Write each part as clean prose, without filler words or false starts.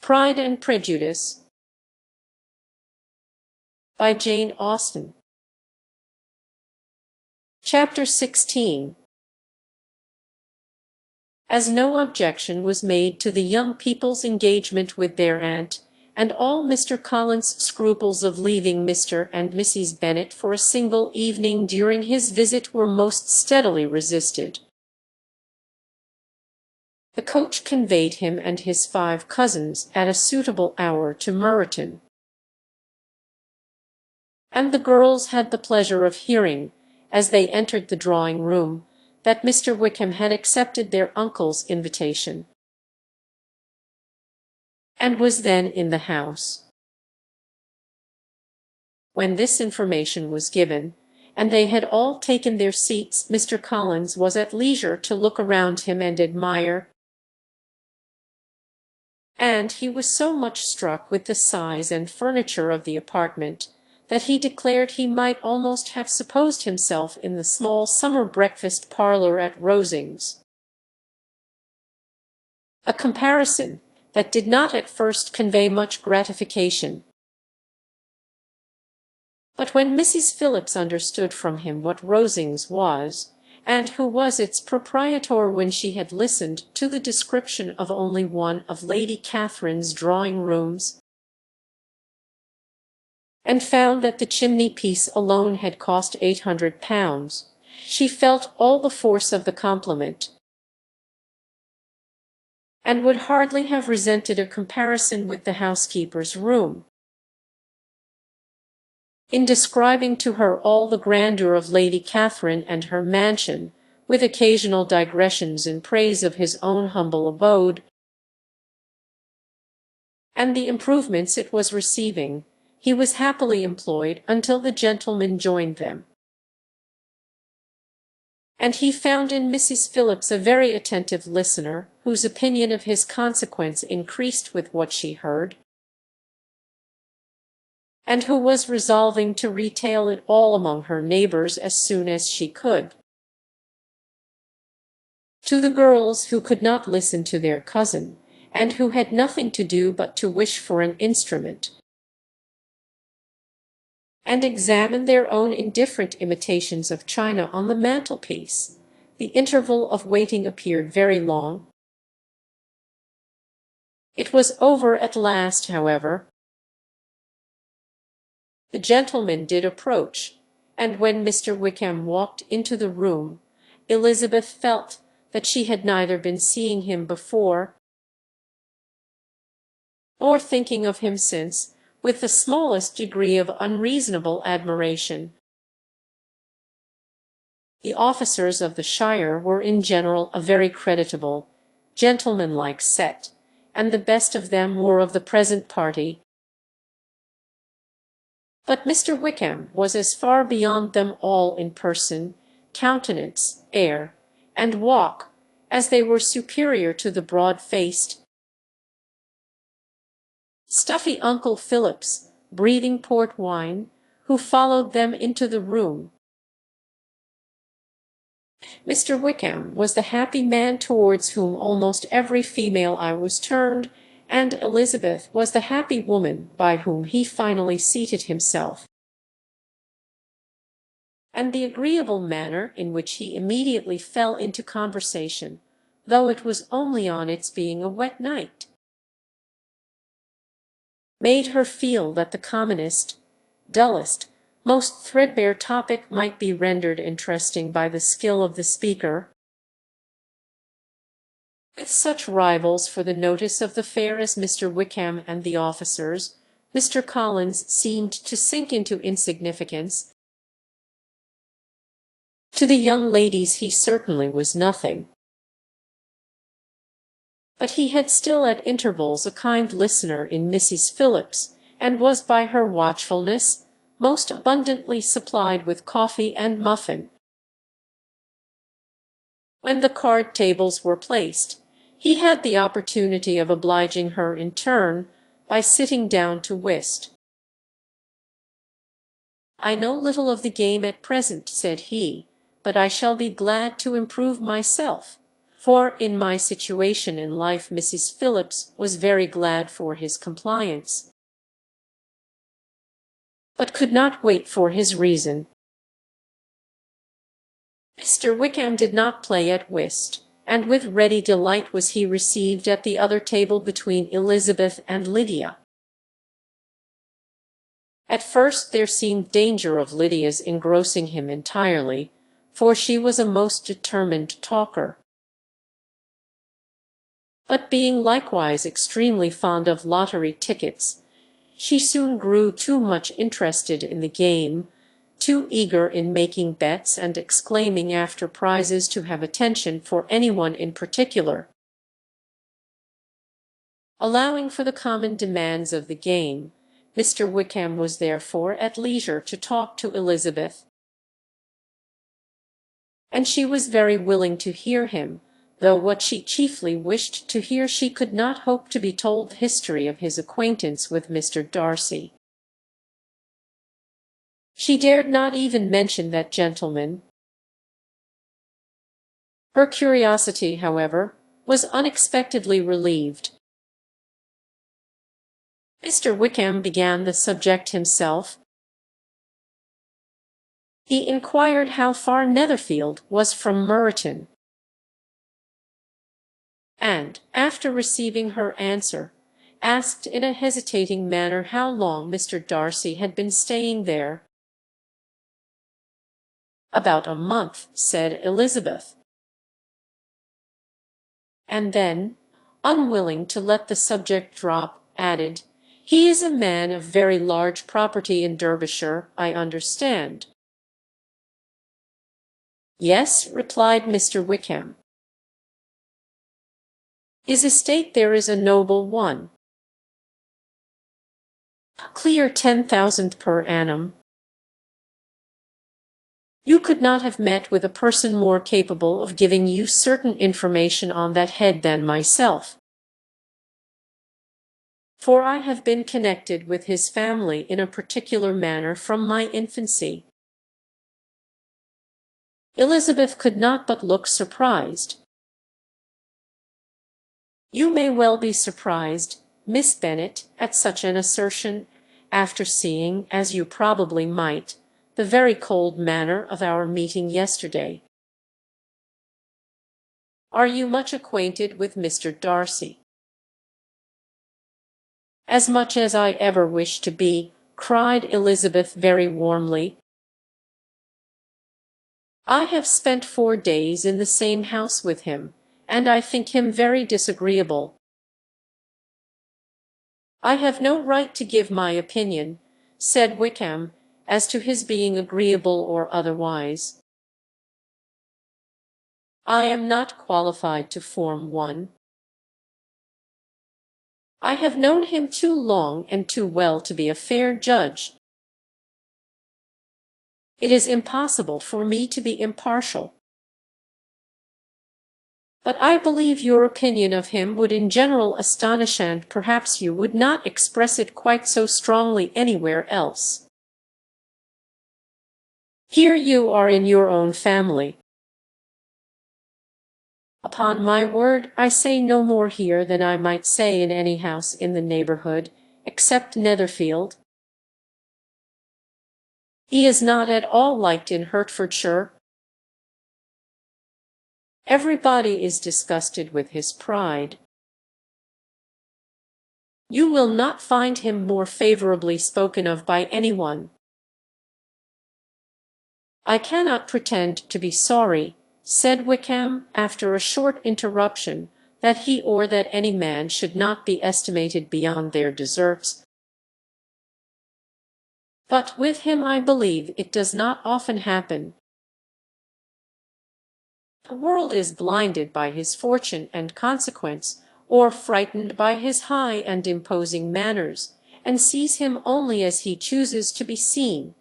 Pride and Prejudice by Jane Austen. Chapter 16. As no objection was made to the young people's engagement with their aunt, and all Mr. Collins's scruples of leaving Mr. and Mrs. Bennet for a single evening during his visit were most steadily resisted, the coach conveyed him and his 5 cousins at a suitable hour to Meryton, and the girls had the pleasure of hearing, as they entered the drawing-room, that Mr. Wickham had accepted their uncle's invitation, and was then in the house. When this information was given, and they had all taken their seats, Mr. Collins was at leisure to look around him and admire, and he was so much struck with the size and furniture of the apartment, that he declared he might almost have supposed himself in the small summer breakfast parlour at Rosings, a comparison that did not at first convey much gratification. But when Mrs. Phillips understood from him what Rosings was, and who was its proprietor, when she had listened to the description of only one of Lady Catherine's drawing-rooms, and found that the chimney-piece alone had cost £800, she felt all the force of the compliment, and would hardly have resented a comparison with the housekeeper's room. In describing to her all the grandeur of Lady Catherine and her mansion, with occasional digressions in praise of his own humble abode, and the improvements it was receiving, he was happily employed until the gentlemen joined them, and he found in Mrs. Phillips a very attentive listener, whose opinion of his consequence increased with what she heard, and who was resolving to retail it all among her neighbours as soon as she could. To the girls, who could not listen to their cousin, and who had nothing to do but to wish for an instrument, and examine their own indifferent imitations of china on the mantelpiece, the interval of waiting appeared very long. It was over at last, however. The gentlemen did approach, and when Mr. Wickham walked into the room, Elizabeth felt that she had neither been seeing him before, nor thinking of him since, with the smallest degree of unreasonable admiration. The officers of the shire were in general a very creditable, gentlemanlike set, and the best of them were of the present party. But Mr. Wickham was as far beyond them all in person, countenance, air, and walk, as they were superior to the broad-faced, stuffy Uncle Phillips, breathing port wine, who followed them into the room. Mr. Wickham was the happy man towards whom almost every female eye was turned, and Elizabeth was the happy woman by whom he finally seated himself, and the agreeable manner in which he immediately fell into conversation, though it was only on its being a wet night, made her feel that the commonest, dullest, most threadbare topic might be rendered interesting by the skill of the speaker. With such rivals for the notice of the fair as Mr. Wickham and the officers, Mr. Collins seemed to sink into insignificance. To the young ladies he certainly was nothing, but he had still at intervals a kind listener in Mrs. Phillips, and was by her watchfulness most abundantly supplied with coffee and muffin. When the card tables were placed, he had the opportunity of obliging her in turn by sitting down to whist. "I know little of the game at present," said he, "but I shall be glad to improve myself. for in my situation in life Mrs. Phillips was very glad for his compliance, but could not wait for his reason. Mr. Wickham did not play at whist, and with ready delight was he received at the other table between Elizabeth and Lydia. At first there seemed danger of Lydia's engrossing him entirely, for she was a most determined talker. But being likewise extremely fond of lottery tickets, she soon grew too much interested in the game, too eager in making bets and exclaiming after prizes to have attention for anyone in particular. Allowing for the common demands of the game, Mr. Wickham was therefore at leisure to talk to Elizabeth, and she was very willing to hear him, though what she chiefly wished to hear she could not hope to be told the history of his acquaintance with Mr. Darcy. She dared not even mention that gentleman. Her curiosity, however, was unexpectedly relieved. Mr. Wickham began the subject himself. He inquired how far Netherfield was from Meryton, and, after receiving her answer, asked in a hesitating manner how long Mr. Darcy had been staying there. "About a month," said Elizabeth. And then, unwilling to let the subject drop, added, "He is a man of very large property in Derbyshire, I understand." "Yes," replied Mr. Wickham. "His estate there is a noble one. A clear 10,000 per annum. You could not have met with a person more capable of giving you certain information on that head than myself, for I have been connected with his family in a particular manner from my infancy." Elizabeth could not but look surprised. "You may well be surprised, Miss Bennet, at such an assertion, after seeing, as you probably might, the very cold manner of our meeting yesterday. Are you much acquainted with Mr. Darcy?" "As much as I ever wish to be," cried Elizabeth very warmly. "I have spent 4 days in the same house with him, and I think him very disagreeable." "I have no right to give my opinion," said Wickham, "as to his being agreeable or otherwise. I am not qualified to form one. I have known him too long and too well to be a fair judge. It is impossible for me to be impartial. But I believe your opinion of him would in general astonish, and perhaps you would not express it quite so strongly anywhere else. Here you are in your own family. Upon my word, I say no more here than I might say in any house in the neighbourhood, except Netherfield. He is not at all liked in Hertfordshire. Everybody is disgusted with his pride. You will not find him more favourably spoken of by anyone. I cannot pretend to be sorry," said Wickham, after a short interruption, "that he or that any man should not be estimated beyond their deserts. But with him I believe it does not often happen. The world is blinded by his fortune and consequence, or frightened by his high and imposing manners, and sees him only as he chooses to be seen.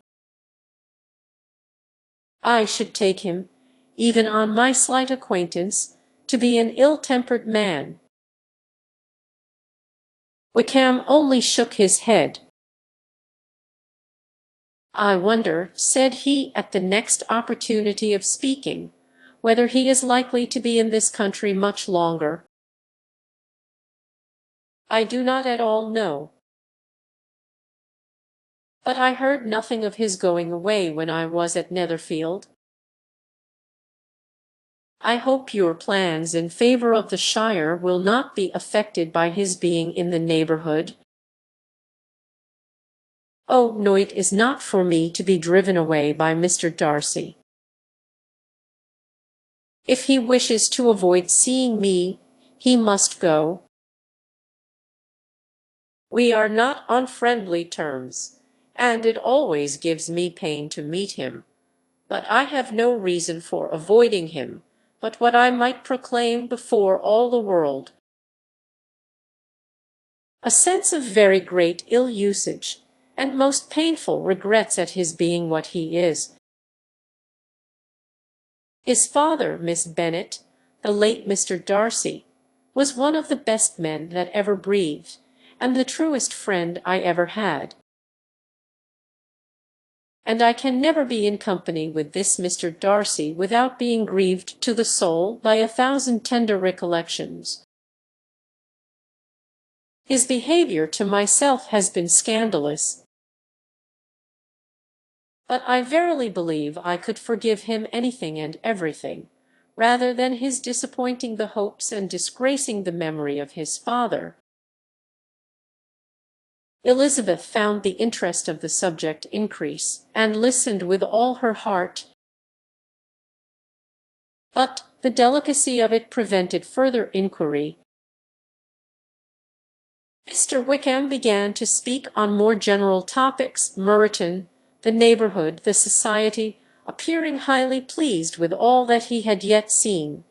I should take him, even on my slight acquaintance, to be an ill-tempered man." Wickham only shook his head. "I wonder," said he at the next opportunity of speaking, whether he is likely to be in this country much longer, I do not at all know. But I heard nothing of his going away when I was at Netherfield. I hope your plans in favour of the shire will not be affected by his being in the neighbourhood. Oh, no, it is not for me to be driven away by Mr. Darcy. If he wishes to avoid seeing me, he must go. We are not on friendly terms, and it always gives me pain to meet him. But I have no reason for avoiding him, but what I might proclaim before all the world. A sense of very great ill-usage, and most painful regrets at his being what he is. His father, Miss Bennet, the late Mr. Darcy, was one of the best men that ever breathed, and the truest friend I ever had. And I can never be in company with this Mr. Darcy without being grieved to the soul by 1,000 tender recollections. His behaviour to myself has been scandalous, but I verily believe I could forgive him anything and everything, rather than his disappointing the hopes and disgracing the memory of his father. Elizabeth found the interest of the subject increase, and listened with all her heart. But the delicacy of it prevented further inquiry. Mr. Wickham began to speak on more general topics, Meryton, the neighbourhood, the society, appearing highly pleased with all that he had yet seen,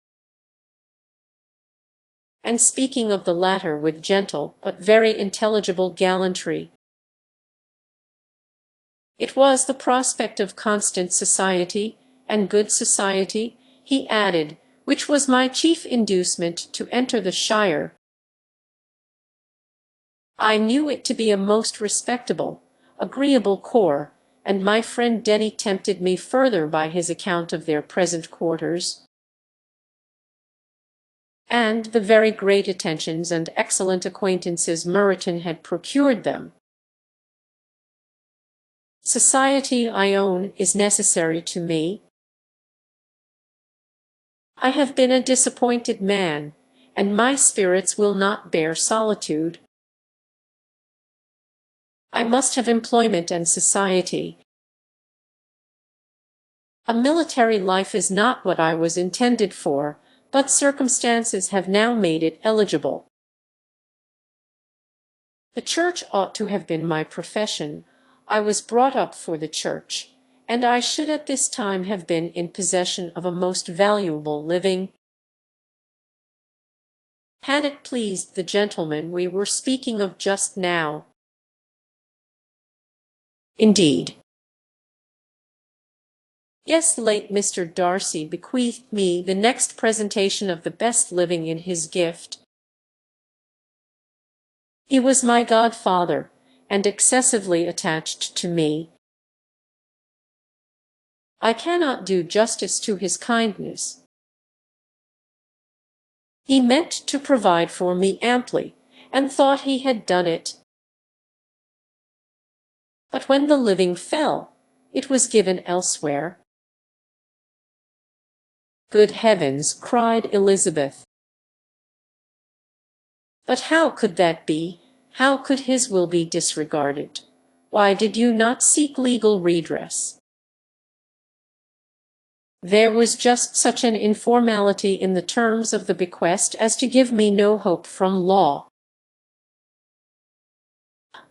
and speaking of the latter with gentle but very intelligible gallantry. It was the prospect of constant society, and good society, he added, which was my chief inducement to enter the shire. I knew it to be a most respectable, agreeable corps, and my friend Denny tempted me further by his account of their present quarters, and the very great attentions and excellent acquaintances Meryton had procured them. Society, I own, is necessary to me. I have been a disappointed man, and my spirits will not bear solitude. I must have employment and society. A military life is not what I was intended for, but circumstances have now made it eligible. The church ought to have been my profession. I was brought up for the church, and I should at this time have been in possession of a most valuable living, had it pleased the gentleman we were speaking of just now. Indeed. Yes, late Mr. Darcy bequeathed me the next presentation of the best living in his gift. He was my godfather, and excessively attached to me. I cannot do justice to his kindness. He meant to provide for me amply, and thought he had done it. But when the living fell, it was given elsewhere. Good heavens, cried Elizabeth. But how could that be? How could his will be disregarded? Why did you not seek legal redress? There was just such an informality in the terms of the bequest as to give me no hope from law.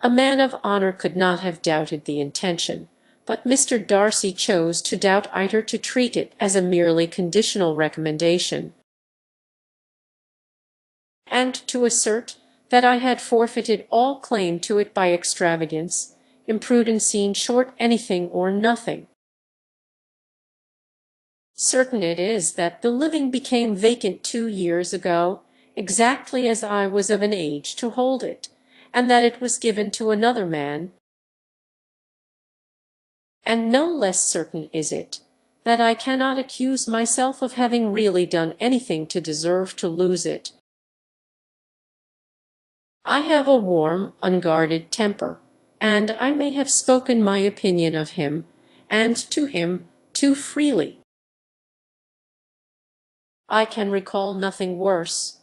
A man of honour could not have doubted the intention, but Mr. Darcy chose to doubt either to treat it as a merely conditional recommendation, and to assert that I had forfeited all claim to it by extravagance, imprudence, in short, anything or nothing. Certain it is that the living became vacant 2 years ago, exactly as I was of an age to hold it, and that it was given to another man. And no less certain is it that I cannot accuse myself of having really done anything to deserve to lose it. I have a warm, unguarded temper, and I may have spoken my opinion of him, and to him, too freely. I can recall nothing worse.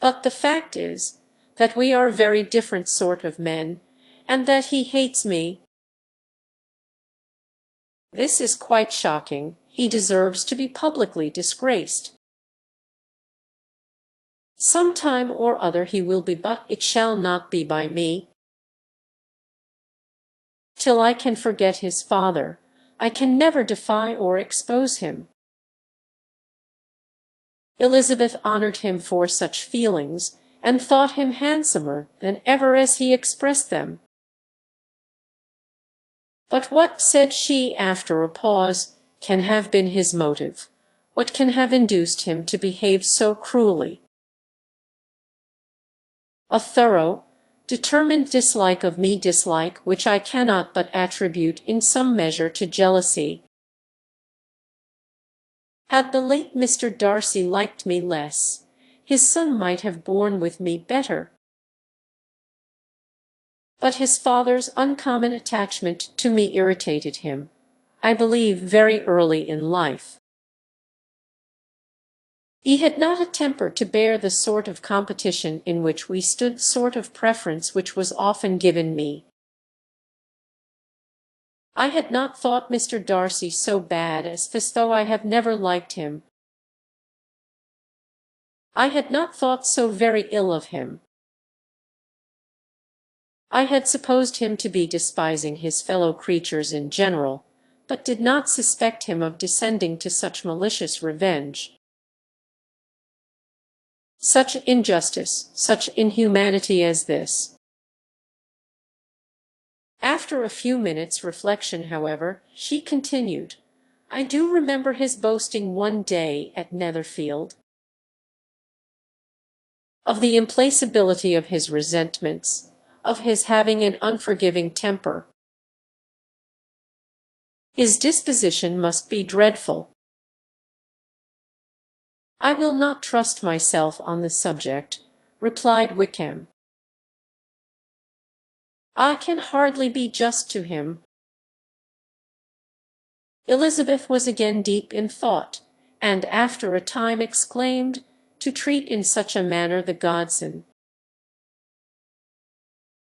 But the fact is that we are very different sort of men, and that he hates me. This is quite shocking. He deserves to be publicly disgraced. Some time or other he will be, but it shall not be by me. Till I can forget his father, I can never defy or expose him. Elizabeth honored him for such feelings, and thought him handsomer than ever as he expressed them. But what, said she after a pause, can have been his motive? What can have induced him to behave so cruelly? A thorough, determined dislike of me, dislike which I cannot but attribute in some measure to jealousy. Had the late Mr. Darcy liked me less, his son might have borne with me better. But his father's uncommon attachment to me irritated him, I believe, very early in life. He had not a temper to bear the sort of competition in which we stood, sort of preference which was often given me. I had not thought Mr. Darcy so bad as though I have never liked him. I had not thought so very ill of him. I had supposed him to be despising his fellow creatures in general, but did not suspect him of descending to such malicious revenge. Such injustice, such inhumanity as this. After a few minutes' reflection, however, she continued, I do remember his boasting one day at Netherfield of the implacability of his resentments, of his having an unforgiving temper. His disposition must be dreadful. I will not trust myself on the subject, replied Wickham. I can hardly be just to him. Elizabeth was again deep in thought, and after a time exclaimed, to treat in such a manner the godson,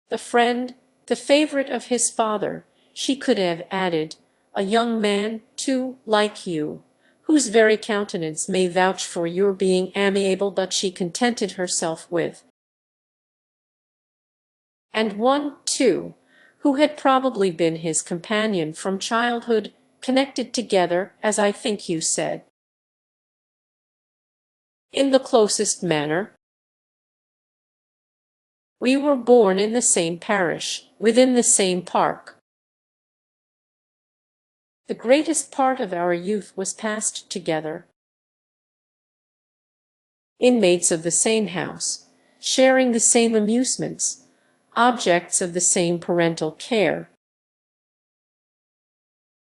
the friend, the favourite of his father, she could have added, a young man, too, like you, whose very countenance may vouch for your being amiable, but she contented herself with, and one, too, who had probably been his companion from childhood, connected together, as I think you said, in the closest manner. We were born in the same parish, within the same park. The greatest part of our youth was passed together. Inmates of the same house, sharing the same amusements, objects of the same parental care.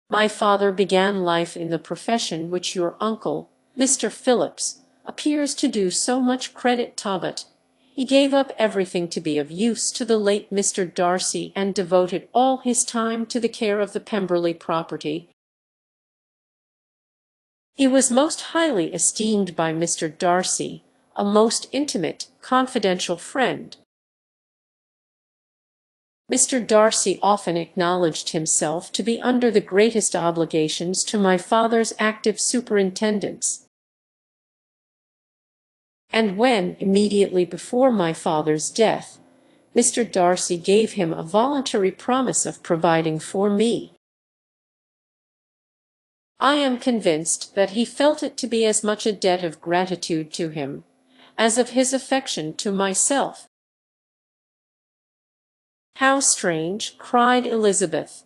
My father began life in the profession which your uncle, Mr. Phillips, appears to do so much credit to, but he gave up everything to be of use to the late Mr. Darcy, and devoted all his time to the care of the Pemberley property. He was most highly esteemed by Mr. Darcy, a most intimate, confidential friend. Mr. Darcy often acknowledged himself to be under the greatest obligations to my father's active superintendence. And when, immediately before my father's death, Mr. Darcy gave him a voluntary promise of providing for me, I am convinced that he felt it to be as much a debt of gratitude to him, as of his affection to myself. How strange! Cried Elizabeth.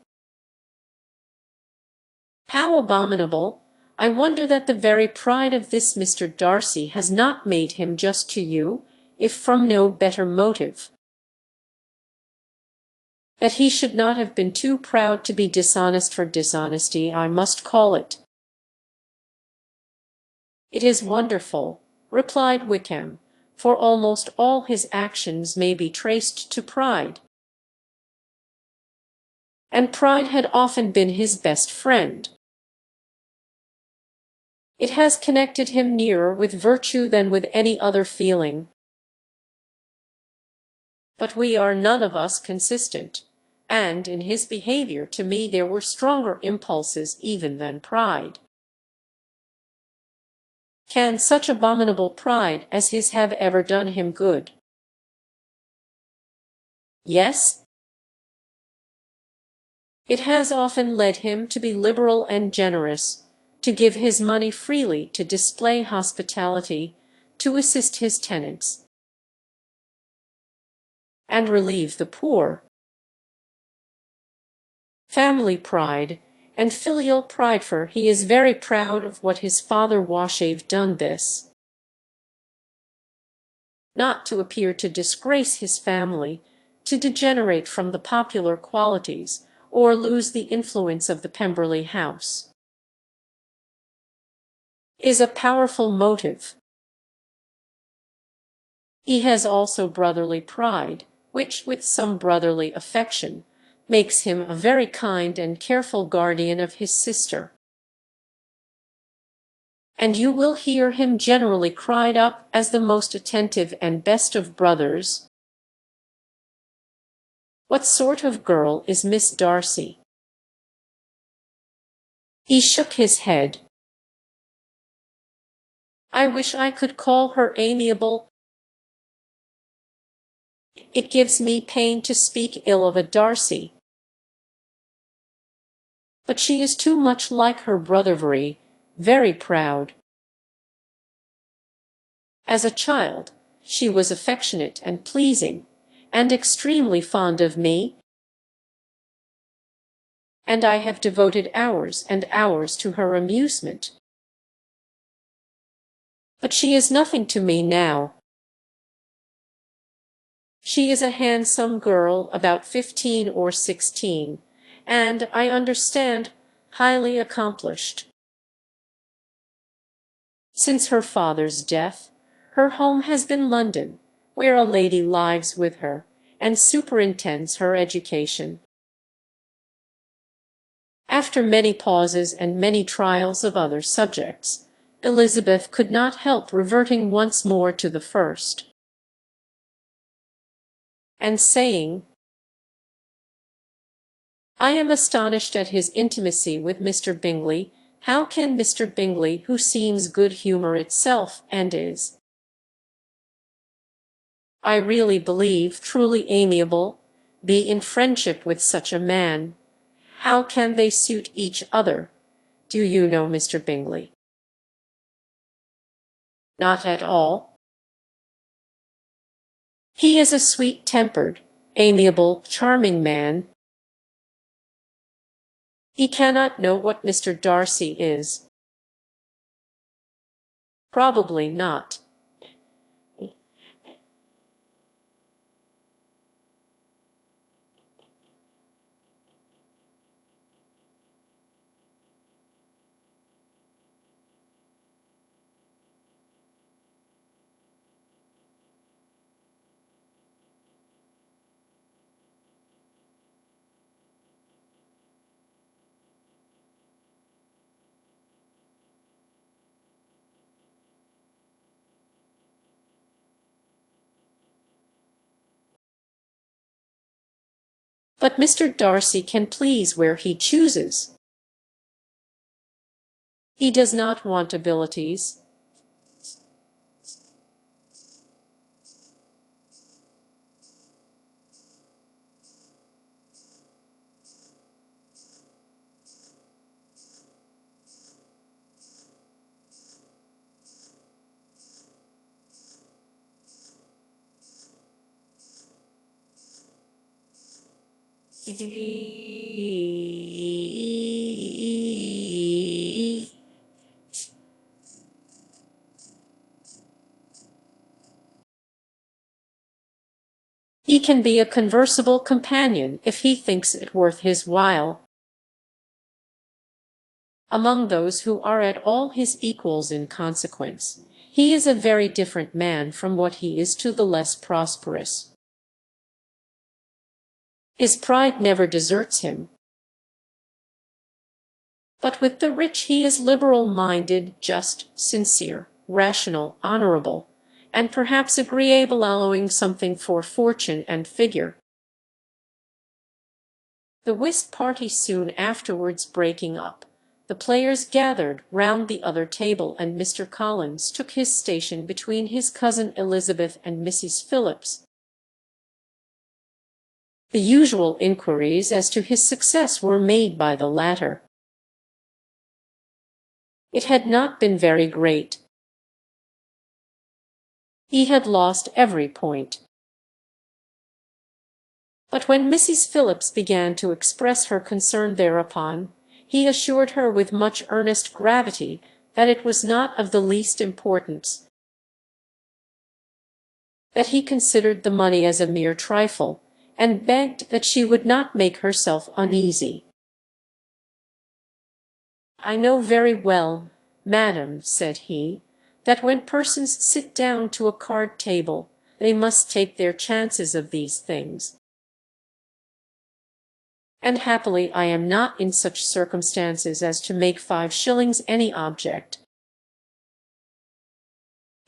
How abominable! I wonder that the very pride of this Mr. Darcy has not made him just to you, if from no better motive. That he should not have been too proud to be dishonest for dishonesty, I must call it. It is wonderful, replied Wickham, for almost all his actions may be traced to pride. And pride had often been his best friend. It has connected him nearer with virtue than with any other feeling. But we are none of us consistent, and in his behavior to me there were stronger impulses even than pride. Can such abominable pride as his have ever done him good? Yes. It has often led him to be liberal and generous, to give his money freely, to display hospitality, to assist his tenants, and relieve the poor. Family pride and filial pride, for he is very proud of what his father Washave done this, not to appear to disgrace his family, to degenerate from the popular qualities, or lose the influence of the Pemberley house, is a powerful motive. He has also brotherly pride, which, with some brotherly affection, makes him a very kind and careful guardian of his sister. And you will hear him generally cried up as the most attentive and best of brothers. What sort of girl is Miss Darcy? He shook his head. I wish I could call her amiable. It gives me pain to speak ill of a Darcy. But she is too much like her brother, very proud. As a child, she was affectionate and pleasing, and extremely fond of me, and I have devoted hours and hours to her amusement. But she is nothing to me now. She is a handsome girl, about 15 or 16, and, I understand, highly accomplished. Since her father's death, her home has been London, where a lady lives with her, and superintends her education. After many pauses and many trials of other subjects, Elizabeth could not help reverting once more to the first, and saying, I am astonished at his intimacy with Mr. Bingley. How can Mr. Bingley, who seems good humour itself, and is, I really believe, truly amiable, be in friendship with such a man? How can they suit each other? Do you know Mr. Bingley? Not at all. He is a sweet-tempered, amiable, charming man. He cannot know what Mr. Darcy is. Probably not. But Mr. Darcy can please where he chooses. He does not want abilities. He can be a conversable companion if he thinks it worth his while. Among those who are at all his equals in consequence, he is a very different man from what he is to the less prosperous. His pride never deserts him. But with the rich he is liberal-minded, just, sincere, rational, honorable, and perhaps agreeable, allowing something for fortune and figure. The whist party soon afterwards breaking up, the players gathered round the other table, and Mr. Collins took his station between his cousin Elizabeth and Mrs. Phillips. The usual inquiries as to his success were made by the latter. It had not been very great. He had lost every point. But when Mrs. Phillips began to express her concern thereupon, he assured her with much earnest gravity that it was not of the least importance, that he considered the money as a mere trifle, and begged that she would not make herself uneasy. "I know very well, madam," said he, "that when persons sit down to a card table, they must take their chances of these things. And happily I am not in such circumstances as to make 5 shillings any object.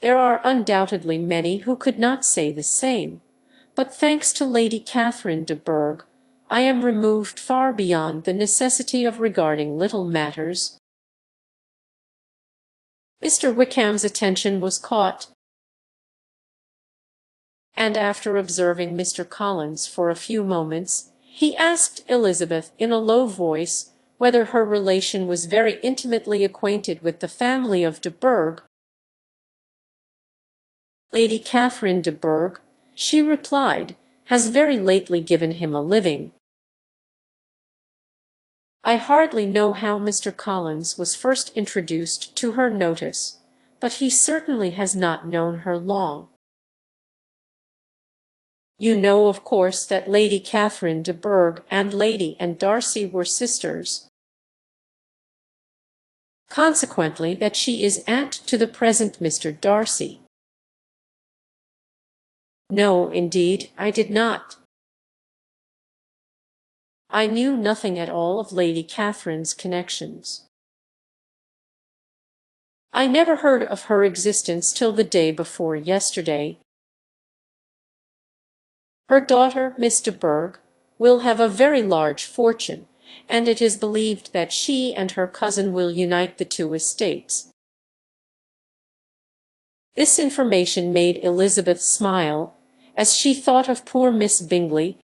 There are undoubtedly many who could not say the same, but thanks to Lady Catherine de Bourgh, I am removed far beyond the necessity of regarding little matters." Mr. Wickham's attention was caught, and after observing Mr. Collins for a few moments, he asked Elizabeth in a low voice whether her relation was very intimately acquainted with the family of de Bourgh. "Lady Catherine de Bourgh," she replied, "has very lately given him a living." I hardly know how Mr. Collins was first introduced to her notice, but he certainly has not known her long. You know, of course, that Lady Catherine de Bourgh and Lady Anne Darcy were sisters. Consequently, that she is aunt to the present Mr. Darcy. No, indeed, I did not. I knew nothing at all of Lady Catherine's connections. I never heard of her existence till the day before yesterday. Her daughter, Miss de Bourgh, will have a very large fortune, and it is believed that she and her cousin will unite the 2 estates. This information made Elizabeth smile, as she thought of poor Miss Bingley.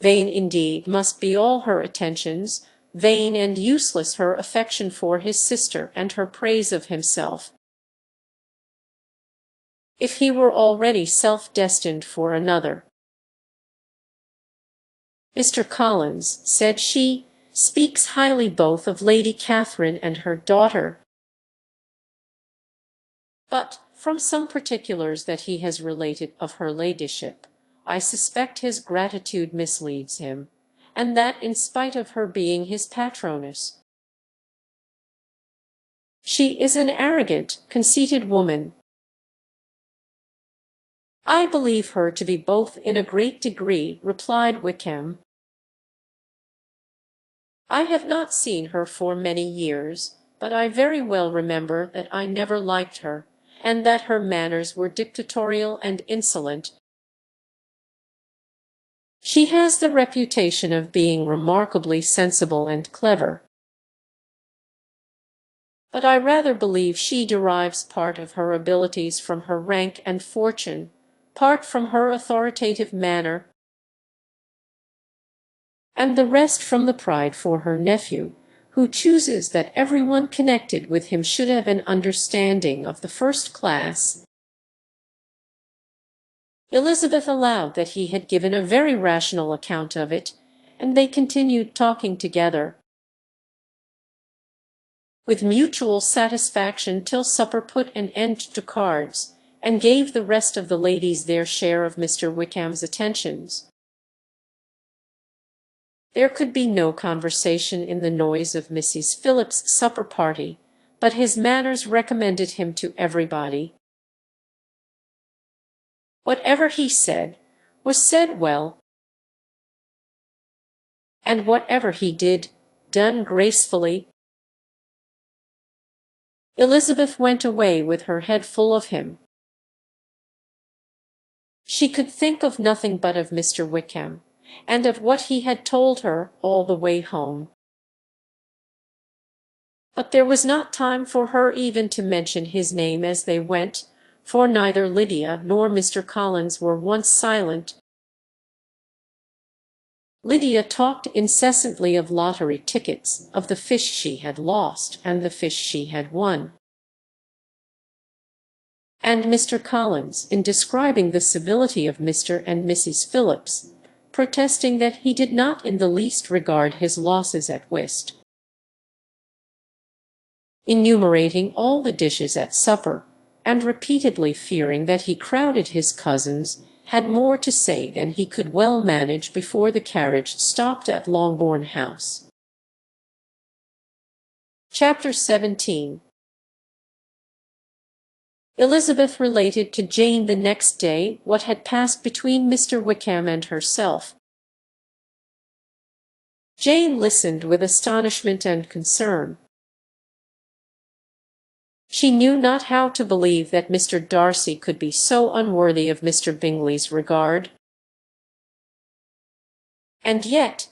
Vain indeed must be all her attentions, vain and useless her affection for his sister and her praise of himself, if he were already self-destined for another. "Mr. Collins," said she, "speaks highly both of Lady Catherine and her daughter, but, from some particulars that he has related of her ladyship, I suspect his gratitude misleads him, and that in spite of her being his patroness. She is an arrogant, conceited woman. I believe her to be both in a great degree," replied Wickham. "I have not seen her for many years, but I very well remember that I never liked her, and that her manners were dictatorial and insolent. She has the reputation of being remarkably sensible and clever, but I rather believe she derives part of her abilities from her rank and fortune, part from her authoritative manner, and the rest from the pride for her nephew, who chooses that everyone connected with him should have an understanding of the first class." Elizabeth allowed that he had given a very rational account of it, and they continued talking together with mutual satisfaction till supper put an end to cards, and gave the rest of the ladies their share of Mr. Wickham's attentions. There could be no conversation in the noise of Mrs. Phillips's supper party, but his manners recommended him to everybody. Whatever he said was said well, and whatever he did, done gracefully. Elizabeth went away with her head full of him. She could think of nothing but of Mr. Wickham, and of what he had told her all the way home. But there was not time for her even to mention his name as they went, for neither Lydia nor Mr. Collins were once silent. Lydia talked incessantly of lottery tickets, of the fish she had lost and the fish she had won. And Mr. Collins, in describing the civility of Mr. and Mrs. Phillips, protesting that he did not in the least regard his losses at whist. Enumerating all the dishes at supper, and repeatedly fearing that he crowded his cousins, had more to say than he could well manage before the carriage stopped at Longbourn House. Chapter 17. Elizabeth related to Jane the next day what had passed between Mr. Wickham and herself. Jane listened with astonishment and concern. She knew not how to believe that Mr. Darcy could be so unworthy of Mr. Bingley's regard. And yet,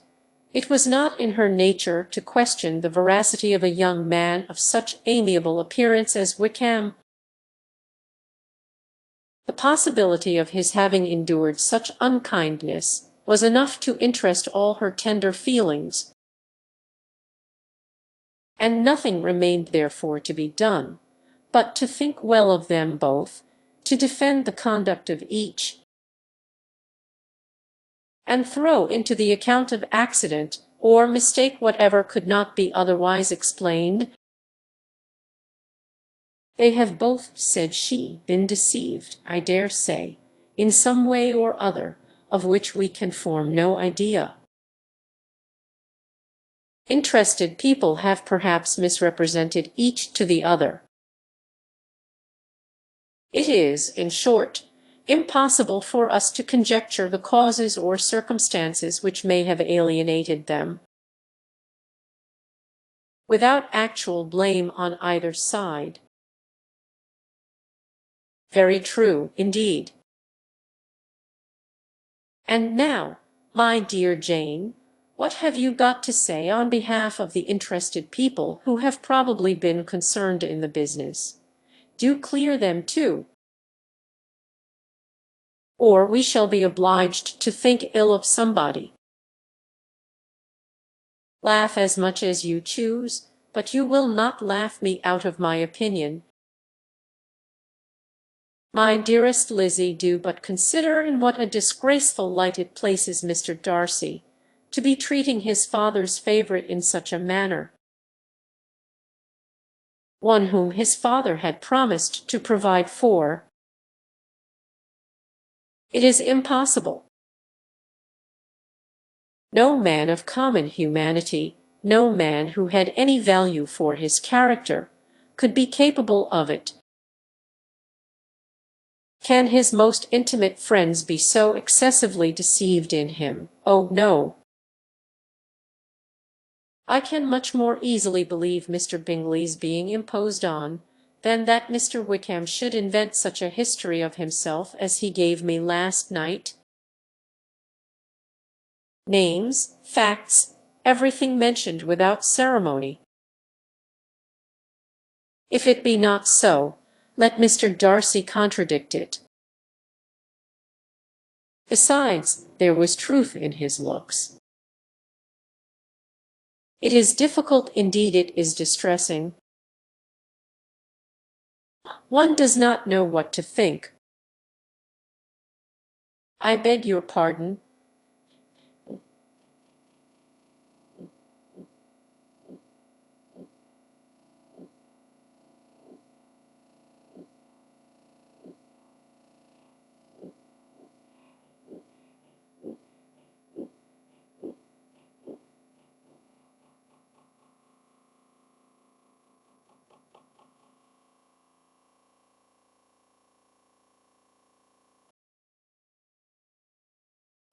it was not in her nature to question the veracity of a young man of such amiable appearance as Wickham. The possibility of his having endured such unkindness was enough to interest all her tender feelings, and nothing remained therefore to be done but to think well of them both, to defend the conduct of each, and throw into the account of accident or mistake whatever could not be otherwise explained. They have both, said she, been deceived, I dare say, in some way or other, of which we can form no idea. Interested people have perhaps misrepresented each to the other. It is, in short, impossible for us to conjecture the causes or circumstances which may have alienated them, without actual blame on either side. Very true, indeed. And now, my dear Jane, what have you got to say on behalf of the interested people who have probably been concerned in the business? Do clear them too, or we shall be obliged to think ill of somebody. Laugh as much as you choose, but you will not laugh me out of my opinion. My dearest Lizzie, do but consider in what a disgraceful light it places Mr. Darcy, to be treating his father's favourite in such a manner, one whom his father had promised to provide for. It is impossible. No man of common humanity, no man who had any value for his character, could be capable of it. Can his most intimate friends be so excessively deceived in him? Oh, no. I can much more easily believe Mr. Bingley's being imposed on, than that Mr. Wickham should invent such a history of himself as he gave me last night. Names, facts, everything mentioned without ceremony. If it be not so, let Mr. Darcy contradict it. Besides, there was truth in his looks. It is difficult, indeed it is distressing. One does not know what to think. I beg your pardon.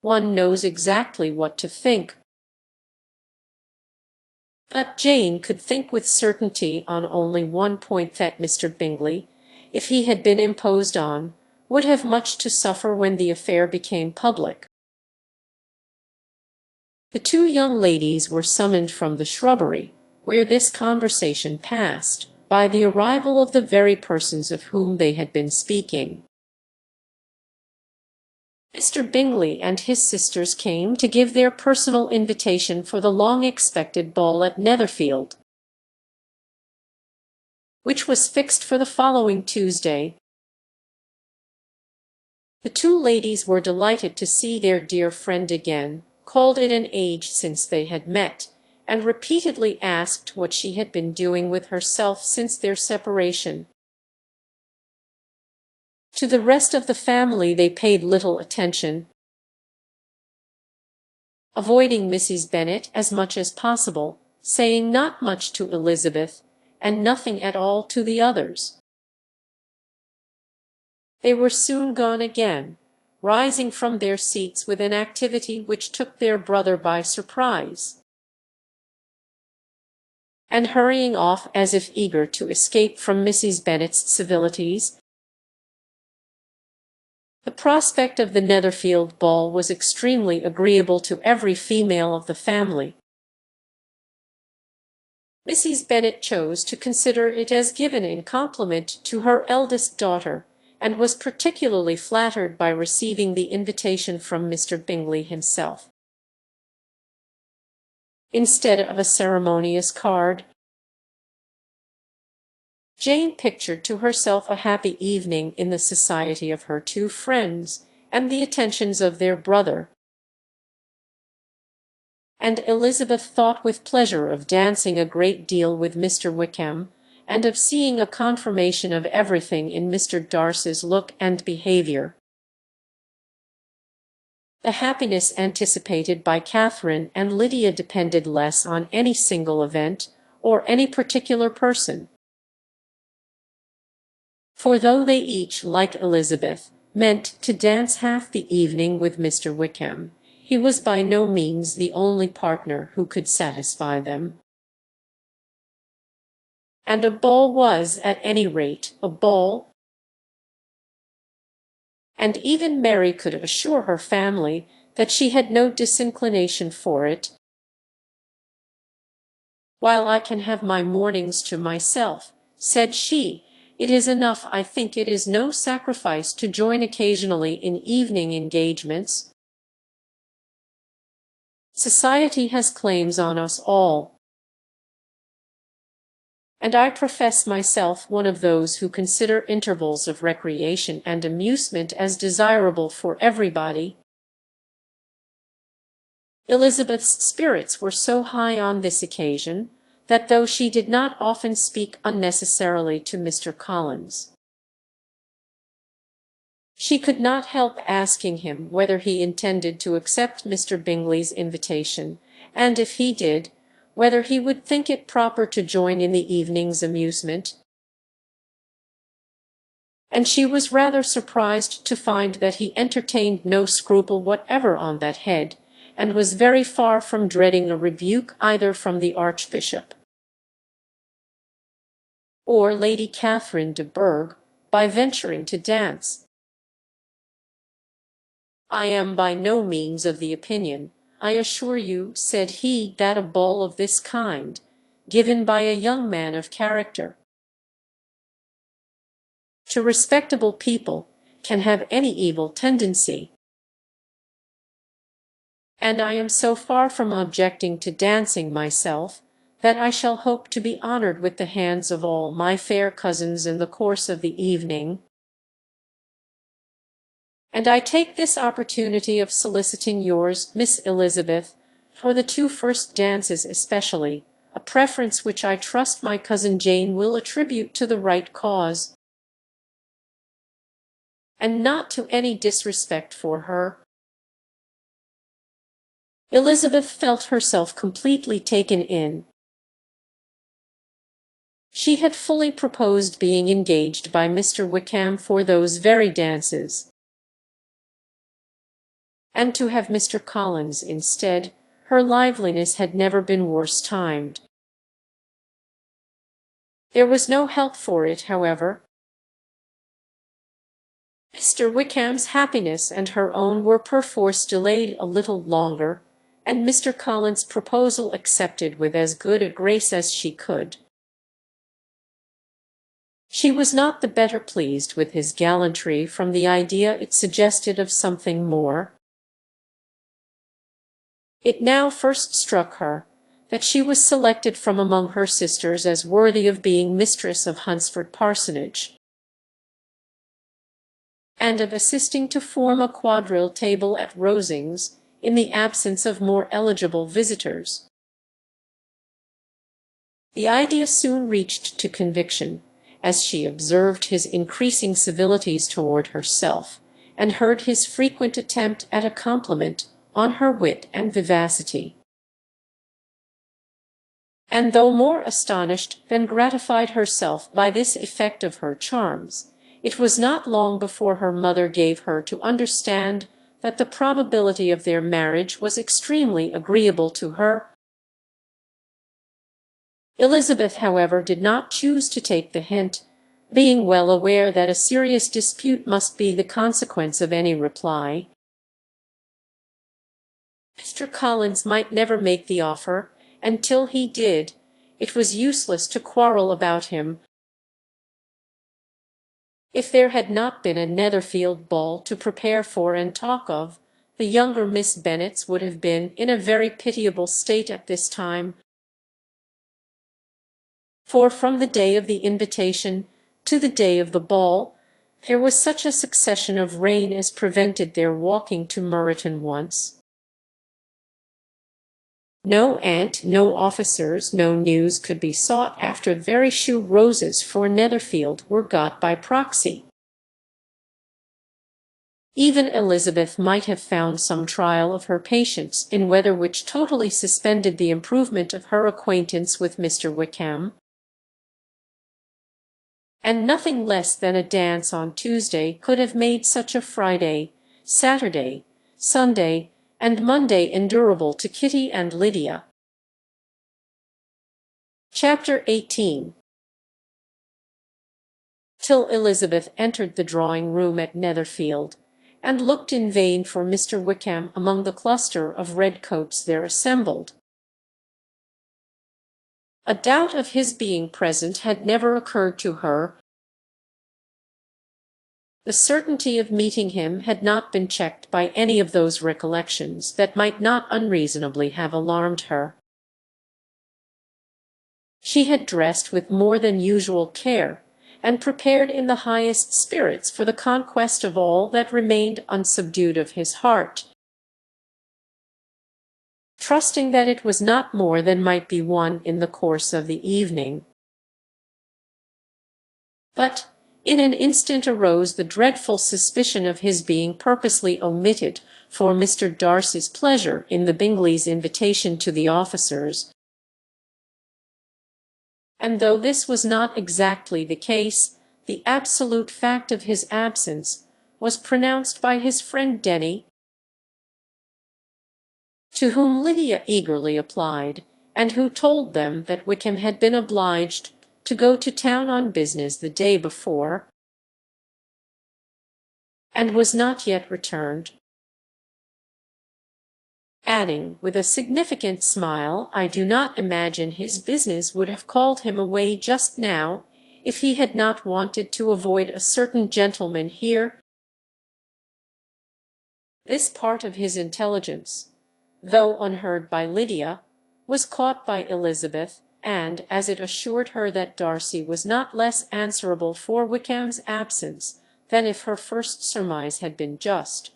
one knows exactly what to think. But Jane could think with certainty on only one point, that Mr. Bingley, if he had been imposed on, would have much to suffer when the affair became public. The two young ladies were summoned from the shrubbery, where this conversation passed, by the arrival of the very persons of whom they had been speaking. Mr. Bingley and his sisters came to give their personal invitation for the long-expected ball at Netherfield, which was fixed for the following Tuesday. The two ladies were delighted to see their dear friend again, called it an age since they had met, and repeatedly asked what she had been doing with herself since their separation. To the rest of the family they paid little attention, avoiding Mrs. Bennet as much as possible, saying not much to Elizabeth, and nothing at all to the others. They were soon gone again, rising from their seats with an activity which took their brother by surprise, and hurrying off as if eager to escape from Mrs. Bennet's civilities. The prospect of the Netherfield ball was extremely agreeable to every female of the family. Mrs. Bennet chose to consider it as given in compliment to her eldest daughter, and was particularly flattered by receiving the invitation from Mr. Bingley himself, instead of a ceremonious card. Jane pictured to herself a happy evening in the society of her two friends, and the attentions of their brother, and Elizabeth thought with pleasure of dancing a great deal with Mr. Wickham, and of seeing a confirmation of everything in Mr. Darcy's look and behaviour. The happiness anticipated by Catherine and Lydia depended less on any single event, or any particular person. For though they each, like Elizabeth, meant to dance half the evening with Mr. Wickham, he was by no means the only partner who could satisfy them. And a ball was, at any rate, a ball. And even Mary could assure her family that she had no disinclination for it. "While I can have my mornings to myself," said she, "it is enough. I think it is no sacrifice to join occasionally in evening engagements. Society has claims on us all, and I profess myself one of those who consider intervals of recreation and amusement as desirable for everybody." Elizabeth's spirits were so high on this occasion, that though she did not often speak unnecessarily to Mr. Collins, she could not help asking him whether he intended to accept Mr. Bingley's invitation, and if he did, whether he would think it proper to join in the evening's amusement. And she was rather surprised to find that he entertained no scruple whatever on that head, and was very far from dreading a rebuke either from the Archbishop or Lady Catherine de Bourgh by venturing to dance. "I am by no means of the opinion, I assure you," said he, "that a ball of this kind, given by a young man of character to respectable people, can have any evil tendency. And I am so far from objecting to dancing myself, that I shall hope to be honoured with the hands of all my fair cousins in the course of the evening. And I take this opportunity of soliciting yours, Miss Elizabeth, for the two first dances especially, a preference which I trust my cousin Jane will attribute to the right cause, and not to any disrespect for her." Elizabeth felt herself completely taken in. She had fully proposed being engaged by Mr. Wickham for those very dances, and to have Mr. Collins instead, her liveliness had never been worse timed. There was no help for it, however. Mr. Wickham's happiness and her own were perforce delayed a little longer, and Mr. Collins' proposal accepted with as good a grace as she could. She was not the better pleased with his gallantry from the idea it suggested of something more. It now first struck her that she was selected from among her sisters as worthy of being mistress of Hunsford Parsonage, and of assisting to form a quadrille table at Rosings, in the absence of more eligible visitors. The idea soon reached to conviction, as she observed his increasing civilities toward herself, and heard his frequent attempt at a compliment on her wit and vivacity. And though more astonished than gratified herself by this effect of her charms, it was not long before her mother gave her to understand that the probability of their marriage was extremely agreeable to her. Elizabeth, however, did not choose to take the hint, being well aware that a serious dispute must be the consequence of any reply. Mr. Collins might never make the offer, and till he did, it was useless to quarrel about him. If there had not been a Netherfield ball to prepare for and talk of, the younger Miss Bennets would have been in a very pitiable state at this time, for from the day of the invitation to the day of the ball, there was such a succession of rain as prevented their walking to Meryton once. No aunt, no officers, no news could be sought after. Very shoe roses for Netherfield were got by proxy. Even Elizabeth might have found some trial of her patience in weather which totally suspended the improvement of her acquaintance with Mr. Wickham, and nothing less than a dance on Tuesday could have made such a Friday, Saturday, Sunday, and Monday endurable to Kitty and Lydia. Chapter 18. Till Elizabeth entered the drawing-room at Netherfield, and looked in vain for Mr. Wickham among the cluster of red-coats there assembled. A doubt of his being present had never occurred to her. The certainty of meeting him had not been checked by any of those recollections that might not unreasonably have alarmed her. She had dressed with more than usual care, and prepared in the highest spirits for the conquest of all that remained unsubdued of his heart, trusting that it was not more than might be won in the course of the evening. But in an instant arose the dreadful suspicion of his being purposely omitted for Mr. Darcy's pleasure in the Bingleys' invitation to the officers, and though this was not exactly the case, the absolute fact of his absence was pronounced by his friend Denny, to whom Lydia eagerly applied, and who told them that Wickham had been obliged to go to town on business the day before, and was not yet returned, adding, with a significant smile, "I do not imagine his business would have called him away just now, if he had not wanted to avoid a certain gentleman here." This part of his intelligence, though unheard by Lydia, was caught by Elizabeth, and, as it assured her that Darcy was not less answerable for Wickham's absence than if her first surmise had been just,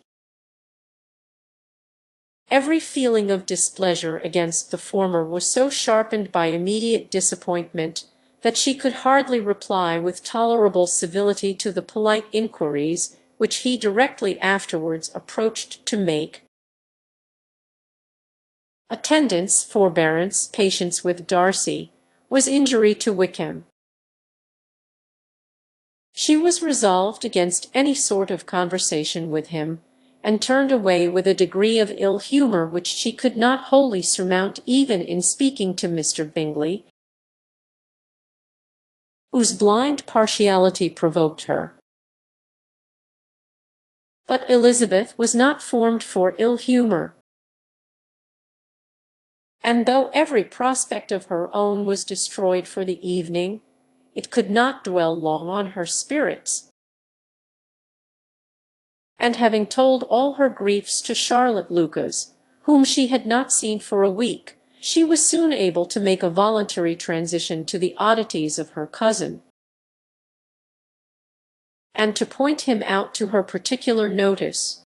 every feeling of displeasure against the former was so sharpened by immediate disappointment that she could hardly reply with tolerable civility to the polite inquiries which he directly afterwards approached to make. Attendance, forbearance, patience with Darcy, was injury to Wickham. She was resolved against any sort of conversation with him, and turned away with a degree of ill humour which she could not wholly surmount even in speaking to Mr. Bingley, whose blind partiality provoked her. But Elizabeth was not formed for ill humour, and though every prospect of her own was destroyed for the evening, it could not dwell long on her spirits. And having told all her griefs to Charlotte Lucas, whom she had not seen for a week, she was soon able to make a voluntary transition to the oddities of her cousin, and to point him out to her particular notice.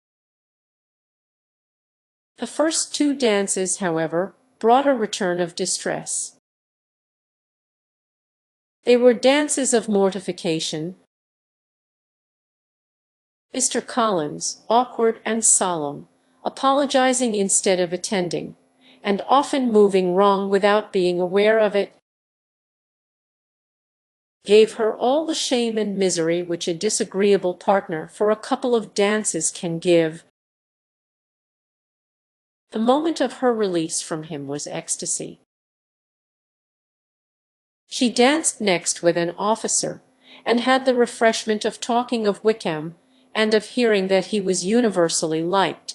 The first 2 dances, however, brought a return of distress. They were dances of mortification. Mr. Collins, awkward and solemn, apologizing instead of attending, and often moving wrong without being aware of it, gave her all the shame and misery which a disagreeable partner for a couple of dances can give. The moment of her release from him was ecstasy. She danced next with an officer, and had the refreshment of talking of Wickham, and of hearing that he was universally liked.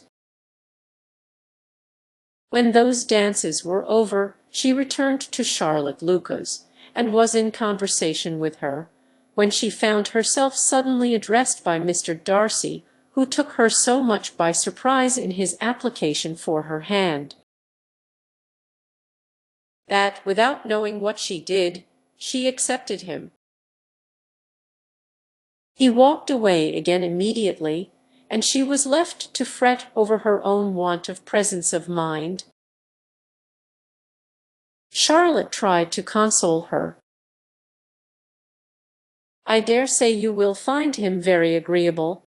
When those dances were over, she returned to Charlotte Lucas, and was in conversation with her, when she found herself suddenly addressed by Mr. Darcy, who took her so much by surprise in his application for her hand, that, without knowing what she did, she accepted him. He walked away again immediately, and she was left to fret over her own want of presence of mind. Charlotte tried to console her. "I dare say you will find him very agreeable."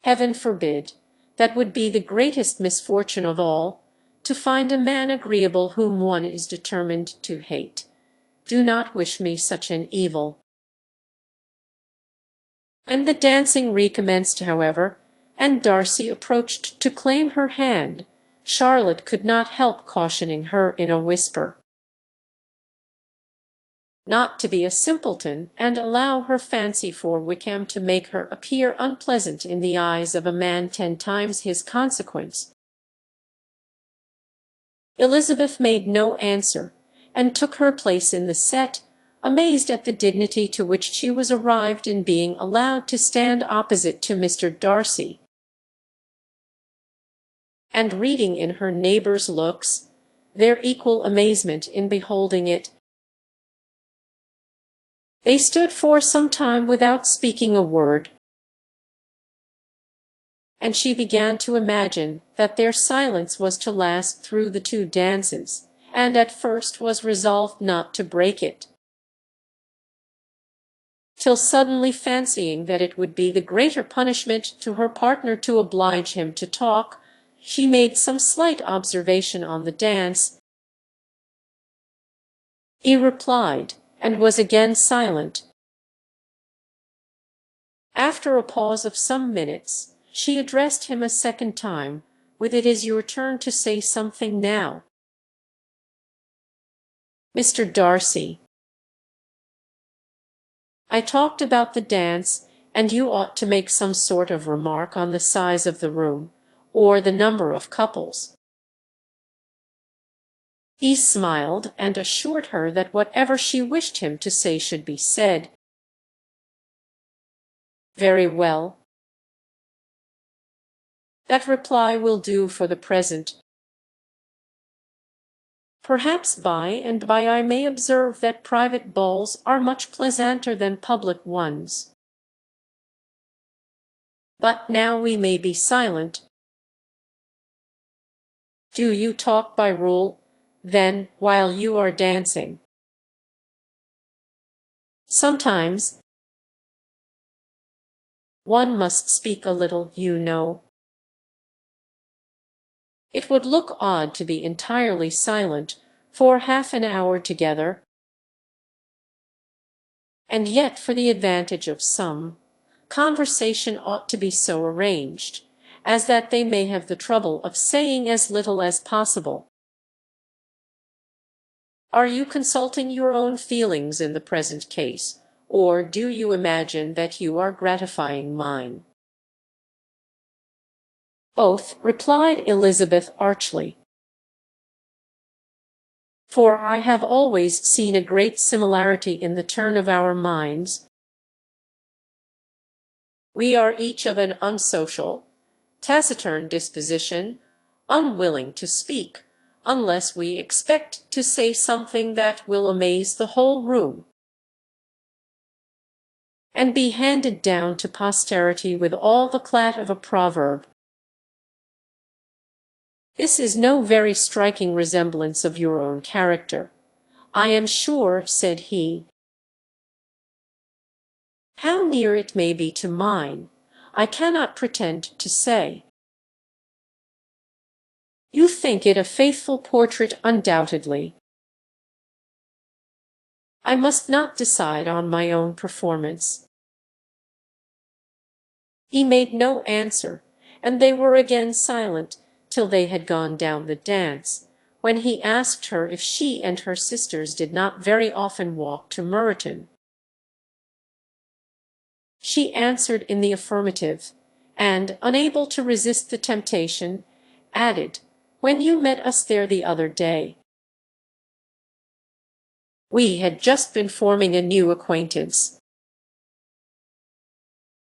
"Heaven forbid! That would be the greatest misfortune of all, to find a man agreeable whom one is determined to hate. Do not wish me such an evil." And the dancing recommenced, however, and Darcy approached to claim her hand. Charlotte could not help cautioning her in a whisper not to be a simpleton, and allow her fancy for Wickham to make her appear unpleasant in the eyes of a man 10 times his consequence. Elizabeth made no answer, and took her place in the set, amazed at the dignity to which she was arrived in being allowed to stand opposite to Mr. Darcy, and reading in her neighbours' looks their equal amazement in beholding it. They stood for some time without speaking a word, and she began to imagine that their silence was to last through the 2 dances, and at first was resolved not to break it, till suddenly fancying that it would be the greater punishment to her partner to oblige him to talk, she made some slight observation on the dance. He replied, and was again silent. After a pause of some minutes, she addressed him a second time, with "It is your turn to say something now." "Mr. Darcy, I talked about the dance, and you ought to make some sort of remark on the size of the room, or the number of couples." He smiled, and assured her that whatever she wished him to say should be said. "Very well. That reply will do for the present. Perhaps by and by I may observe that private balls are much pleasanter than public ones. But now we may be silent. Do you talk by rule, then, while you are dancing?" "Sometimes. One must speak a little, you know." It would look odd to be entirely silent for half an hour together, and yet for the advantage of some, conversation ought to be so arranged as that they may have the trouble of saying as little as possible. Are you consulting your own feelings in the present case, or do you imagine that you are gratifying mine? Both, replied Elizabeth archly. For I have always seen a great similarity in the turn of our minds. We are each of an unsocial, taciturn disposition, unwilling to speak, unless we expect to say something that will amaze the whole room, and be handed down to posterity with all the clat of a proverb. This is no very striking resemblance of your own character, I am sure, said he. How near it may be to mine, I cannot pretend to say. You think it a faithful portrait undoubtedly. I must not decide on my own performance. He made no answer, and they were again silent till they had gone down the dance, when he asked her if she and her sisters did not very often walk to Meryton. She answered in the affirmative, and, unable to resist the temptation, added, "When you met us there the other day, we had just been forming a new acquaintance."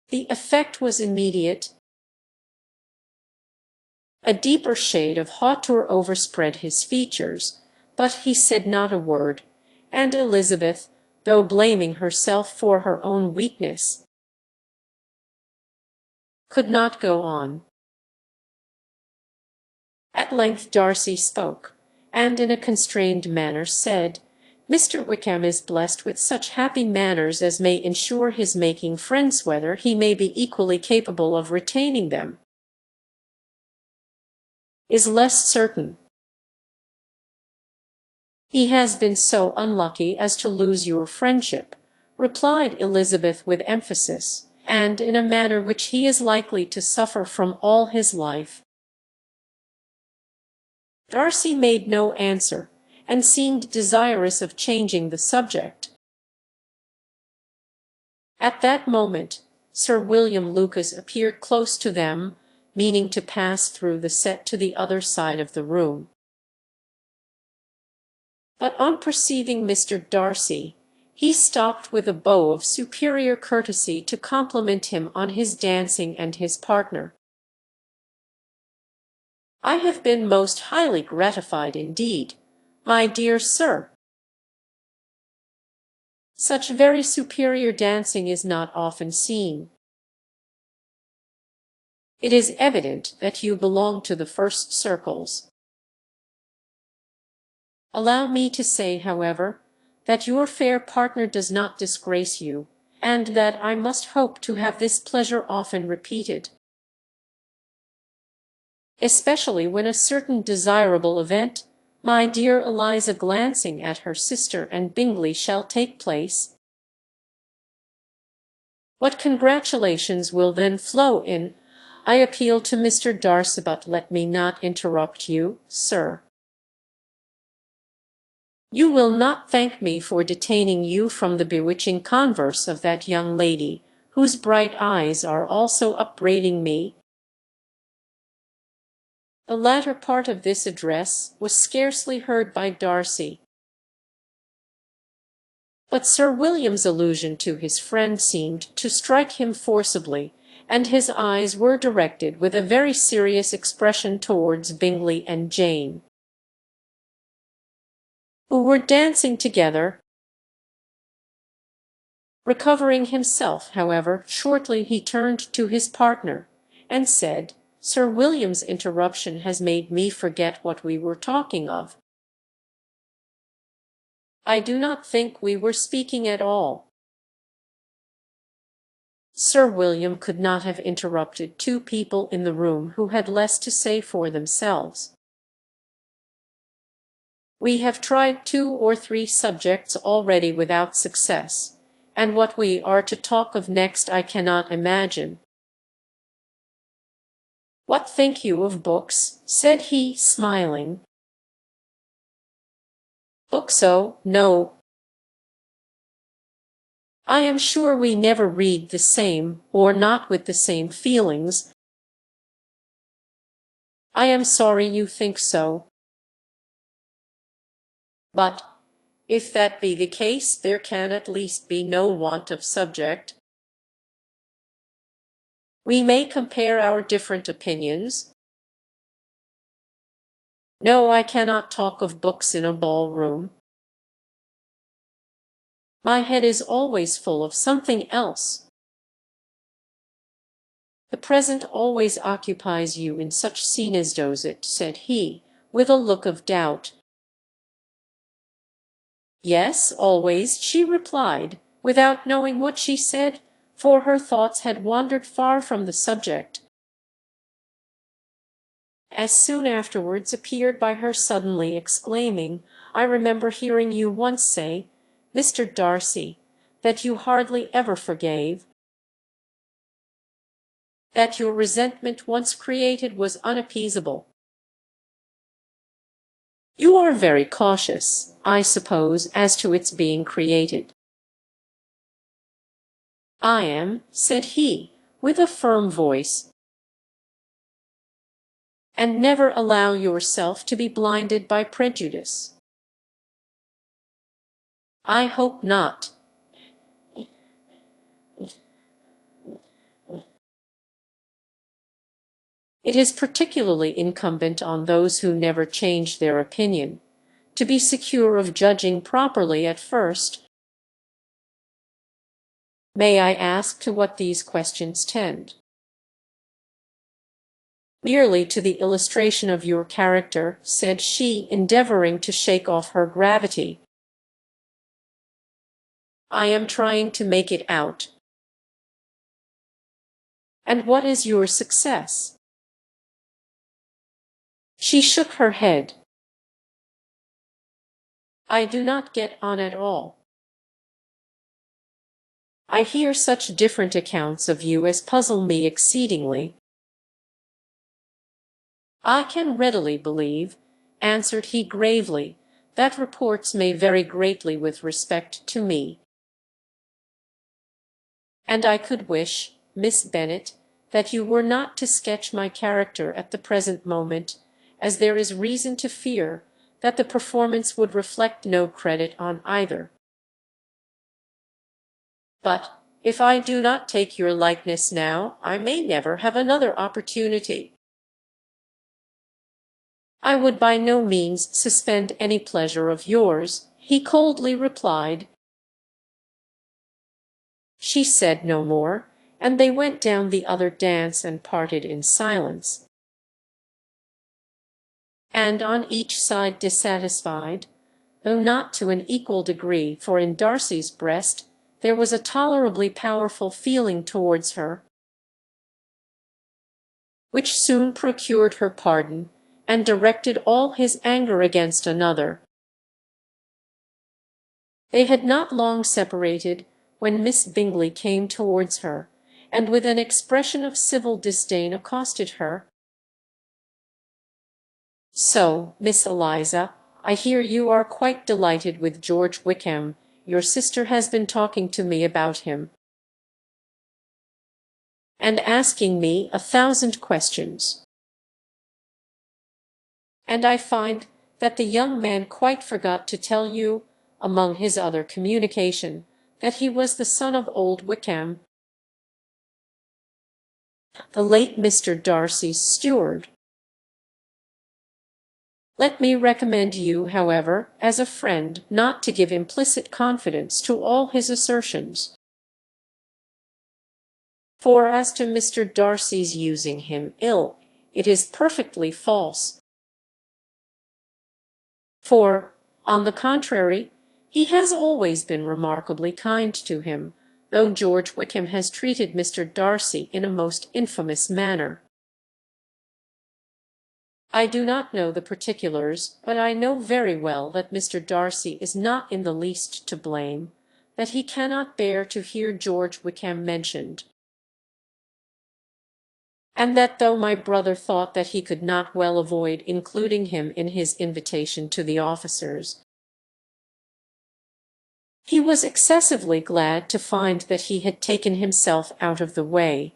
The effect was immediate. A deeper shade of hauteur overspread his features, but he said not a word, and Elizabeth, though blaming herself for her own weakness, could not go on. At length Darcy spoke, and in a constrained manner said, "Mr. Wickham is blessed with such happy manners as may ensure his making friends whether he may be equally capable of retaining them is less certain. He has been so unlucky as to lose your friendship," replied Elizabeth with emphasis, "and in a manner which he is likely to suffer from all his life." Darcy made no answer, and seemed desirous of changing the subject. At that moment, Sir William Lucas appeared close to them, meaning to pass through the set to the other side of the room. But on perceiving Mr. Darcy, he stopped with a bow of superior courtesy to compliment him on his dancing and his partner. "I have been most highly gratified indeed, my dear sir. Such very superior dancing is not often seen. It is evident that you belong to the first circles. Allow me to say, however, that your fair partner does not disgrace you, and that I must hope to have this pleasure often repeated, especially when a certain desirable event, my dear Eliza," glancing at her sister and Bingley, "shall take place. What congratulations will then flow in! I appeal to Mr. Darcy, but let me not interrupt you, sir. You will not thank me for detaining you from the bewitching converse of that young lady, whose bright eyes are also upbraiding me." The latter part of this address was scarcely heard by Darcy, but Sir William's allusion to his friend seemed to strike him forcibly, and his eyes were directed with a very serious expression towards Bingley and Jane, who were dancing together. Recovering himself, however, shortly he turned to his partner, and said, "Sir William's interruption has made me forget what we were talking of. I do not think we were speaking at all." Sir William could not have interrupted two people in the room who had less to say for themselves. "We have tried 2 or 3 subjects already without success, and what we are to talk of next I cannot imagine. What think you of books? Said he, smiling. Books? Oh, no. I am sure we never read the same, or not with the same feelings. I am sorry you think so. But, if that be the case, there can at least be no want of subject. We may compare our different opinions. No, I cannot talk of books in a ballroom. My head is always full of something else. The present always occupies you in such scene as does it, said he, with a look of doubt. Yes, always, she replied, without knowing what she said, for her thoughts had wandered far from the subject. As soon afterwards appeared by her suddenly exclaiming, I remember hearing you once say, Mr. Darcy, that you hardly ever forgave, that your resentment once created was unappeasable. You are very cautious, I suppose, as to its being created. I am, said he, with a firm voice. And never allow yourself to be blinded by prejudice. I hope not. It is particularly incumbent on those who never change their opinion, to be secure of judging properly at first. May I ask to what these questions tend? Merely to the illustration of your character, said she, endeavoring to shake off her gravity. I am trying to make it out. And what is your success? She shook her head. I do not get on at all. I hear such different accounts of you as puzzle me exceedingly. I can readily believe, answered he gravely, that reports may vary greatly with respect to me. And I could wish, Miss Bennet, that you were not to sketch my character at the present moment, as there is reason to fear that the performance would reflect no credit on either. But, if I do not take your likeness now, I may never have another opportunity. I would by no means suspend any pleasure of yours, he coldly replied. She said no more, and they went down the other dance and parted in silence. And on each side dissatisfied, though not to an equal degree, for in Darcy's breast there was a tolerably powerful feeling towards her, which soon procured her pardon, and directed all his anger against another. They had not long separated, when Miss Bingley came towards her, and with an expression of civil disdain accosted her. So, Miss Eliza, I hear you are quite delighted with George Wickham. Your sister has been talking to me about him, and asking me 1,000 questions. And I find that the young man quite forgot to tell you, among his other communication, that he was the son of old Wickham, the late Mr. Darcy's steward. Let me recommend you, however, as a friend, not to give implicit confidence to all his assertions. For as to Mr. Darcy's using him ill, it is perfectly false. For, on the contrary, he has always been remarkably kind to him, though George Wickham has treated Mr. Darcy in a most infamous manner. I do not know the particulars, but I know very well that Mr. Darcy is not in the least to blame, that he cannot bear to hear George Wickham mentioned, and that though my brother thought that he could not well avoid including him in his invitation to the officers, he was excessively glad to find that he had taken himself out of the way.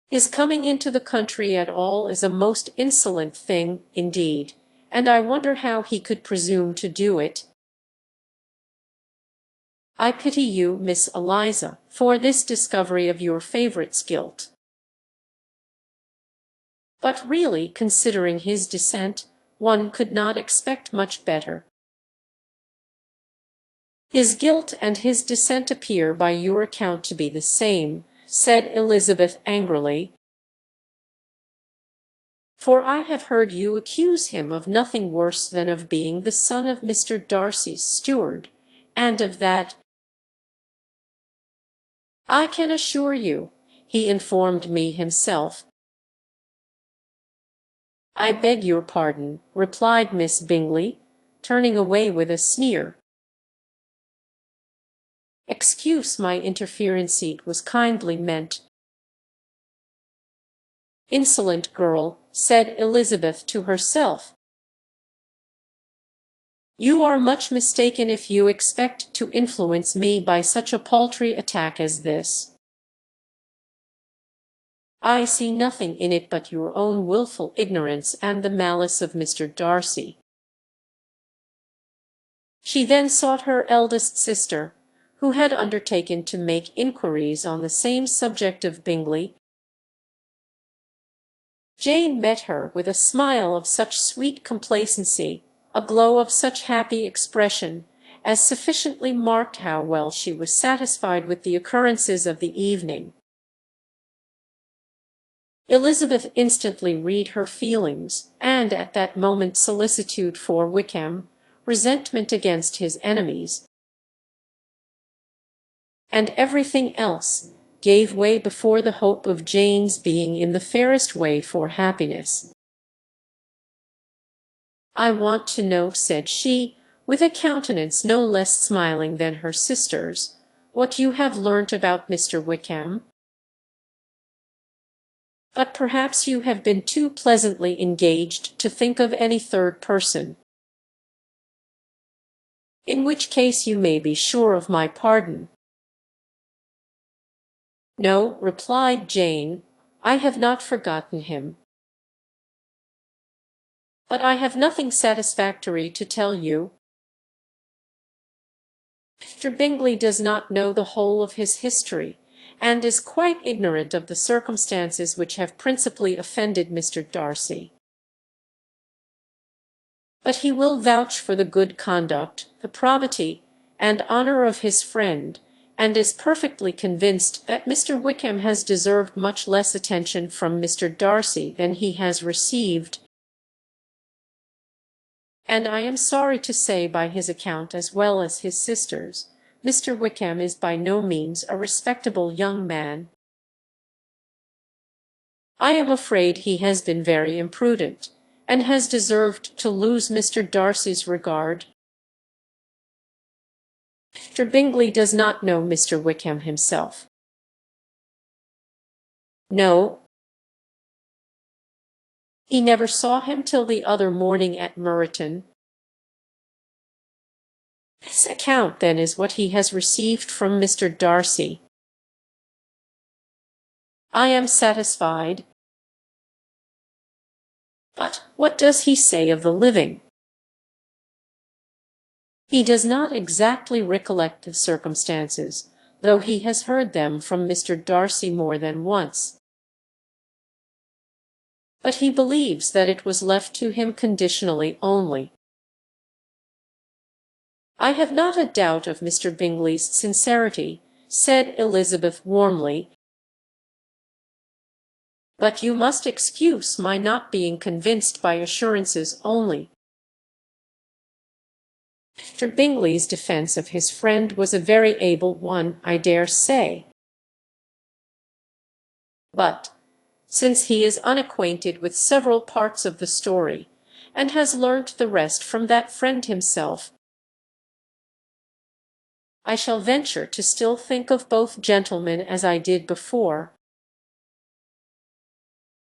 His coming into the country at all is a most insolent thing, indeed, and I wonder how he could presume to do it. I pity you, Miss Eliza, for this discovery of your favourite's guilt. But really, considering his descent, one could not expect much better. His guilt and his descent appear by your account to be the same, said Elizabeth angrily, for I have heard you accuse him of nothing worse than of being the son of Mr. Darcy's steward, and of that, I can assure you, he informed me himself. I beg your pardon, replied Miss Bingley, turning away with a sneer. Excuse my interference, it was kindly meant. Insolent girl, said Elizabeth to herself. You are much mistaken if you expect to influence me by such a paltry attack as this. I see nothing in it but your own wilful ignorance and the malice of Mr. Darcy. She then sought her eldest sister, who had undertaken to make inquiries on the same subject of Bingley. Jane met her with a smile of such sweet complacency, a glow of such happy expression, as sufficiently marked how well she was satisfied with the occurrences of the evening. Elizabeth instantly read her feelings, and at that moment solicitude for Wickham, resentment against his enemies, and everything else, gave way before the hope of Jane's being in the fairest way for happiness. I want to know, said she, with a countenance no less smiling than her sister's, what you have learnt about Mr. Wickham. But perhaps you have been too pleasantly engaged to think of any third person, in which case you may be sure of my pardon. No, replied Jane, I have not forgotten him. But I have nothing satisfactory to tell you. Mr. Bingley does not know the whole of his history, and is quite ignorant of the circumstances which have principally offended Mr. Darcy. But he will vouch for the good conduct, the probity, and honour of his friend, and is perfectly convinced that Mr. Wickham has deserved much less attention from Mr. Darcy than he has received, and I am sorry to say by his account as well as his sister's, Mr. Wickham is by no means a respectable young man. I am afraid he has been very imprudent, and has deserved to lose Mr. Darcy's regard. Mr. Bingley does not know Mr. Wickham himself. No. He never saw him till the other morning at Meryton. This account, then, is what he has received from Mr. Darcy. I am satisfied. But what does he say of the living? He does not exactly recollect the circumstances, though he has heard them from Mr. Darcy more than once. But he believes that it was left to him conditionally only. I have not a doubt of Mr. Bingley's sincerity, said Elizabeth warmly, but you must excuse my not being convinced by assurances only. Mr. Bingley's defence of his friend was a very able one, I dare say. But, since he is unacquainted with several parts of the story, and has learnt the rest from that friend himself, I shall venture to still think of both gentlemen as I did before."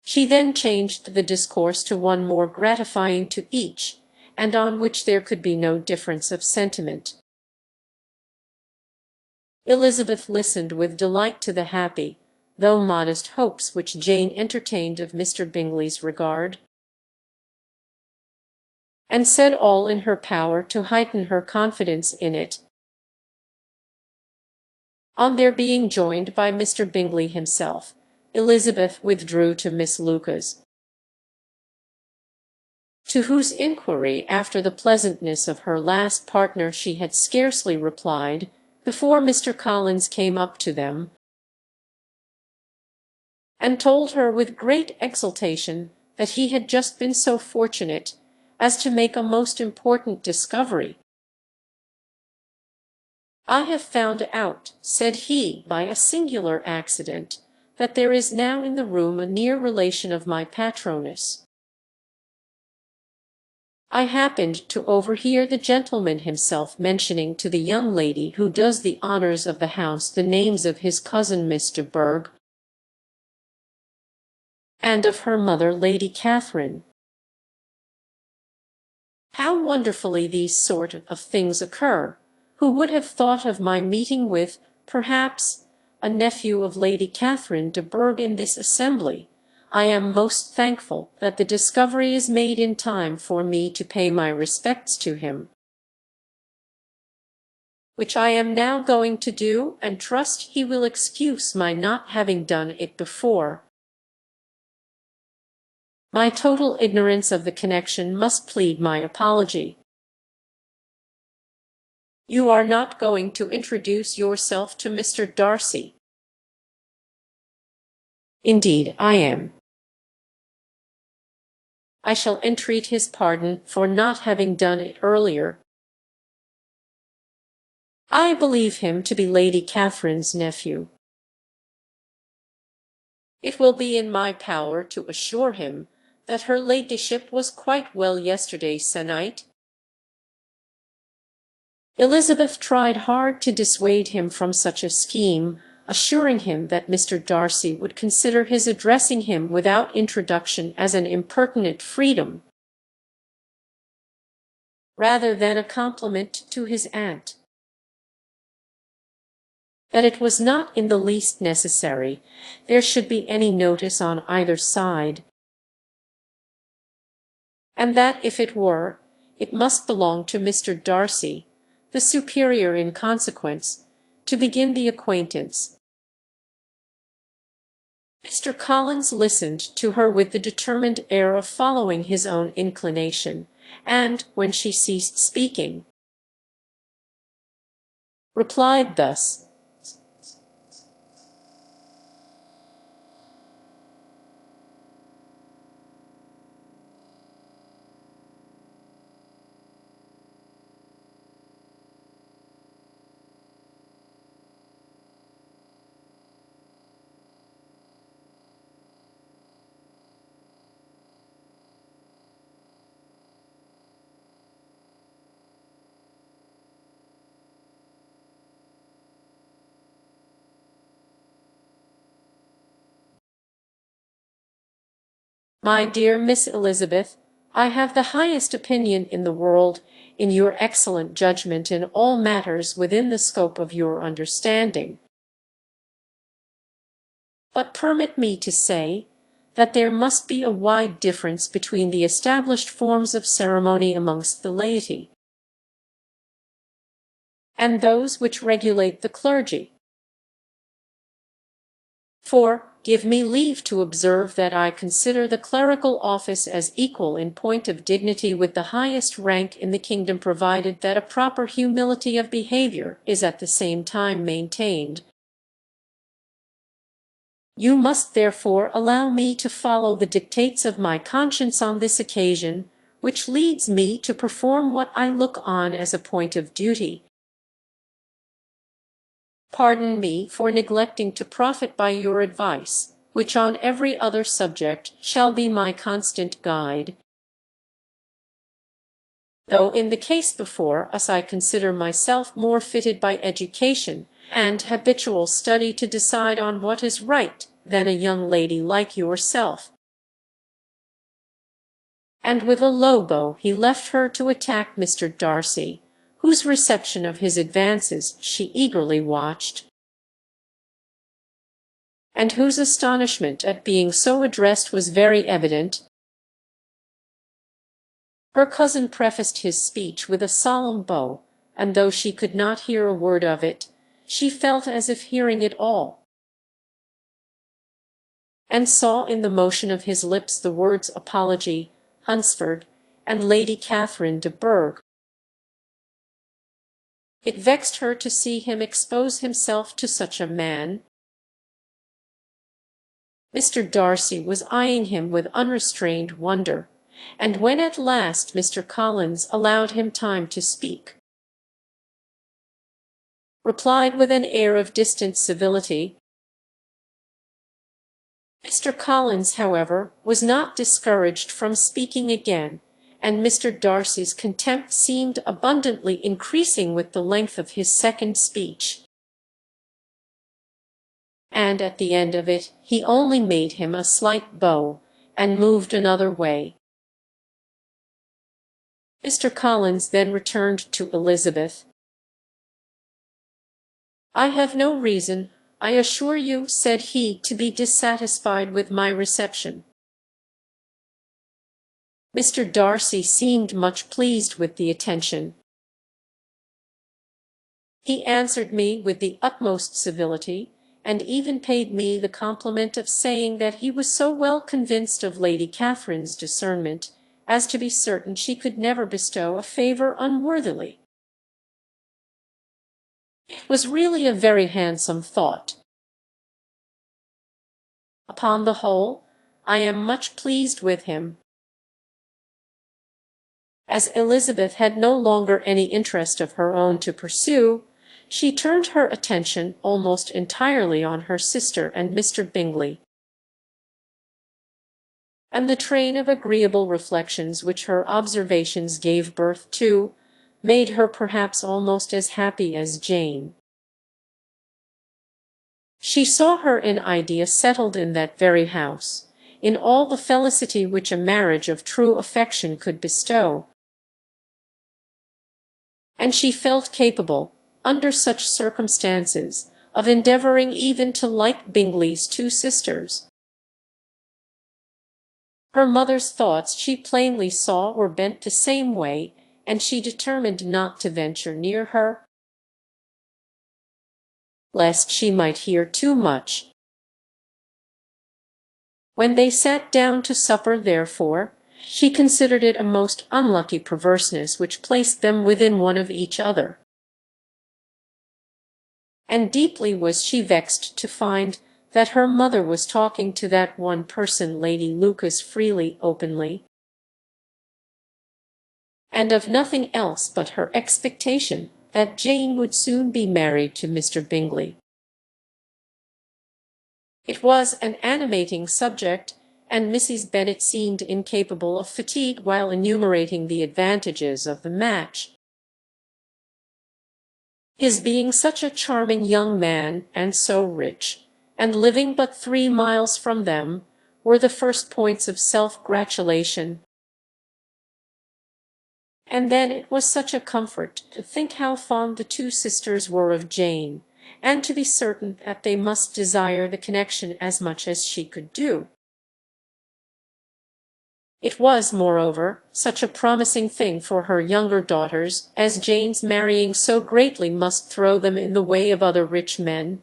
She then changed the discourse to one more gratifying to each, and on which there could be no difference of sentiment. Elizabeth listened with delight to the happy, though modest hopes which Jane entertained of Mr. Bingley's regard, and said all in her power to heighten her confidence in it. On their being joined by Mr. Bingley himself, Elizabeth withdrew to Miss Lucas, to whose inquiry after the pleasantness of her last partner she had scarcely replied, before Mr. Collins came up to them, and told her with great exultation that he had just been so fortunate as to make a most important discovery. "I have found out," said he, "by a singular accident, that there is now in the room a near relation of my patroness. I happened to overhear the gentleman himself mentioning to the young lady who does the honours of the house the names of his cousin Miss de Bourgh, and of her mother Lady Catherine. How wonderfully these sort of things occur! Who would have thought of my meeting with, perhaps, a nephew of Lady Catherine de Bourgh in this assembly? I am most thankful that the discovery is made in time for me to pay my respects to him, which I am now going to do, and trust he will excuse my not having done it before. My total ignorance of the connection must plead my apology. You are not going to introduce yourself to Mr. Darcy?" "Indeed I am. I shall entreat his pardon for not having done it earlier. I believe him to be Lady Catherine's nephew. It will be in my power to assure him that her ladyship was quite well yesterday se'night." Elizabeth tried hard to dissuade him from such a scheme, assuring him that Mr. Darcy would consider his addressing him without introduction as an impertinent freedom, rather than a compliment to his aunt; that it was not in the least necessary there should be any notice on either side, and that if it were, it must belong to Mr. Darcy, the superior in consequence, to begin the acquaintance. Mr. Collins listened to her with the determined air of following his own inclination, and, when she ceased speaking, replied thus: "My dear Miss Elizabeth, I have the highest opinion in the world in your excellent judgment in all matters within the scope of your understanding. But permit me to say that there must be a wide difference between the established forms of ceremony amongst the laity, and those which regulate the clergy. For, give me leave to observe that I consider the clerical office as equal in point of dignity with the highest rank in the kingdom, provided that a proper humility of behaviour is at the same time maintained. You must therefore allow me to follow the dictates of my conscience on this occasion, which leads me to perform what I look on as a point of duty. Pardon me for neglecting to profit by your advice, which on every other subject shall be my constant guide. though in the case before us I consider myself more fitted by education and habitual study to decide on what is right than a young lady like yourself." And with a low bow he left her to attack Mr. Darcy, whose reception of his advances she eagerly watched, and whose astonishment at being so addressed was very evident. Her cousin prefaced his speech with a solemn bow, and though she could not hear a word of it, she felt as if hearing it all, and saw in the motion of his lips the words apology, Hunsford, and Lady Catherine de Bourgh. It vexed her to see him expose himself to such a man. Mr. Darcy was eyeing him with unrestrained wonder, and when at last Mr. Collins allowed him time to speak, replied with an air of distant civility. Mr. Collins, however, was not discouraged from speaking again, and Mr. Darcy's contempt seemed abundantly increasing with the length of his second speech, and at the end of it he only made him a slight bow, and moved another way. Mr. Collins then returned to Elizabeth. "I have no reason, I assure you," said he, "to be dissatisfied with my reception." Mr. Darcy seemed much pleased with the attention. He answered me with the utmost civility, and even paid me the compliment of saying that he was so well convinced of Lady Catherine's discernment as to be certain she could never bestow a favour unworthily. It was really a very handsome thought. Upon the whole, I am much pleased with him. As Elizabeth had no longer any interest of her own to pursue, she turned her attention almost entirely on her sister and Mr. Bingley, and the train of agreeable reflections which her observations gave birth to made her perhaps almost as happy as Jane. She saw her in idea settled in that very house, in all the felicity which a marriage of true affection could bestow, and she felt capable, under such circumstances, of endeavouring even to like Bingley's two sisters. Her mother's thoughts she plainly saw were bent the same way, and she determined not to venture near her, lest she might hear too much. When they sat down to supper, therefore, she considered it a most unlucky perverseness which placed them within one of each other, and deeply was she vexed to find that her mother was talking to that one person, Lady Lucas, freely, openly, and of nothing else but her expectation that Jane would soon be married to Mr. Bingley. It was an animating subject, and Mrs. Bennet seemed incapable of fatigue while enumerating the advantages of the match. His being such a charming young man, and so rich, and living but 3 miles from them, were the first points of self-gratulation. And then it was such a comfort to think how fond the two sisters were of Jane, and to be certain that they must desire the connection as much as she could do. It was, moreover, such a promising thing for her younger daughters, as Jane's marrying so greatly must throw them in the way of other rich men.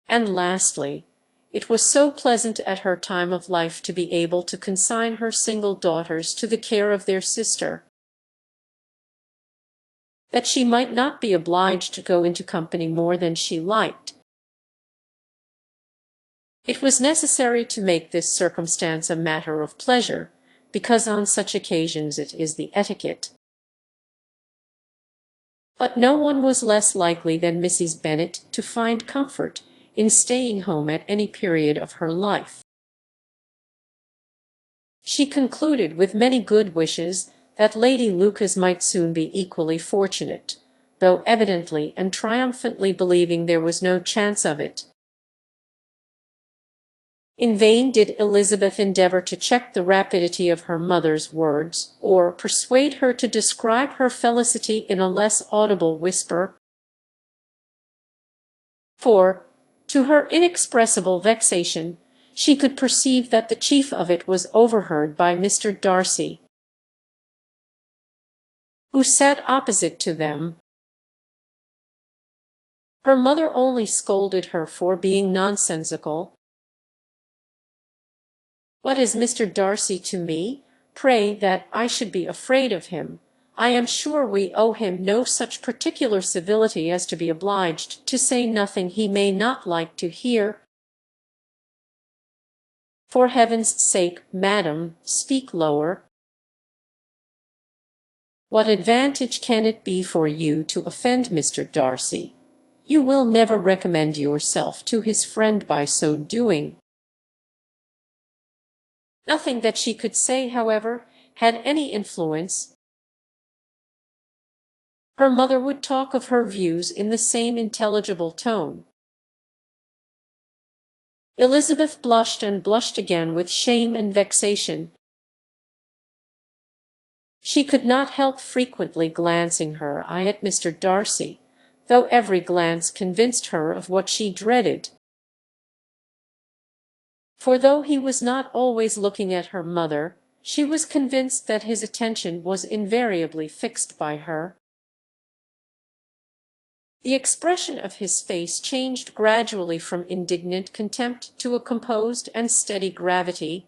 And lastly, it was so pleasant at her time of life to be able to consign her single daughters to the care of their sister, that she might not be obliged to go into company more than she liked. It was necessary to make this circumstance a matter of pleasure, because on such occasions it is the etiquette. But no one was less likely than Mrs. Bennet to find comfort in staying home at any period of her life. She concluded with many good wishes that Lady Lucas might soon be equally fortunate, though evidently and triumphantly believing there was no chance of it. In vain did Elizabeth endeavour to check the rapidity of her mother's words, or persuade her to describe her felicity in a less audible whisper, for, to her inexpressible vexation, she could perceive that the chief of it was overheard by Mr. Darcy, who sat opposite to them. Her mother only scolded her for being nonsensical. "What is Mr. Darcy to me, pray, that I should be afraid of him? I am sure we owe him no such particular civility as to be obliged to say nothing he may not like to hear." "For heaven's sake, madam, speak lower. What advantage can it be for you to offend Mr. Darcy? You will never recommend yourself to his friend by so doing." Nothing that she could say, however, had any influence. Her mother would talk of her views in the same intelligible tone. Elizabeth blushed and blushed again with shame and vexation. She could not help frequently glancing her eye at Mr. Darcy, though every glance convinced her of what she dreaded. For though he was not always looking at her mother, she was convinced that his attention was invariably fixed by her. The expression of his face changed gradually from indignant contempt to a composed and steady gravity.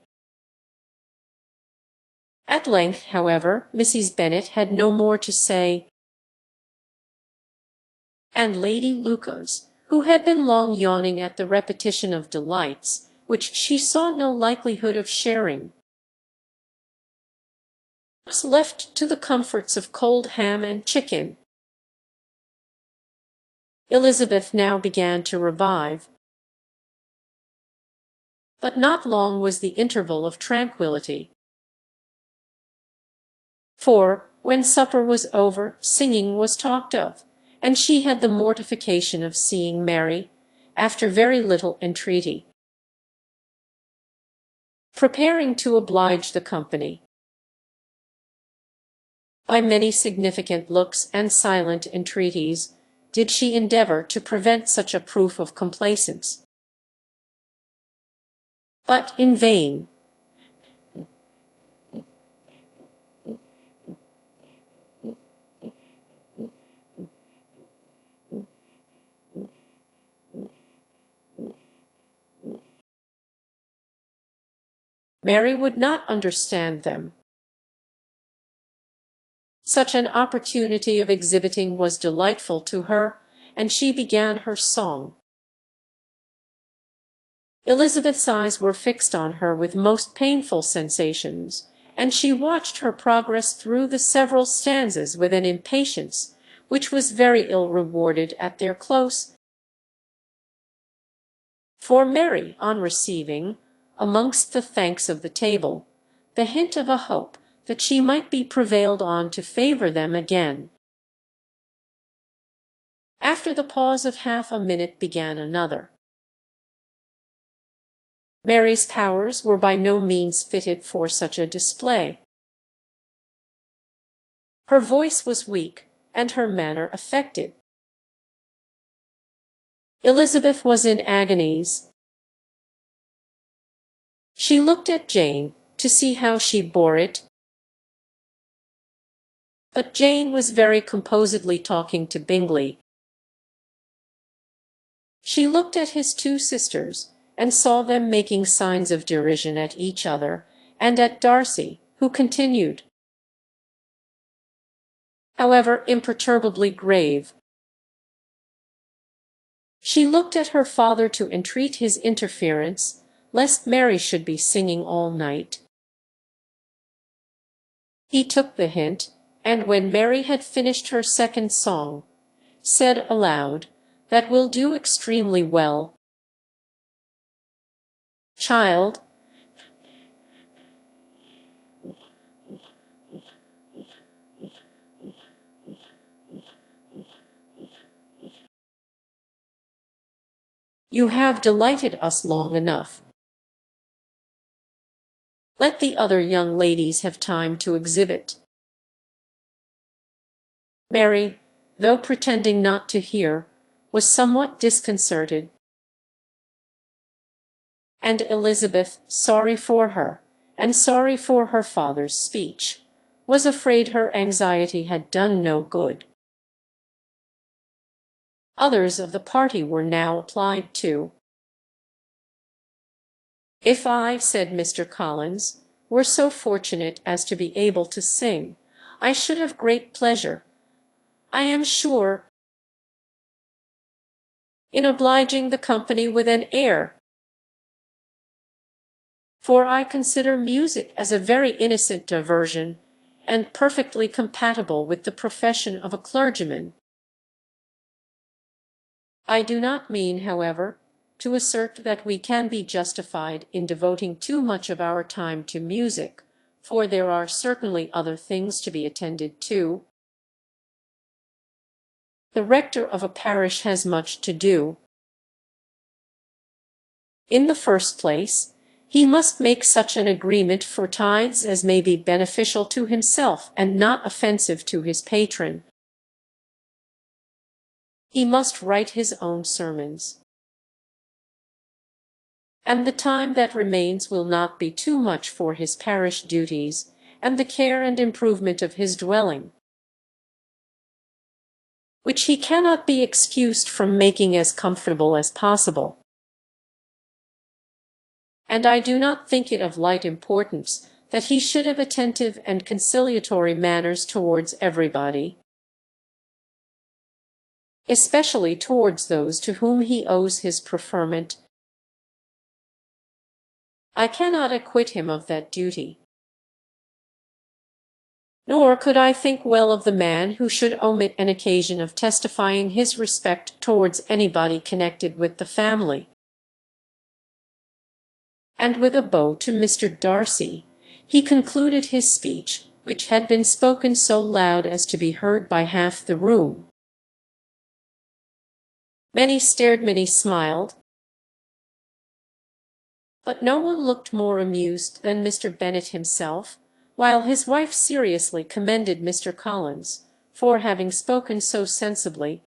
At length, however, Mrs. Bennet had no more to say, and Lady Lucas, who had been long yawning at the repetition of delights which she saw no likelihood of sharing, was left to the comforts of cold ham and chicken. Elizabeth now began to revive, but not long was the interval of tranquillity. For, when supper was over, singing was talked of, and she had the mortification of seeing Mary, after very little entreaty, preparing to oblige the company. By many significant looks and silent entreaties did she endeavour to prevent such a proof of complaisance, but in vain. Mary would not understand them. Such an opportunity of exhibiting was delightful to her, and she began her song. Elizabeth's eyes were fixed on her with most painful sensations, and she watched her progress through the several stanzas with an impatience which was very ill rewarded at their close. For Mary, on receiving, amongst the thanks of the table, the hint of a hope that she might be prevailed on to favour them again, after the pause of half a minute began another. Mary's powers were by no means fitted for such a display. Her voice was weak, and her manner affected. Elizabeth was in agonies. She looked at Jane, to see how she bore it, but Jane was very composedly talking to Bingley. She looked at his two sisters, and saw them making signs of derision at each other, and at Darcy, who continued, however, imperturbably grave. She looked at her father to entreat his interference, lest Mary should be singing all night. He took the hint, and when Mary had finished her second song, said aloud, "That will do extremely well, child. You have delighted us long enough. Let the other young ladies have time to exhibit." Mary, though pretending not to hear, was somewhat disconcerted, and Elizabeth, sorry for her, and sorry for her father's speech, was afraid her anxiety had done no good. Others of the party were now applied to. "If I," said Mr. Collins, "were so fortunate as to be able to sing, I should have great pleasure, I am sure, in obliging the company with an air, for I consider music as a very innocent diversion, and perfectly compatible with the profession of a clergyman. I do not mean, however, to assert that we can be justified in devoting too much of our time to music, for there are certainly other things to be attended to. The rector of a parish has much to do. In the first place, he must make such an agreement for tithes as may be beneficial to himself and not offensive to his patron. He must write his own sermons, and the time that remains will not be too much for his parish duties and the care and improvement of his dwelling, which he cannot be excused from making as comfortable as possible. And I do not think it of light importance that he should have attentive and conciliatory manners towards everybody, especially towards those to whom he owes his preferment. I cannot acquit him of that duty. Nor could I think well of the man who should omit an occasion of testifying his respect towards anybody connected with the family. And with a bow to Mr. Darcy, he concluded his speech, which had been spoken so loud as to be heard by half the room. Many stared, many smiled, but no one looked more amused than Mr. Bennet himself, while his wife seriously commended Mr. Collins for having spoken so sensibly,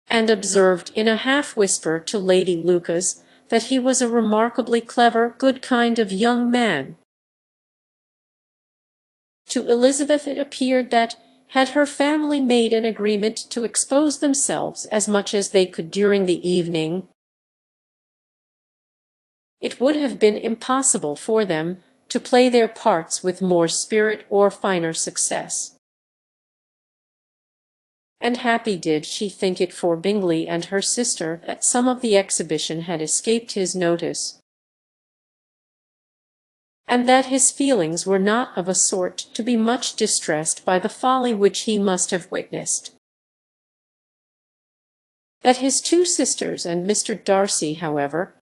and observed in a half-whisper to Lady Lucas that he was a remarkably clever, good kind of young man. To Elizabeth it appeared that, had her family made an agreement to expose themselves as much as they could during the evening, it would have been impossible for them to play their parts with more spirit or finer success. And happy did she think it for Bingley and her sister that some of the exhibition had escaped his notice, and that his feelings were not of a sort to be much distressed by the folly which he must have witnessed. That his two sisters and Mr. Darcy, however,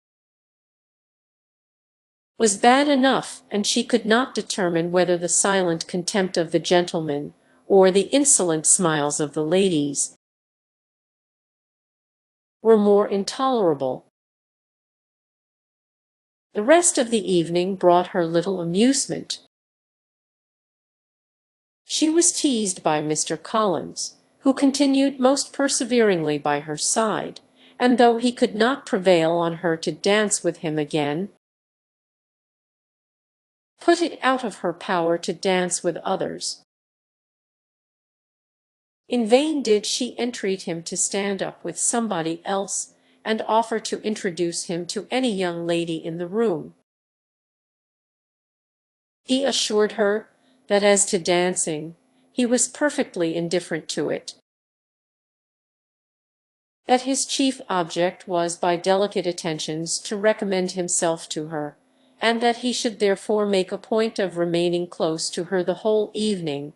was bad enough, and she could not determine whether the silent contempt of the gentlemen or the insolent smiles of the ladies were more intolerable. The rest of the evening brought her little amusement. She was teased by Mr. Collins, who continued most perseveringly by her side, and though he could not prevail on her to dance with him again, put it out of her power to dance with others. In vain did she entreat him to stand up with somebody else, and offer to introduce him to any young lady in the room. He assured her that as to dancing, he was perfectly indifferent to it, that his chief object was by delicate attentions to recommend himself to her, and that he should therefore make a point of remaining close to her the whole evening.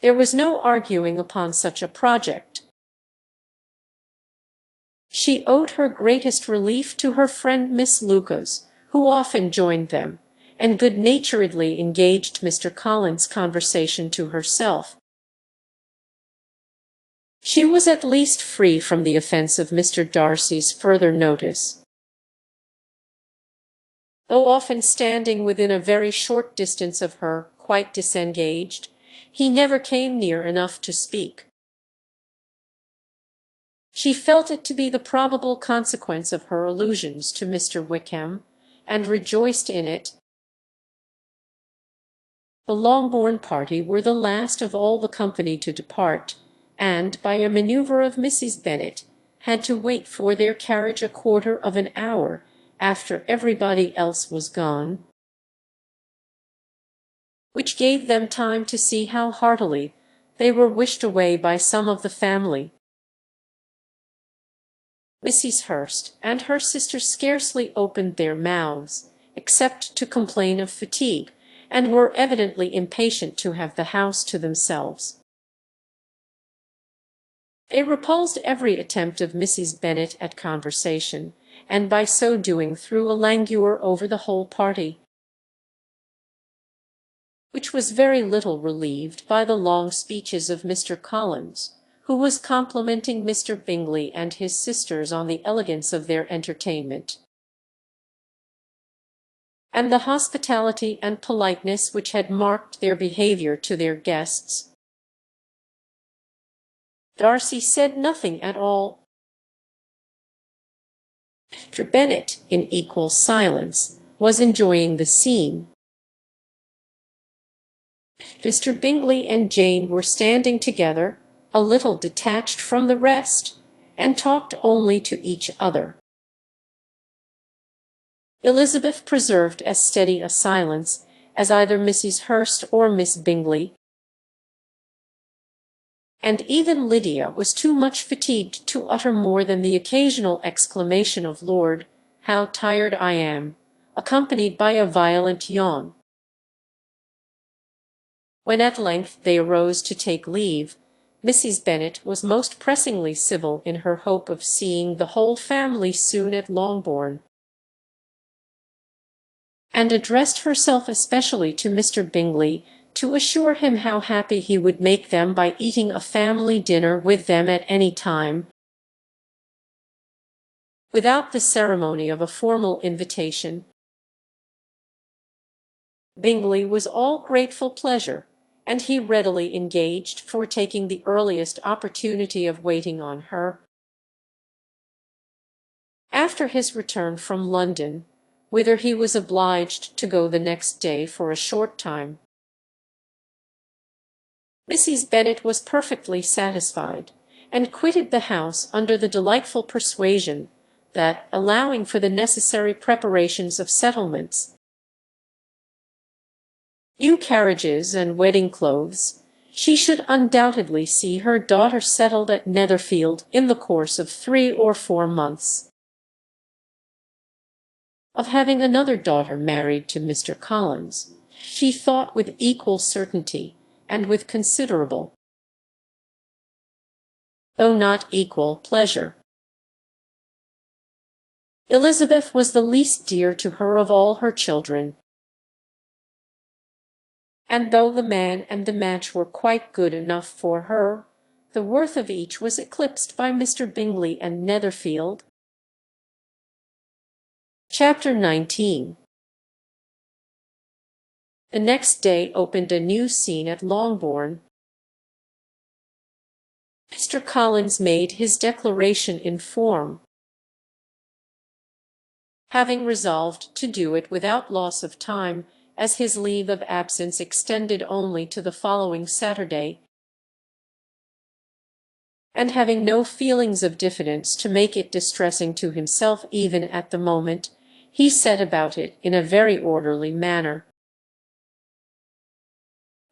There was no arguing upon such a project. She owed her greatest relief to her friend Miss Lucas, who often joined them, and good-naturedly engaged Mr. Collins' conversation to herself. She was at least free from the offence of Mr. Darcy's further notice. Though often standing within a very short distance of her, quite disengaged, he never came near enough to speak. She felt it to be the probable consequence of her allusions to Mr. Wickham, and rejoiced in it. The Longbourn party were the last of all the company to depart, and, by a manoeuvre of Mrs. Bennet, had to wait for their carriage a quarter of an hour after everybody else was gone, which gave them time to see how heartily they were wished away by some of the family. Mrs. Hurst and her sister scarcely opened their mouths, except to complain of fatigue, and were evidently impatient to have the house to themselves. They repulsed every attempt of Mrs. Bennet at conversation, and by so doing threw a languor over the whole party, which was very little relieved by the long speeches of Mr. Collins, who was complimenting Mr. Bingley and his sisters on the elegance of their entertainment, and the hospitality and politeness which had marked their behaviour to their guests. Darcy said nothing at all. Mr. Bennet, in equal silence, was enjoying the scene. Mr. Bingley and Jane were standing together, a little detached from the rest, and talked only to each other. Elizabeth preserved as steady a silence as either Mrs. Hurst or Miss Bingley, and even Lydia was too much fatigued to utter more than the occasional exclamation of "Lord, how tired I am," accompanied by a violent yawn. When at length they arose to take leave, Mrs. Bennet was most pressingly civil in her hope of seeing the whole family soon at Longbourn, and addressed herself especially to Mr. Bingley to assure him how happy he would make them by eating a family dinner with them at any time, without the ceremony of a formal invitation. Bingley was all grateful pleasure, and he readily engaged for taking the earliest opportunity of waiting on her. After his return from London, whither he was obliged to go the next day for a short time, Mrs. Bennet was perfectly satisfied, and quitted the house under the delightful persuasion that, allowing for the necessary preparations of settlements, new carriages, and wedding clothes, she should undoubtedly see her daughter settled at Netherfield in the course of 3 or 4 months. Of having another daughter married to Mr. Collins, she thought with equal certainty, and with considerable, though not equal, pleasure. Elizabeth was the least dear to her of all her children, and though the man and the match were quite good enough for her, the worth of each was eclipsed by Mr. Bingley and Netherfield. Chapter 19. The next day opened a new scene at Longbourn. Mr. Collins made his declaration in form, having resolved to do it without loss of time, as his leave of absence extended only to the following Saturday, and having no feelings of diffidence to make it distressing to himself even at the moment, he set about it in a very orderly manner,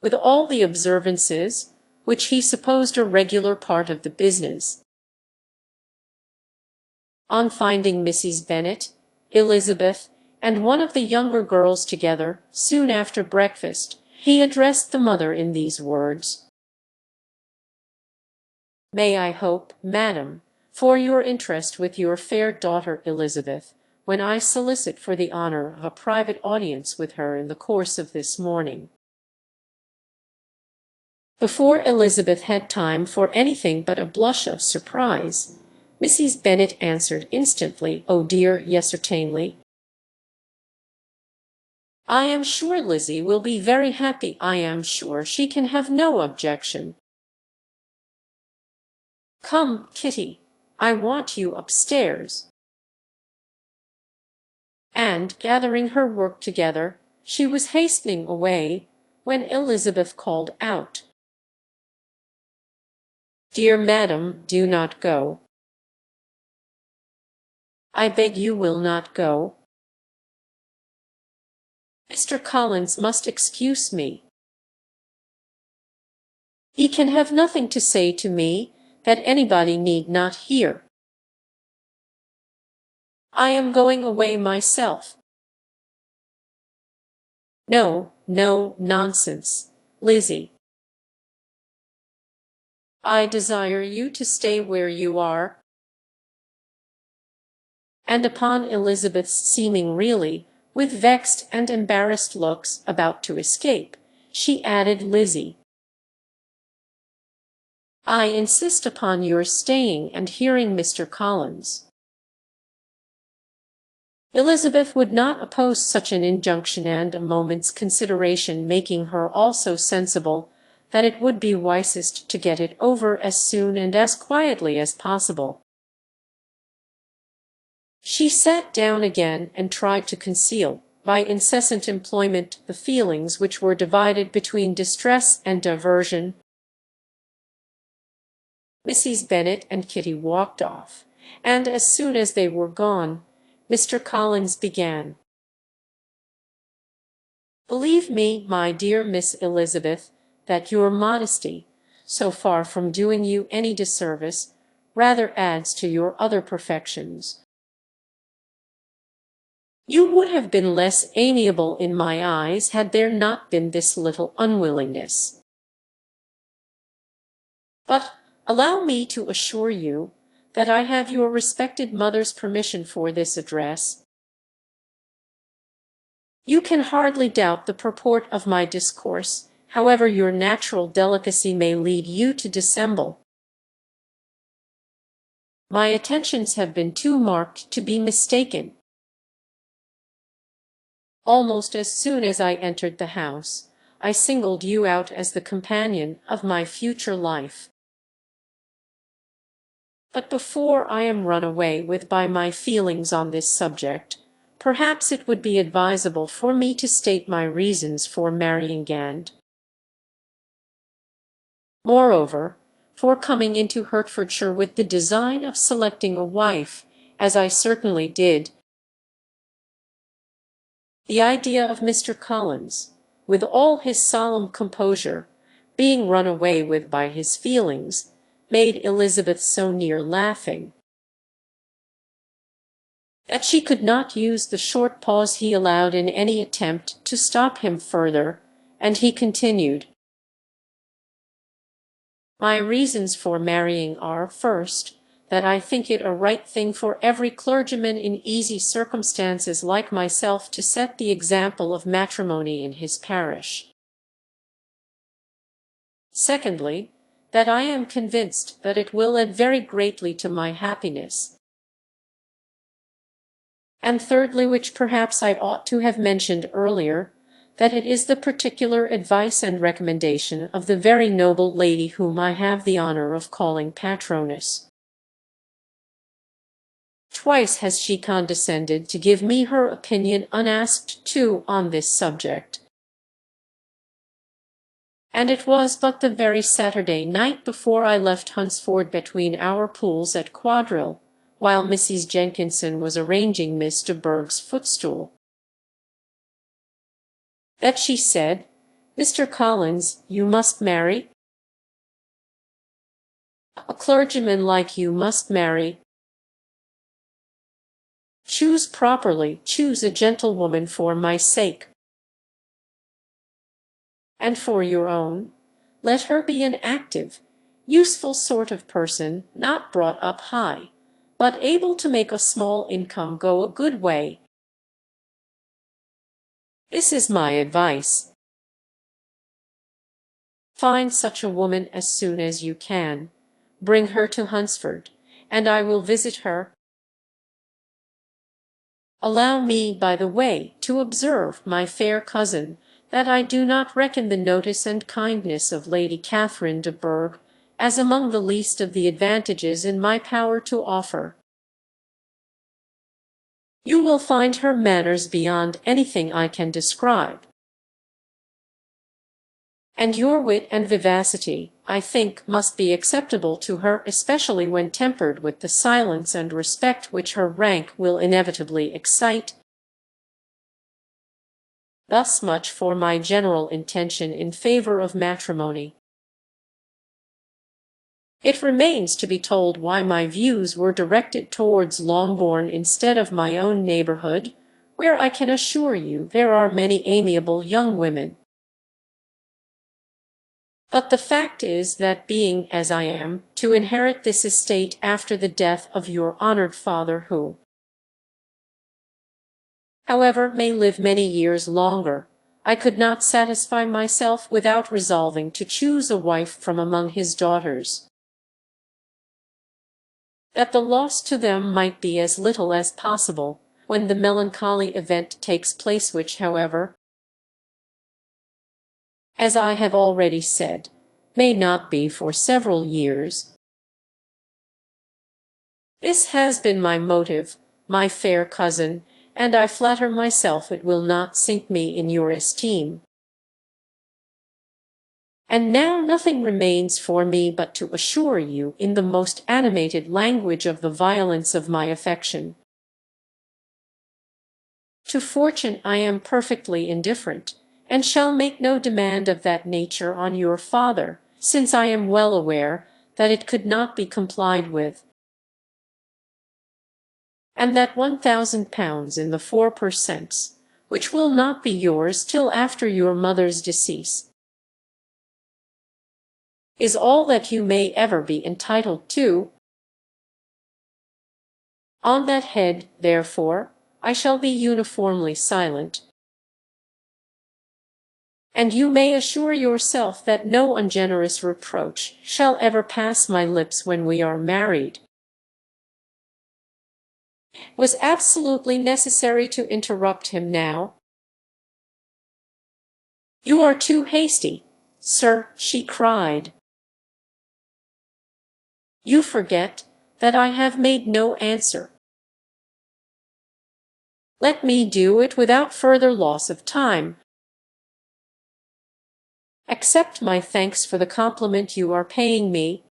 with all the observances which he supposed a regular part of the business. On finding Mrs. Bennet, Elizabeth, and one of the younger girls together, soon after breakfast, he addressed the mother in these words: "May I hope, madam, for your interest with your fair daughter Elizabeth, when I solicit for the honour of a private audience with her in the course of this morning, Before Elizabeth had time for anything but a blush of surprise, Mrs. Bennet answered instantly, "Oh dear, yes, certainly. I am sure Lizzie will be very happy. I am sure she can have no objection. Come, Kitty, I want you upstairs." And, gathering her work together, she was hastening away, when Elizabeth called out, "Dear madam, do not go. I beg you will not go. Mr. Collins must excuse me. He can have nothing to say to me that anybody need not hear. I am going away myself." "No, no, nonsense, Lizzie. I desire you to stay where you are." And upon Elizabeth's seeming really, with vexed and embarrassed looks, about to escape, she added, "Lizzie, I insist upon your staying and hearing Mr. Collins." Elizabeth would not oppose such an injunction, and a moment's consideration making her also sensible that it would be wisest to get it over as soon and as quietly as possible, she sat down again and tried to conceal, by incessant employment, the feelings which were divided between distress and diversion. Mrs. Bennet and Kitty walked off, and as soon as they were gone, Mr. Collins began, "Believe me, my dear Miss Elizabeth, that your modesty, so far from doing you any disservice, rather adds to your other perfections. You would have been less amiable in my eyes had there not been this little unwillingness. But allow me to assure you that I have your respected mother's permission for this address. You can hardly doubt the purport of my discourse, however your natural delicacy may lead you to dissemble. My attentions have been too marked to be mistaken. Almost as soon as I entered the house, I singled you out as the companion of my future life. But before I am run away with by my feelings on this subject, perhaps it would be advisable for me to state my reasons for marrying and, moreover, for coming into Hertfordshire with the design of selecting a wife, as I certainly did. The idea of Mr. Collins, with all his solemn composure, being run away with by his feelings, made Elizabeth so near laughing that she could not use the short pause he allowed in any attempt to stop him further, and he continued, "My reasons for marrying are, first, that I think it a right thing for every clergyman in easy circumstances like myself to set the example of matrimony in his parish. Secondly, that I am convinced that it will add very greatly to my happiness. And thirdly, which perhaps I ought to have mentioned earlier, that it is the particular advice and recommendation of the very noble lady whom I have the honour of calling patroness. Twice has she condescended to give me her opinion unasked too on this subject. And it was but the very Saturday night before I left Hunsford between our pools at quadrille, while Mrs. Jenkinson was arranging Miss de Bourgh's footstool, that she said, "Mr. Collins, you must marry. A clergyman like you must marry. Choose properly, choose a gentlewoman for my sake. And for your own, let her be an active, useful sort of person, not brought up high, but able to make a small income go a good way. This is my advice. Find such a woman as soon as you can. Bring her to Hunsford, and I will visit her. Allow me, by the way, to observe, my fair cousin, that I do not reckon the notice and kindness of Lady Catherine de Bourgh as among the least of the advantages in my power to offer. You will find her manners beyond anything I can describe. And your wit and vivacity, I think, must be acceptable to her, especially when tempered with the silence and respect which her rank will inevitably excite. Thus much for my general intention in favor of matrimony. It remains to be told why my views were directed towards Longbourn instead of my own neighbourhood, where I can assure you there are many amiable young women. But the fact is that being, as I am, to inherit this estate after the death of your honoured father, who, however, may live many years longer, I could not satisfy myself without resolving to choose a wife from among his daughters, that the loss to them might be as little as possible when the melancholy event takes place which, however, as I have already said, may not be for several years. This has been my motive, my fair cousin, and I flatter myself it will not sink me in your esteem. And now nothing remains for me but to assure you in the most animated language of the violence of my affection. To fortune I am perfectly indifferent, and shall make no demand of that nature on your father, since I am well aware that it could not be complied with, and that £1,000 in the 4%, which will not be yours till after your mother's decease, is all that you may ever be entitled to. On that head, therefore, I shall be uniformly silent, and you may assure yourself that no ungenerous reproach shall ever pass my lips when we are married. It was absolutely necessary to interrupt him now. You are too hasty, sir, she cried. You forget that I have made no answer. Let me do it without further loss of time. Accept my thanks for the compliment you are paying me.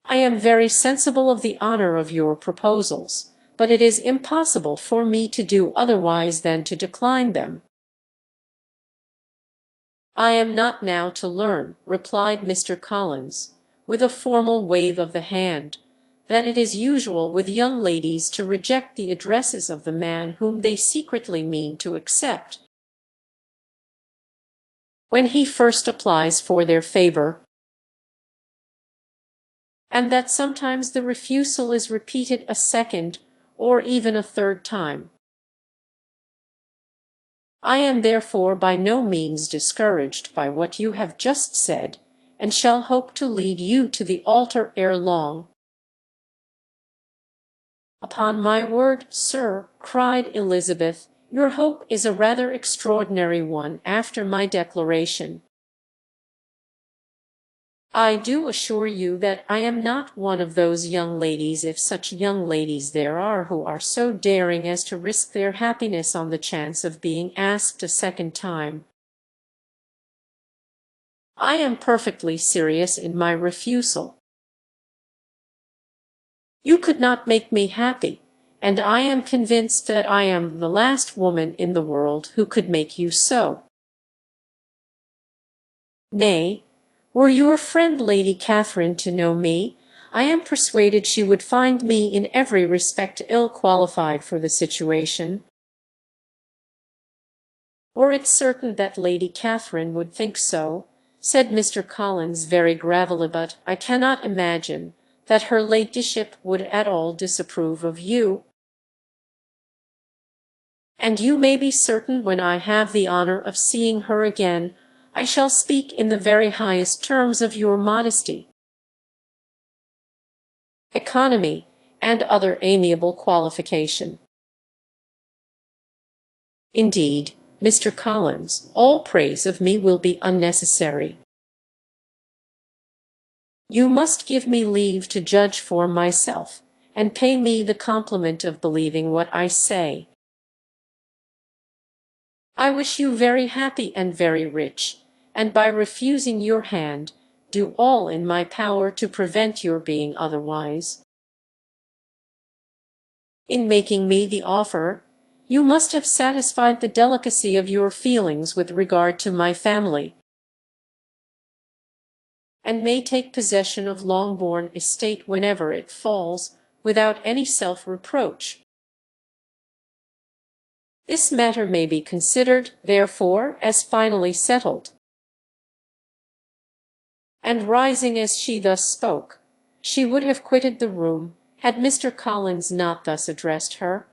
I am very sensible of the honor of your proposals, but it is impossible for me to do otherwise than to decline them. I am not now to learn, replied Mr. Collins, with a formal wave of the hand, that it is usual with young ladies to reject the addresses of the man whom they secretly mean to accept, when he first applies for their favour, and that sometimes the refusal is repeated a second or even a third time. I am therefore by no means discouraged by what you have just said, and shall hope to lead you to the altar ere long. Upon my word, sir, cried Elizabeth, your hope is a rather extraordinary one after my declaration. I do assure you that I am not one of those young ladies, if such young ladies there are, who are so daring as to risk their happiness on the chance of being asked a second time. I am perfectly serious in my refusal. You could not make me happy, and I am convinced that I am the last woman in the world who could make you so. Nay, were your friend Lady Catherine to know me, I am persuaded she would find me in every respect ill qualified for the situation. Were it certain that Lady Catherine would think so, said Mr. Collins very gravely, but I cannot imagine that her ladyship would at all disapprove of you. And you may be certain when I have the honour of seeing her again, I shall speak in the very highest terms of your modesty, economy, and other amiable qualification. Indeed, Mr. Collins, all praise of me will be unnecessary. You must give me leave to judge for myself, and pay me the compliment of believing what I say. I wish you very happy and very rich, and by refusing your hand, do all in my power to prevent your being otherwise. In making me the offer, you must have satisfied the delicacy of your feelings with regard to my family, and may take possession of Longbourn estate whenever it falls, without any self-reproach. This matter may be considered, therefore, as finally settled. And rising as she thus spoke, she would have quitted the room, had Mr. Collins not thus addressed her.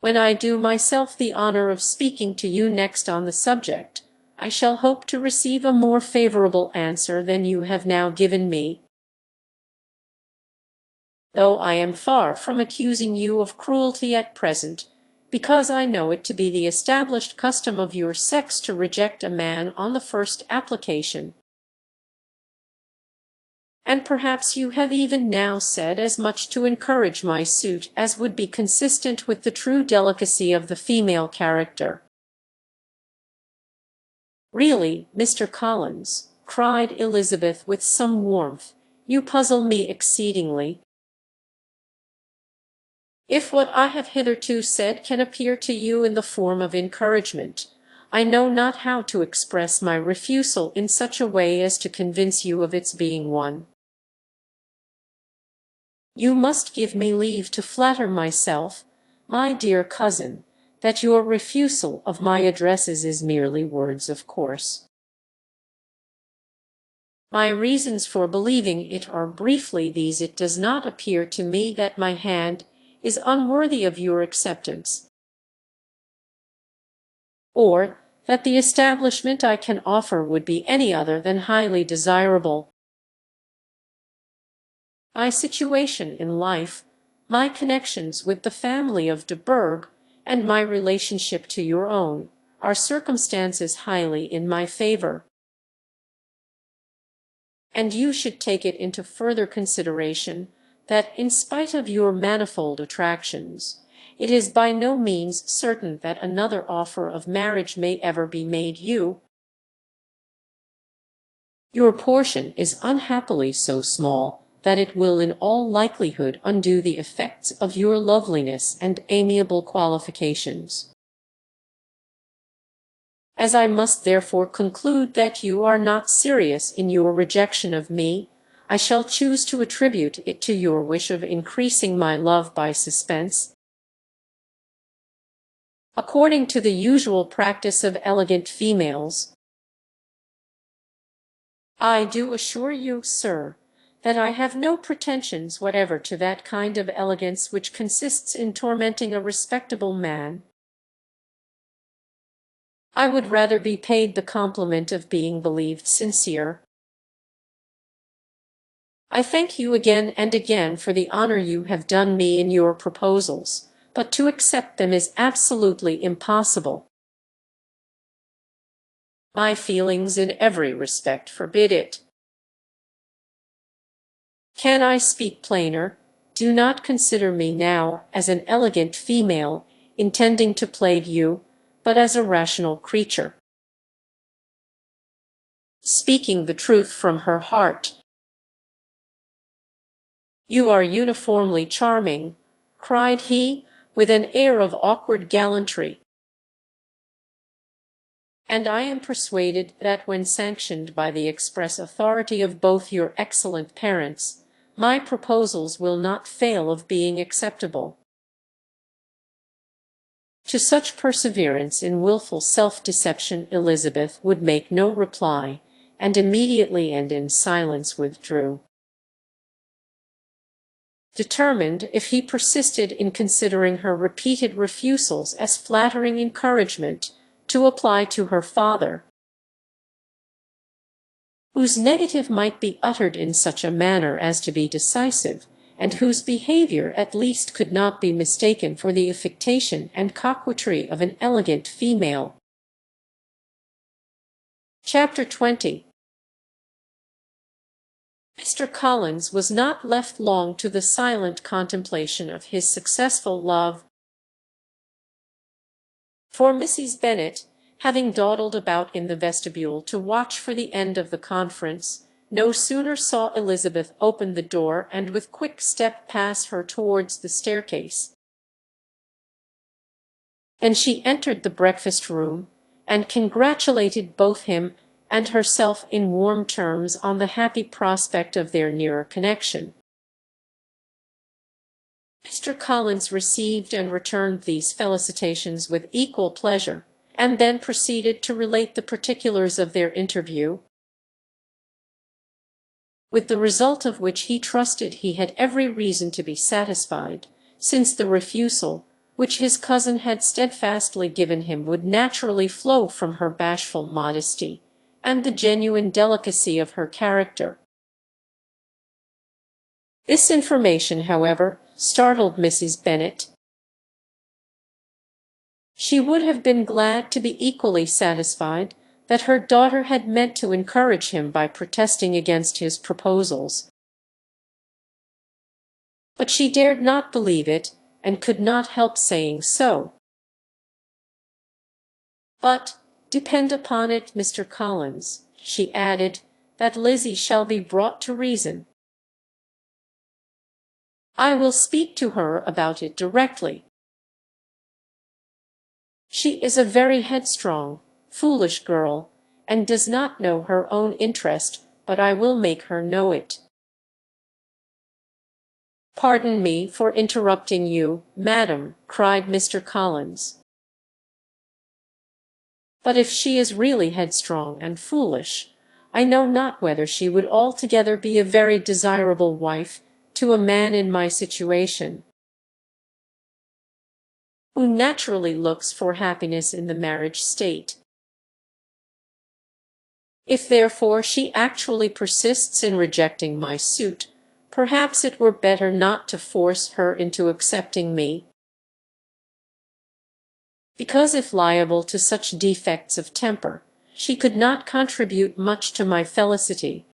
When I do myself the honour of speaking to you next on the subject, I shall hope to receive a more favourable answer than you have now given me. Though I am far from accusing you of cruelty at present, because I know it to be the established custom of your sex to reject a man on the first application. And perhaps you have even now said as much to encourage my suit as would be consistent with the true delicacy of the female character. Really, Mr. Collins, cried Elizabeth with some warmth, you puzzle me exceedingly. If what I have hitherto said can appear to you in the form of encouragement, I know not how to express my refusal in such a way as to convince you of its being one. You must give me leave to flatter myself, my dear cousin, that your refusal of my addresses is merely words of course. My reasons for believing it are briefly these: it does not appear to me that my hand is unworthy of your acceptance, or that the establishment I can offer would be any other than highly desirable. My situation in life, my connections with the family of de Burgh, and my relationship to your own, are circumstances highly in my favour. And you should take it into further consideration that, in spite of your manifold attractions, it is by no means certain that another offer of marriage may ever be made you. Your portion is unhappily so small that it will in all likelihood undo the effects of your loveliness and amiable qualifications. As I must therefore conclude that you are not serious in your rejection of me, I shall choose to attribute it to your wish of increasing my love by suspense. According to the usual practice of elegant females, I do assure you, sir, that I have no pretensions whatever to that kind of elegance which consists in tormenting a respectable man. I would rather be paid the compliment of being believed sincere. I thank you again and again for the honour you have done me in your proposals, but to accept them is absolutely impossible. My feelings in every respect forbid it. Can I speak plainer? Do not consider me now as an elegant female intending to plague you, but as a rational creature, speaking the truth from her heart. You are uniformly charming, cried he, with an air of awkward gallantry, and I am persuaded that when sanctioned by the express authority of both your excellent parents, my proposals will not fail of being acceptable. To such perseverance in wilful self-deception Elizabeth would make no reply, and immediately and in silence withdrew, determined, if he persisted in considering her repeated refusals as flattering encouragement, to apply to her father, whose negative might be uttered in such a manner as to be decisive, and whose behaviour at least could not be mistaken for the affectation and coquetry of an elegant female. Chapter 20. Mr. Collins was not left long to the silent contemplation of his successful love, for Mrs. Bennet, having dawdled about in the vestibule to watch for the end of the conference, no sooner saw Elizabeth open the door and with quick step pass her towards the staircase, and she entered the breakfast-room, and congratulated both him and herself in warm terms on the happy prospect of their nearer connection. Mr. Collins received and returned these felicitations with equal pleasure, and then proceeded to relate the particulars of their interview, with the result of which he trusted he had every reason to be satisfied, since the refusal which his cousin had steadfastly given him would naturally flow from her bashful modesty, and the genuine delicacy of her character. This information, however, startled Mrs. Bennet. She would have been glad to be equally satisfied that her daughter had meant to encourage him by protesting against his proposals, but she dared not believe it, and could not help saying so. "But, depend upon it, Mr. Collins," she added, "that Lizzie shall be brought to reason. I will speak to her about it directly. She is a very headstrong, foolish girl, and does not know her own interest, but I will make her know it." "Pardon me for interrupting you, madam," cried Mr. Collins, "but if she is really headstrong and foolish, I know not whether she would altogether be a very desirable wife to a man in my situation, who naturally looks for happiness in the marriage state. If therefore she actually persists in rejecting my suit, perhaps it were better not to force her into accepting me, because if liable to such defects of temper, she could not contribute much to my felicity."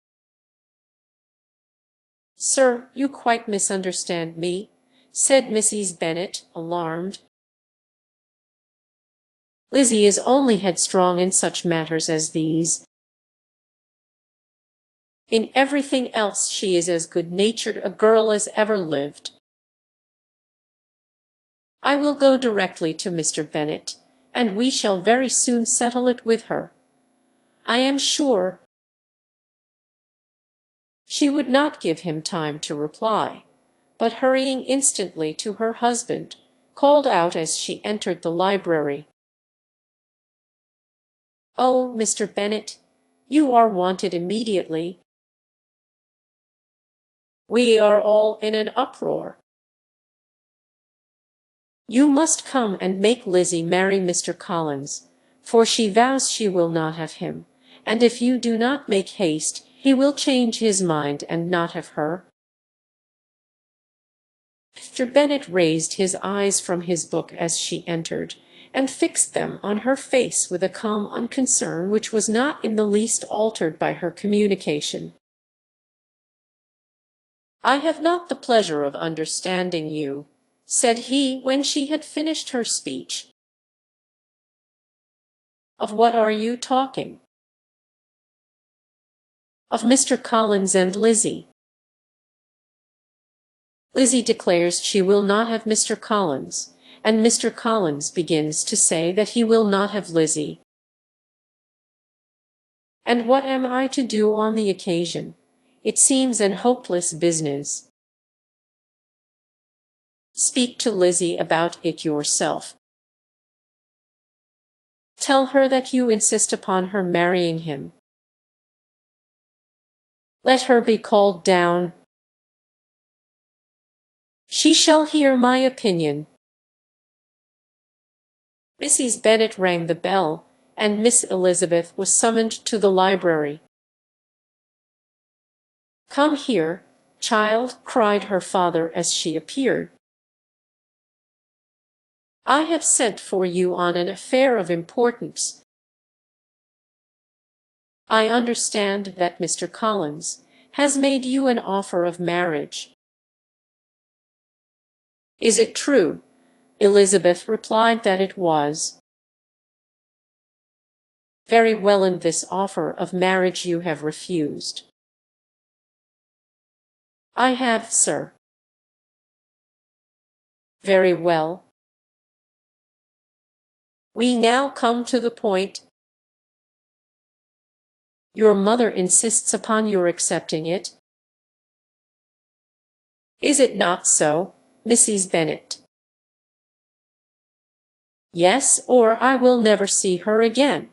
"Sir, you quite misunderstand me," said Mrs. Bennet, alarmed. "Lizzie is only headstrong in such matters as these. In everything else she is as good-natured a girl as ever lived. I will go directly to Mr. Bennet, and we shall very soon settle it with her. I am sure—" She would not give him time to reply, but hurrying instantly to her husband, called out as she entered the library, "Oh, Mr. Bennet, you are wanted immediately. We are all in an uproar. You must come and make Lizzie marry Mr. Collins, for she vows she will not have him, and if you do not make haste, he will change his mind and not have her." Mr. Bennet raised his eyes from his book as she entered, and fixed them on her face with a calm unconcern which was not in the least altered by her communication. "I have not the pleasure of understanding you," said he when she had finished her speech. "Of what are you talking?" "Of Mr. Collins and Lizzie. Lizzie declares she will not have Mr. Collins, and Mr. Collins begins to say that he will not have Lizzie. And what am I to do on the occasion? It seems an hopeless business." "Speak to Lizzie about it yourself. Tell her that you insist upon her marrying him. Let her be called down. She shall hear my opinion." Mrs. Bennet rang the bell, and Miss Elizabeth was summoned to the library. "Come here, child," cried her father as she appeared. "I have sent for you on an affair of importance. I understand that Mr. Collins has made you an offer of marriage." "Is it true?" Elizabeth replied that it was. "Very well, and this offer of marriage you have refused." "I have, sir." "Very well. We now come to the point. Your mother insists upon your accepting it. Is it not so, Mrs. Bennet?" "Yes, or I will never see her again."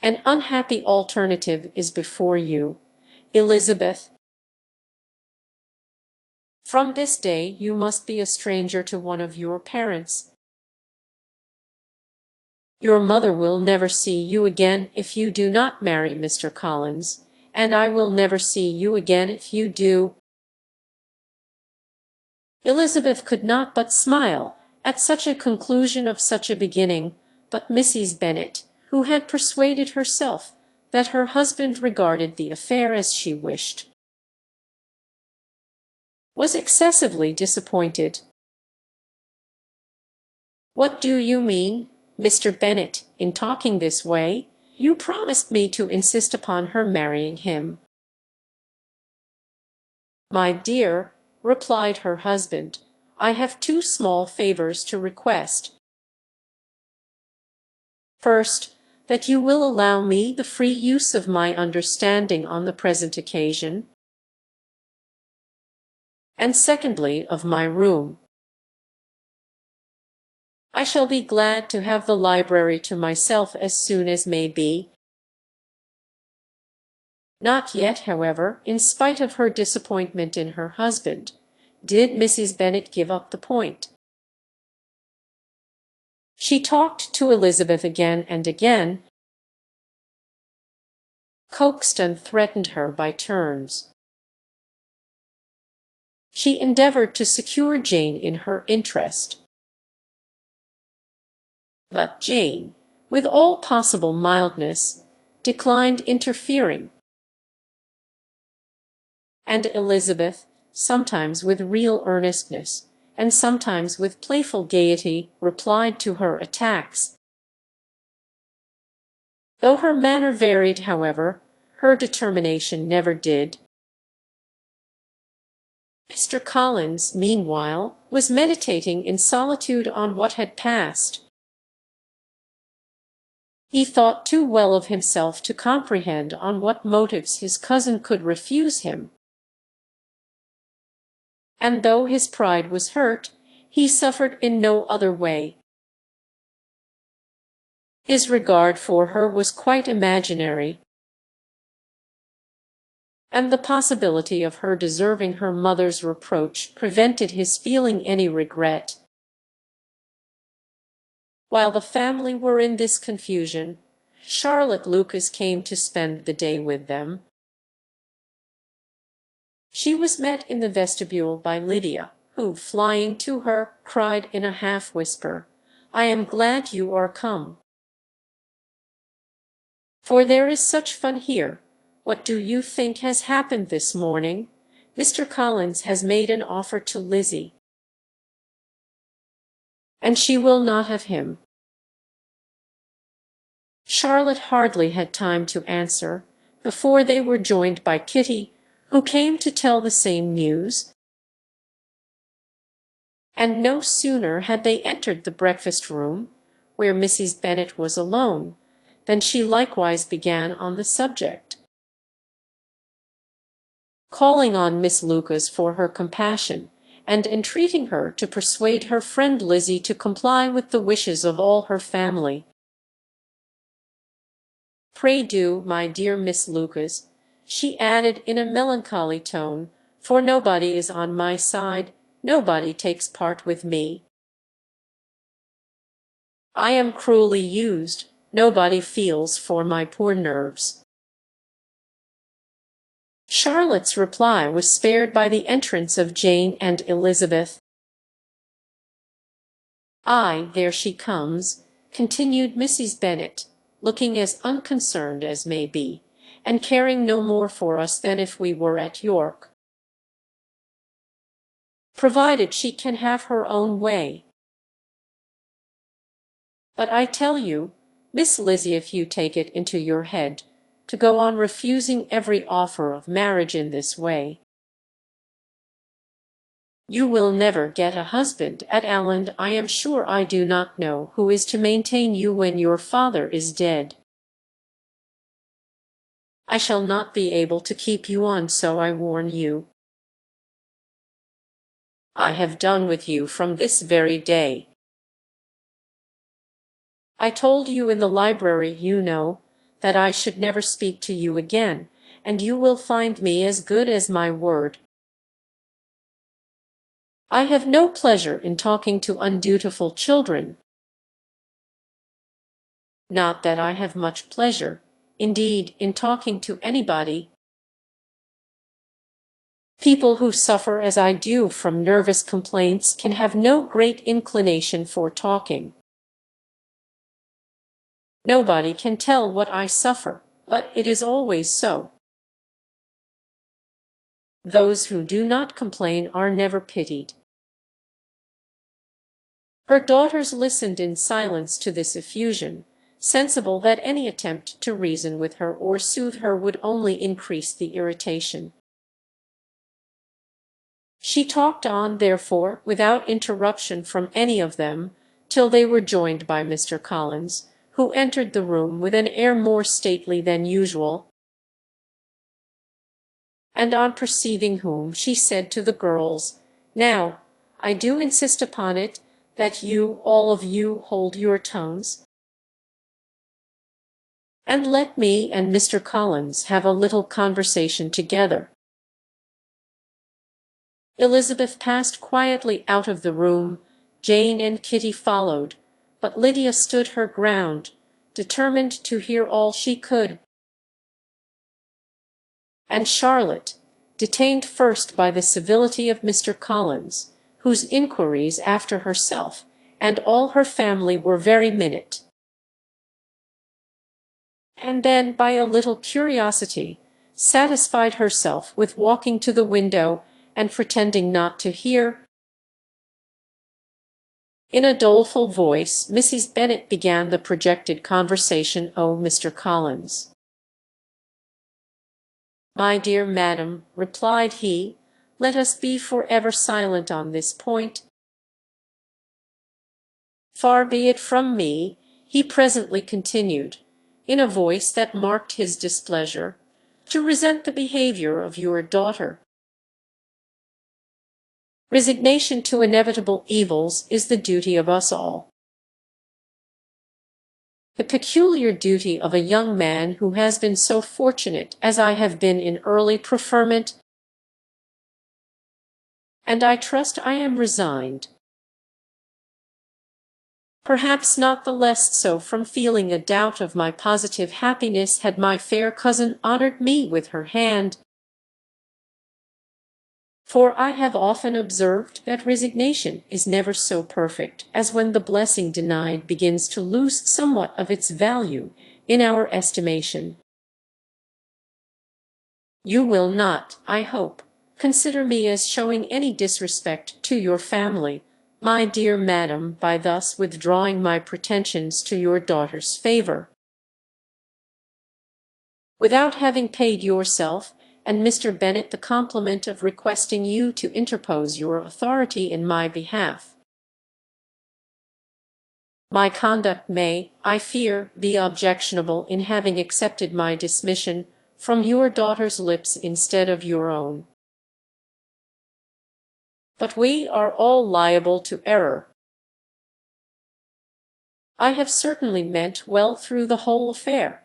"An unhappy alternative is before you, Elizabeth. From this day you must be a stranger to one of your parents. Your mother will never see you again if you do not marry Mr. Collins, and I will never see you again if you do." Elizabeth could not but smile at such a conclusion of such a beginning, but Mrs. Bennet, who had persuaded herself that her husband regarded the affair as she wished, was excessively disappointed. "What do you mean, Mr. Bennet, in talking this way? You promised me to insist upon her marrying him." "My dear," replied her husband, "I have two small favors to request. First, that you will allow me the free use of my understanding on the present occasion, and secondly, of my room. I shall be glad to have the library to myself as soon as may be." Not yet, however, in spite of her disappointment in her husband, did Mrs. Bennet give up the point. She talked to Elizabeth again and again, coaxed and threatened her by turns. She endeavoured to secure Jane in her interest. But Jane, with all possible mildness, declined interfering. And Elizabeth, sometimes with real earnestness, and sometimes with playful gaiety, replied to her attacks. Though her manner varied, however, her determination never did. Mr. Collins, meanwhile, was meditating in solitude on what had passed. He thought too well of himself to comprehend on what motives his cousin could refuse him. And though his pride was hurt, he suffered in no other way. His regard for her was quite imaginary, and the possibility of her deserving her mother's reproach prevented his feeling any regret. While the family were in this confusion, Charlotte Lucas came to spend the day with them. She was met in the vestibule by Lydia, who, flying to her, cried in a half-whisper, "I am glad you are come, for there is such fun here. What do you think has happened this morning? Mr. Collins has made an offer to Lizzie, and she will not have him." Charlotte hardly had time to answer, before they were joined by Kitty, who came to tell the same news. And no sooner had they entered the breakfast-room, where Mrs. Bennet was alone, than she likewise began on the subject, calling on Miss Lucas for her compassion, and entreating her to persuade her friend Lizzie to comply with the wishes of all her family. "Pray do, my dear Miss Lucas," she added in a melancholy tone, "for nobody is on my side, nobody takes part with me." I am cruelly used. Nobody feels for my poor nerves. Charlotte's reply was spared by the entrance of Jane and Elizabeth. "Ay, there she comes," continued Mrs. Bennet, looking as unconcerned as may be, and caring no more for us than if we were at York. "Provided she can have her own way. But I tell you, Miss Lizzie, if you take it into your head to go on refusing every offer of marriage in this way, you will never get a husband at Elland. I am sure I do not know who is to maintain you when your father is dead. I shall not be able to keep you on, so I warn you. I have done with you from this very day. I told you in the library, you know, that I should never speak to you again, and you will find me as good as my word. I have no pleasure in talking to undutiful children. Not that I have much pleasure, indeed, in talking to anybody. People who suffer as I do from nervous complaints can have no great inclination for talking. Nobody can tell what I suffer, but it is always so. Those who do not complain are never pitied." Her daughters listened in silence to this effusion, sensible that any attempt to reason with her or soothe her would only increase the irritation. She talked on, therefore, without interruption from any of them, till they were joined by Mr. Collins, who entered the room with an air more stately than usual, and on perceiving whom, she said to the girls, "Now, I do insist upon it, that you, all of you, hold your tongues, and let me and Mr. Collins have a little conversation together." Elizabeth passed quietly out of the room. Jane and Kitty followed, but Lydia stood her ground, determined to hear all she could. And Charlotte, detained first by the civility of Mr. Collins, whose inquiries after herself and all her family were very minute, and then by a little curiosity, satisfied herself with walking to the window and pretending not to hear. In a doleful voice, Mrs. Bennet began the projected conversation. "Oh, Mr. Collins." "My dear madam," replied he, "let us be for ever silent on this point. Far be it from me," he presently continued, in a voice that marked his displeasure, "to resent the behaviour of your daughter. Resignation to inevitable evils is the duty of us all. The peculiar duty of a young man who has been so fortunate as I have been in early preferment, and I trust I am resigned. Perhaps not the less so from feeling a doubt of my positive happiness had my fair cousin honoured me with her hand. For I have often observed that resignation is never so perfect as when the blessing denied begins to lose somewhat of its value in our estimation. You will not, I hope, consider me as showing any disrespect to your family, my dear madam, by thus withdrawing my pretensions to your daughter's favour, without having paid yourself and Mr. Bennet the compliment of requesting you to interpose your authority in my behalf. My conduct may, I fear, be objectionable in having accepted my dismission from your daughter's lips instead of your own. But we are all liable to error. I have certainly meant well through the whole affair.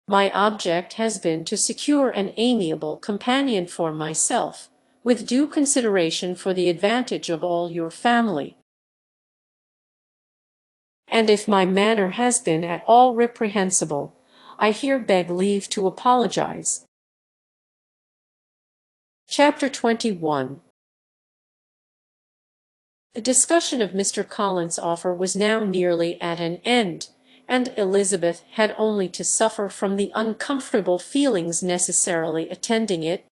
My object has been to secure an amiable companion for myself, with due consideration for the advantage of all your family. and if my manner has been at all reprehensible, I here beg leave to apologize. Chapter 21. The discussion of Mr. Collins' offer was now nearly at an end, and Elizabeth had only to suffer from the uncomfortable feelings necessarily attending it,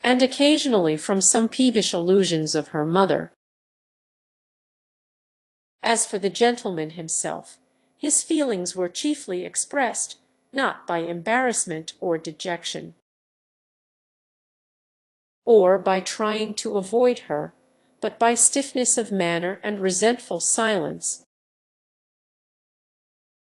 and occasionally from some peevish allusions of her mother. As for the gentleman himself, his feelings were chiefly expressed, not by embarrassment or dejection, or by trying to avoid her, but by stiffness of manner and resentful silence.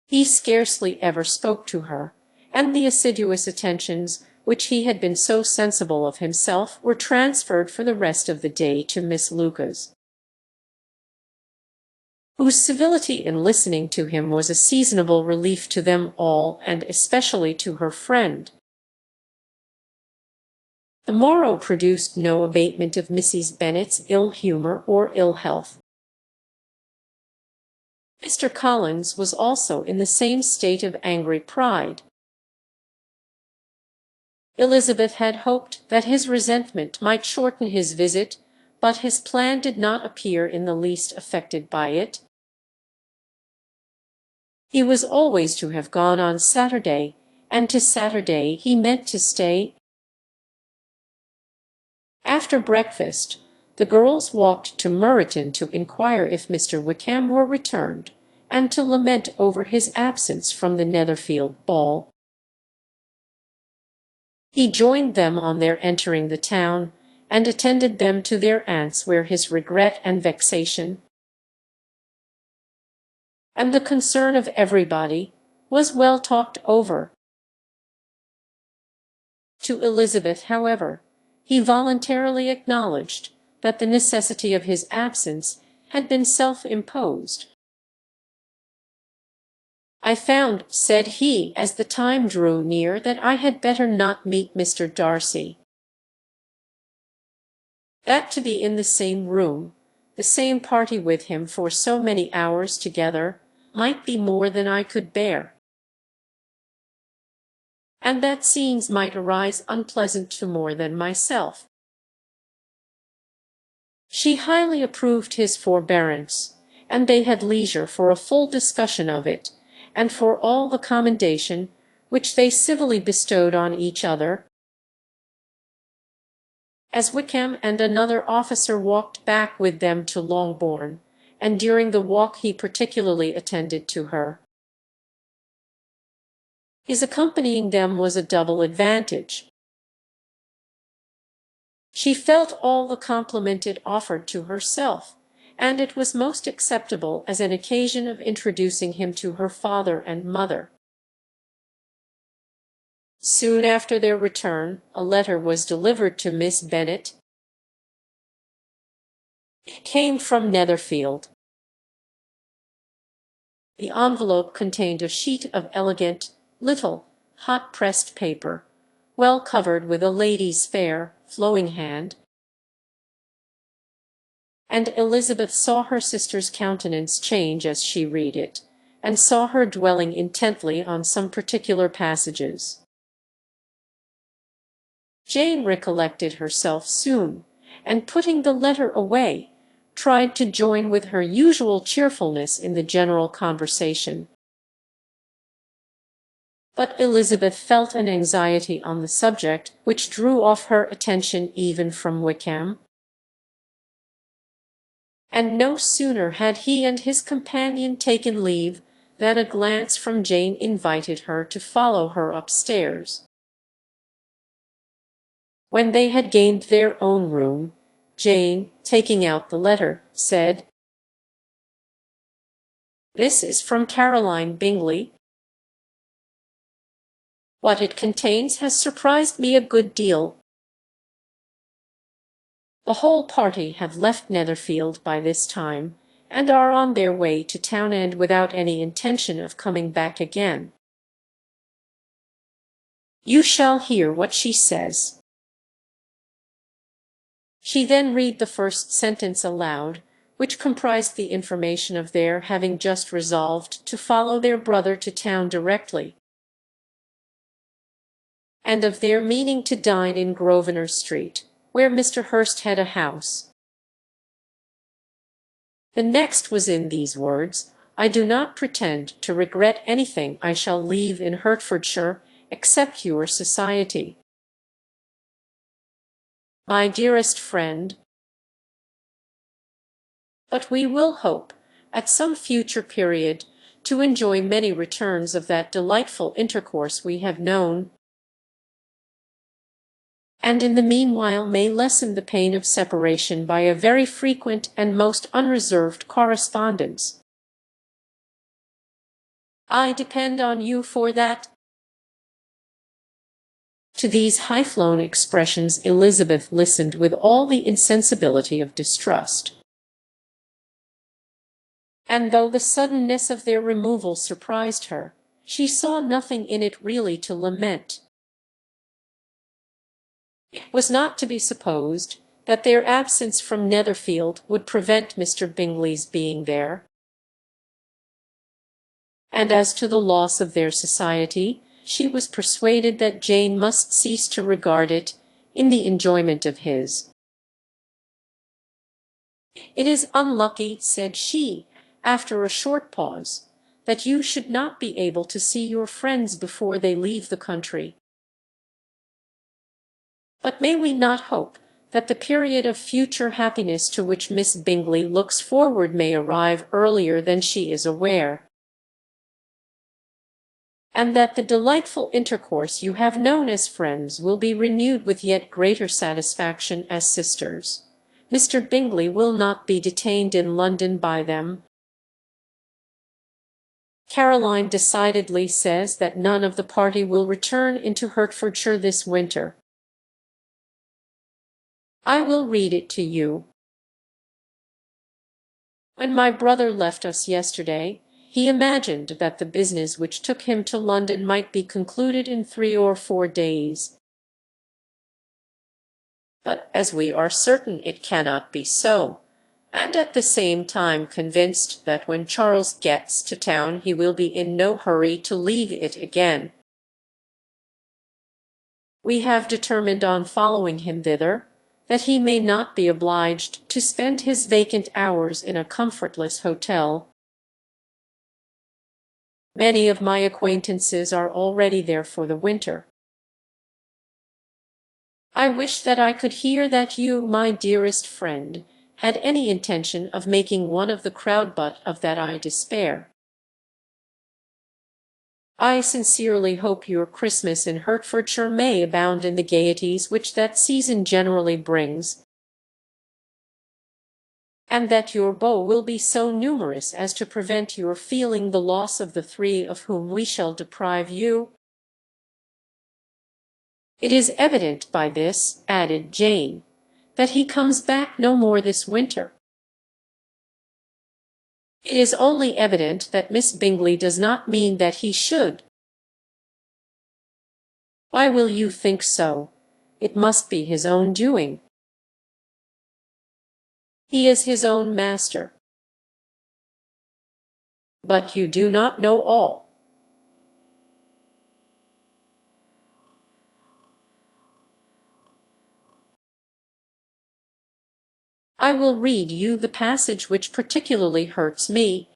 He scarcely ever spoke to her, and the assiduous attentions which he had been so sensible of himself were transferred for the rest of the day to Miss Lucas, whose civility in listening to him was a seasonable relief to them all, and especially to her friend. The morrow produced no abatement of Mrs. Bennet's ill humour or ill health. Mr. Collins was also in the same state of angry pride. Elizabeth had hoped that his resentment might shorten his visit, but his plan did not appear in the least affected by it. He was always to have gone on Saturday, and to Saturday he meant to stay. After breakfast, the girls walked to Meryton to inquire if Mr. Wickham were returned, and to lament over his absence from the Netherfield ball. He joined them on their entering the town, and attended them to their aunt's, where his regret and vexation, and the concern of everybody, was well talked over. To Elizabeth, however, he voluntarily acknowledged that the necessity of his absence had been self-imposed. "I found," said he, as the time drew near, "that I had better not meet Mr. Darcy. That to be in the same room, the same party with him for so many hours together, might be more than I could bear, and that scenes might arise unpleasant to more than myself." She highly approved his forbearance, and they had leisure for a full discussion of it, and for all the commendation which they civilly bestowed on each other. As Wickham and another officer walked back with them to Longbourn, and during the walk he particularly attended to her, his accompanying them was a double advantage. She felt all the compliment it offered to herself, and it was most acceptable as an occasion of introducing him to her father and mother. Soon after their return, a letter was delivered to Miss Bennet. It came from Netherfield. The envelope contained a sheet of elegant, little, hot-pressed paper, well covered with a lady's fair, flowing hand, and Elizabeth saw her sister's countenance change as she read it, and saw her dwelling intently on some particular passages. Jane recollected herself soon, and putting the letter away, tried to join with her usual cheerfulness in the general conversation. But Elizabeth felt an anxiety on the subject which drew off her attention even from Wickham. And no sooner had he and his companion taken leave than a glance from Jane invited her to follow her upstairs. When they had gained their own room, Jane, taking out the letter, said, "This is from Caroline Bingley. What it contains has surprised me a good deal. The whole party have left Netherfield by this time, and are on their way to Townend without any intention of coming back again. You shall hear what she says." She then read the first sentence aloud, which comprised the information of their having just resolved to follow their brother to town directly, and of their meaning to dine in Grosvenor Street, where Mr. Hurst had a house. The next was in these words: "I do not pretend to regret anything I shall leave in Hertfordshire, except your society. My dearest friend, but we will hope, at some future period, to enjoy many returns of that delightful intercourse we have known, and in the meanwhile may lessen the pain of separation by a very frequent and most unreserved correspondence. I depend on you for that." To these high-flown expressions Elizabeth listened with all the insensibility of distrust. And though the suddenness of their removal surprised her, she saw nothing in it really to lament. It was not to be supposed that their absence from Netherfield would prevent Mr. Bingley's being there. And as to the loss of their society, she was persuaded that Jane must cease to regard it in the enjoyment of his. "It is unlucky," said she, after a short pause, "that you should not be able to see your friends before they leave the country. But may we not hope that the period of future happiness to which Miss Bingley looks forward may arrive earlier than she is aware, and that the delightful intercourse you have known as friends will be renewed with yet greater satisfaction as sisters? Mr. Bingley will not be detained in London by them. Caroline decidedly says that none of the party will return into Hertfordshire this winter. I will read it to you. When my brother left us yesterday, he imagined that the business which took him to London might be concluded in 3 or 4 days. But as we are certain it cannot be so, and at the same time convinced that when Charles gets to town he will be in no hurry to leave it again, we have determined on following him thither, that he may not be obliged to spend his vacant hours in a comfortless hotel. Many of my acquaintances are already there for the winter. I wish that I could hear that you, my dearest friend, had any intention of making one of the crowd, but of that I despair. I sincerely hope your Christmas in Hertfordshire may abound in the gaieties which that season generally brings, and that your beaux will be so numerous as to prevent your feeling the loss of the 3 of whom we shall deprive you. It is evident by this," added Jane, "that he comes back no more this winter. It is only evident that Miss Bingley does not mean that he should." "Why will you think so? It must be his own doing. He is his own master." "But you do not know all." I will read you the passage which particularly hurts me.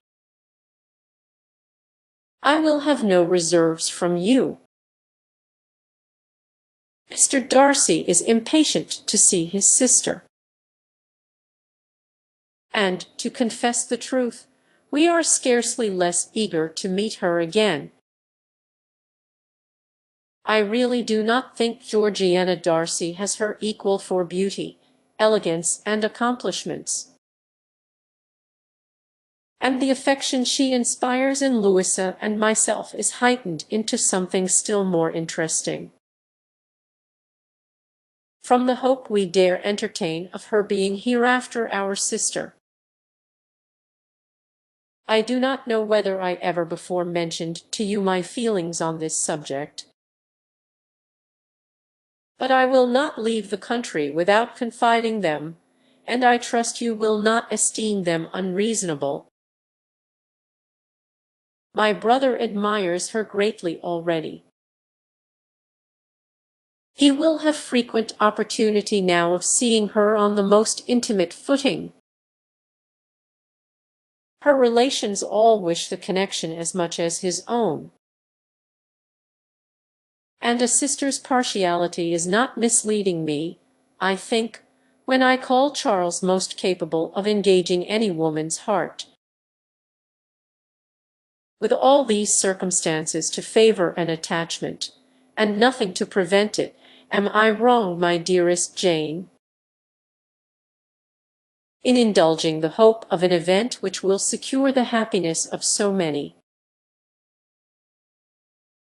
I will have no reserves from you. Mr. Darcy is impatient to see his sister. And, to confess the truth, we are scarcely less eager to meet her again. I really do not think Georgiana Darcy has her equal for beauty, elegance, and accomplishments. And the affection she inspires in Louisa and myself is heightened into something still more interesting from the hope we dare entertain of her being hereafter our sister. I do not know whether I ever before mentioned to you my feelings on this subject, but I will not leave the country without confiding them, and I trust you will not esteem them unreasonable. My brother admires her greatly already. He will have frequent opportunity now of seeing her on the most intimate footing. Her relations all wish the connection as much as his own. And a sister's partiality is not misleading me, I think, when I call Charles most capable of engaging any woman's heart. With all these circumstances to favor an attachment, and nothing to prevent it, am I wrong, my dearest Jane, in indulging the hope of an event which will secure the happiness of so many?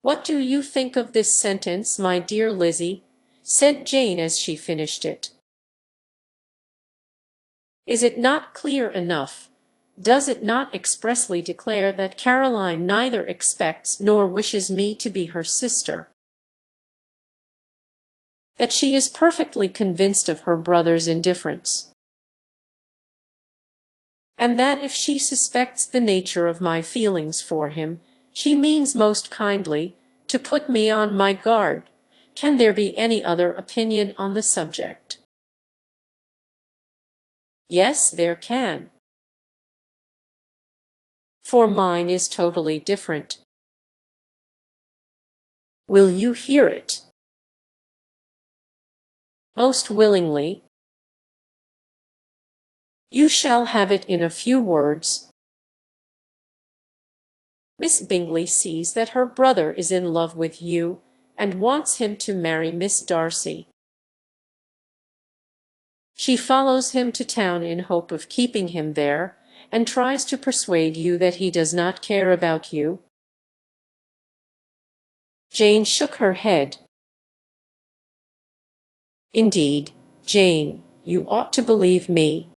What do you think of this sentence, my dear Lizzie? Said Jane as she finished it. Is it not clear enough? Does it not expressly declare that Caroline neither expects nor wishes me to be her sister? That she is perfectly convinced of her brother's indifference? And that if she suspects the nature of my feelings for him, she means most kindly to put me on my guard? Can there be any other opinion on the subject? Yes, there can. For mine is totally different. Will you hear it? Most willingly. You shall have it in a few words. Miss Bingley sees that her brother is in love with you, and wants him to marry Miss Darcy. She follows him to town in hope of keeping him there, and tries to persuade you that he does not care about you. Jane shook her head. Indeed, Jane, you ought to believe me.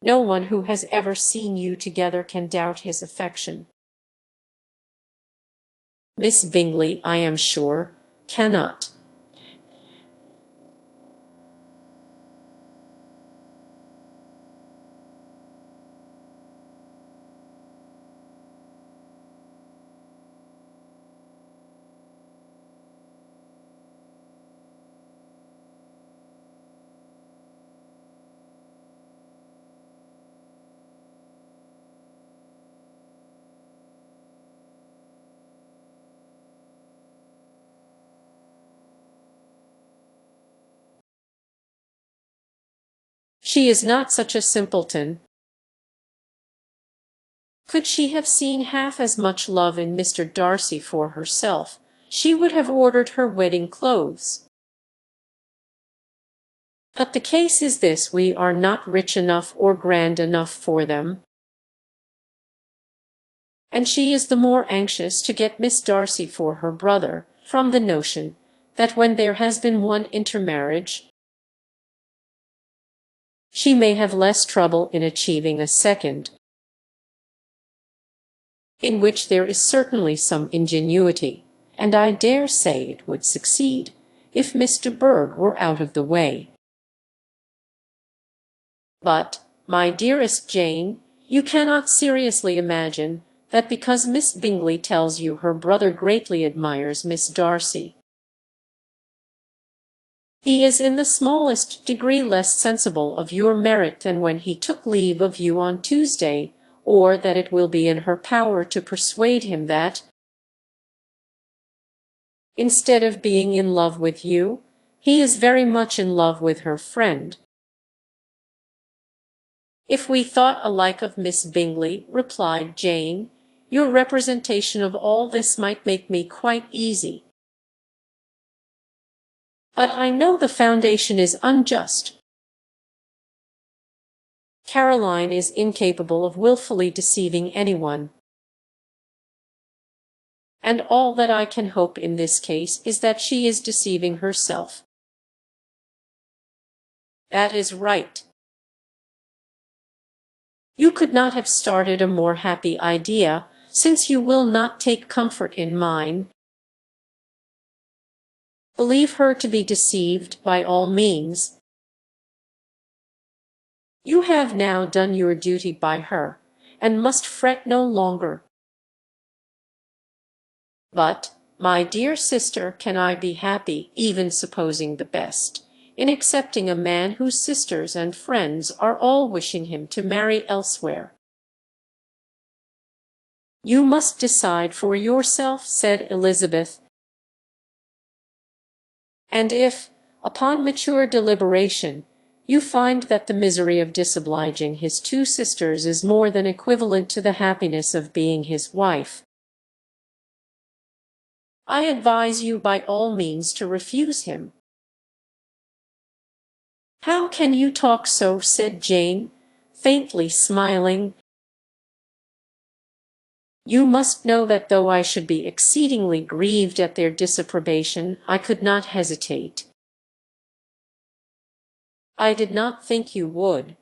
No one who has ever seen you together can doubt his affection. Miss Bingley, I am sure, cannot. She is not such a simpleton. Could she have seen half as much love in Mr. Darcy for herself, she would have ordered her wedding clothes. But the case is this: we are not rich enough or grand enough for them. And she is the more anxious to get Miss Darcy for her brother, from the notion that when there has been one intermarriage, she may have less trouble in achieving a second, in which there is certainly some ingenuity, and I dare say it would succeed, if Miss de Bourgh were out of the way. But, my dearest Jane, you cannot seriously imagine that because Miss Bingley tells you her brother greatly admires Miss Darcy, he is in the smallest degree less sensible of your merit than when he took leave of you on Tuesday, or that it will be in her power to persuade him that, instead of being in love with you, he is very much in love with her friend. If we thought alike of Miss Bingley, replied Jane, your representation of all this might make me quite easy. But I know the foundation is unjust. Caroline is incapable of wilfully deceiving anyone. And all that I can hope in this case is that she is deceiving herself. That is right. You could not have started a more happy idea, since you will not take comfort in mine. Believe her to be deceived by all means. You have now done your duty by her, and must fret no longer. But, my dear sister, can I be happy, even supposing the best, in accepting a man whose sisters and friends are all wishing him to marry elsewhere? You must decide for yourself, said Elizabeth, and if, upon mature deliberation, you find that the misery of disobliging his two sisters is more than equivalent to the happiness of being his wife, I advise you by all means to refuse him. How can you talk so? Said Jane, faintly smiling. You must know that though I should be exceedingly grieved at their disapprobation, I could not hesitate. I did not think you would.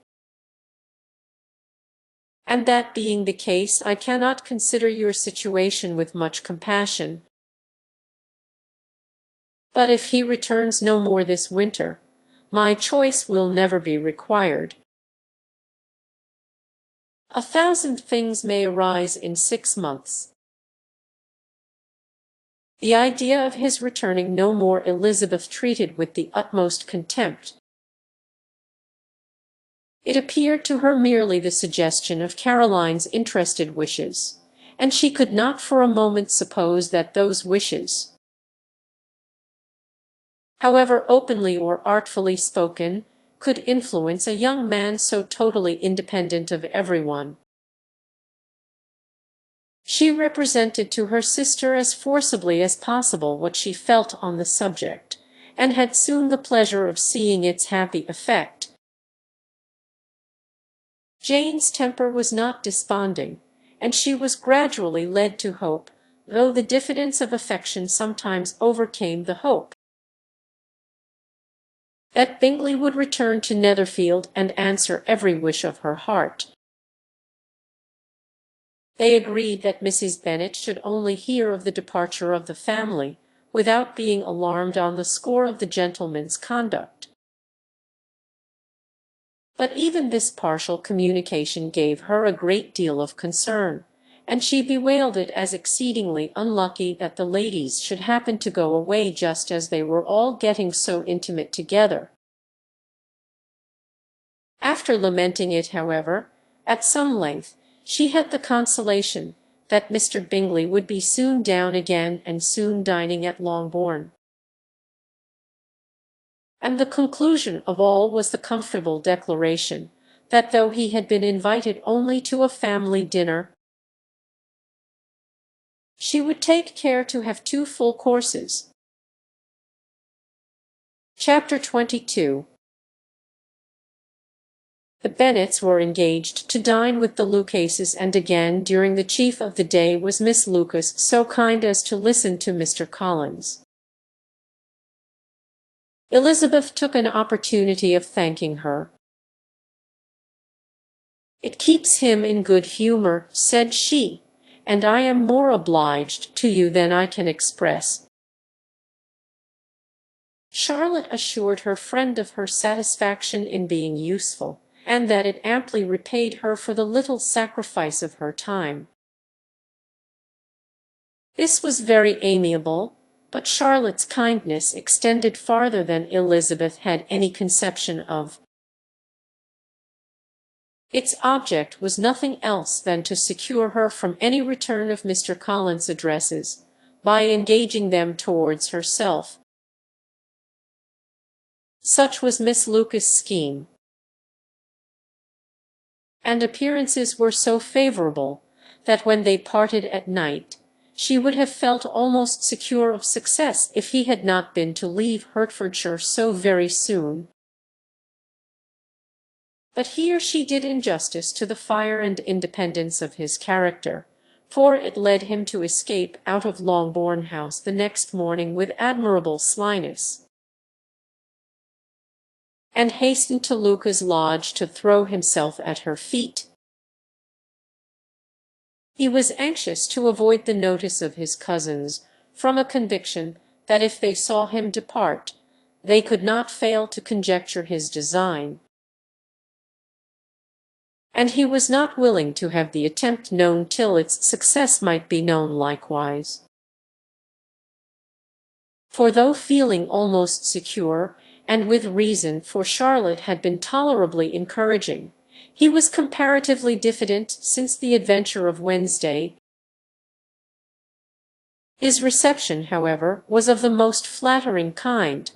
And that being the case, I cannot consider your situation with much compassion. But if he returns no more this winter, my choice will never be required. 1,000 things may arise in 6 months. The idea of his returning no more Elizabeth treated with the utmost contempt. It appeared to her merely the suggestion of Caroline's interested wishes, and she could not for a moment suppose that those wishes, however openly or artfully spoken, could influence a young man so totally independent of everyone. She represented to her sister as forcibly as possible what she felt on the subject, and had soon the pleasure of seeing its happy effect. Jane's temper was not desponding, and she was gradually led to hope, though the diffidence of affection sometimes overcame the hope, that Bingley would return to Netherfield and answer every wish of her heart. They agreed that Mrs. Bennet should only hear of the departure of the family, without being alarmed on the score of the gentleman's conduct. But even this partial communication gave her a great deal of concern, and she bewailed it as exceedingly unlucky that the ladies should happen to go away just as they were all getting so intimate together. After lamenting it, however, at some length, she had the consolation that Mr. Bingley would be soon down again and soon dining at Longbourn. And the conclusion of all was the comfortable declaration that though he had been invited only to a family dinner, she would take care to have 2 full courses. Chapter 22. The Bennets were engaged to dine with the Lucases, and again during the chief of the day was Miss Lucas so kind as to listen to Mr. Collins. Elizabeth took an opportunity of thanking her. "It keeps him in good humour," said she, "and I am more obliged to you than I can express." Charlotte assured her friend of her satisfaction in being useful, and that it amply repaid her for the little sacrifice of her time. This was very amiable, but Charlotte's kindness extended farther than Elizabeth had any conception of. Its object was nothing else than to secure her from any return of Mr. Collins' addresses, by engaging them towards herself. Such was Miss Lucas' scheme, and appearances were so favourable, that when they parted at night, she would have felt almost secure of success if he had not been to leave Hertfordshire so very soon. But here she did injustice to the fire and independence of his character, for it led him to escape out of Longbourn House the next morning with admirable slyness, and hastened to Luca's lodge to throw himself at her feet. He was anxious to avoid the notice of his cousins, from a conviction that if they saw him depart, they could not fail to conjecture his design. and he was not willing to have the attempt known till its success might be known likewise. For though feeling almost secure, and with reason, for Charlotte had been tolerably encouraging, he was comparatively diffident since the adventure of Wednesday. His reception, however, was of the most flattering kind.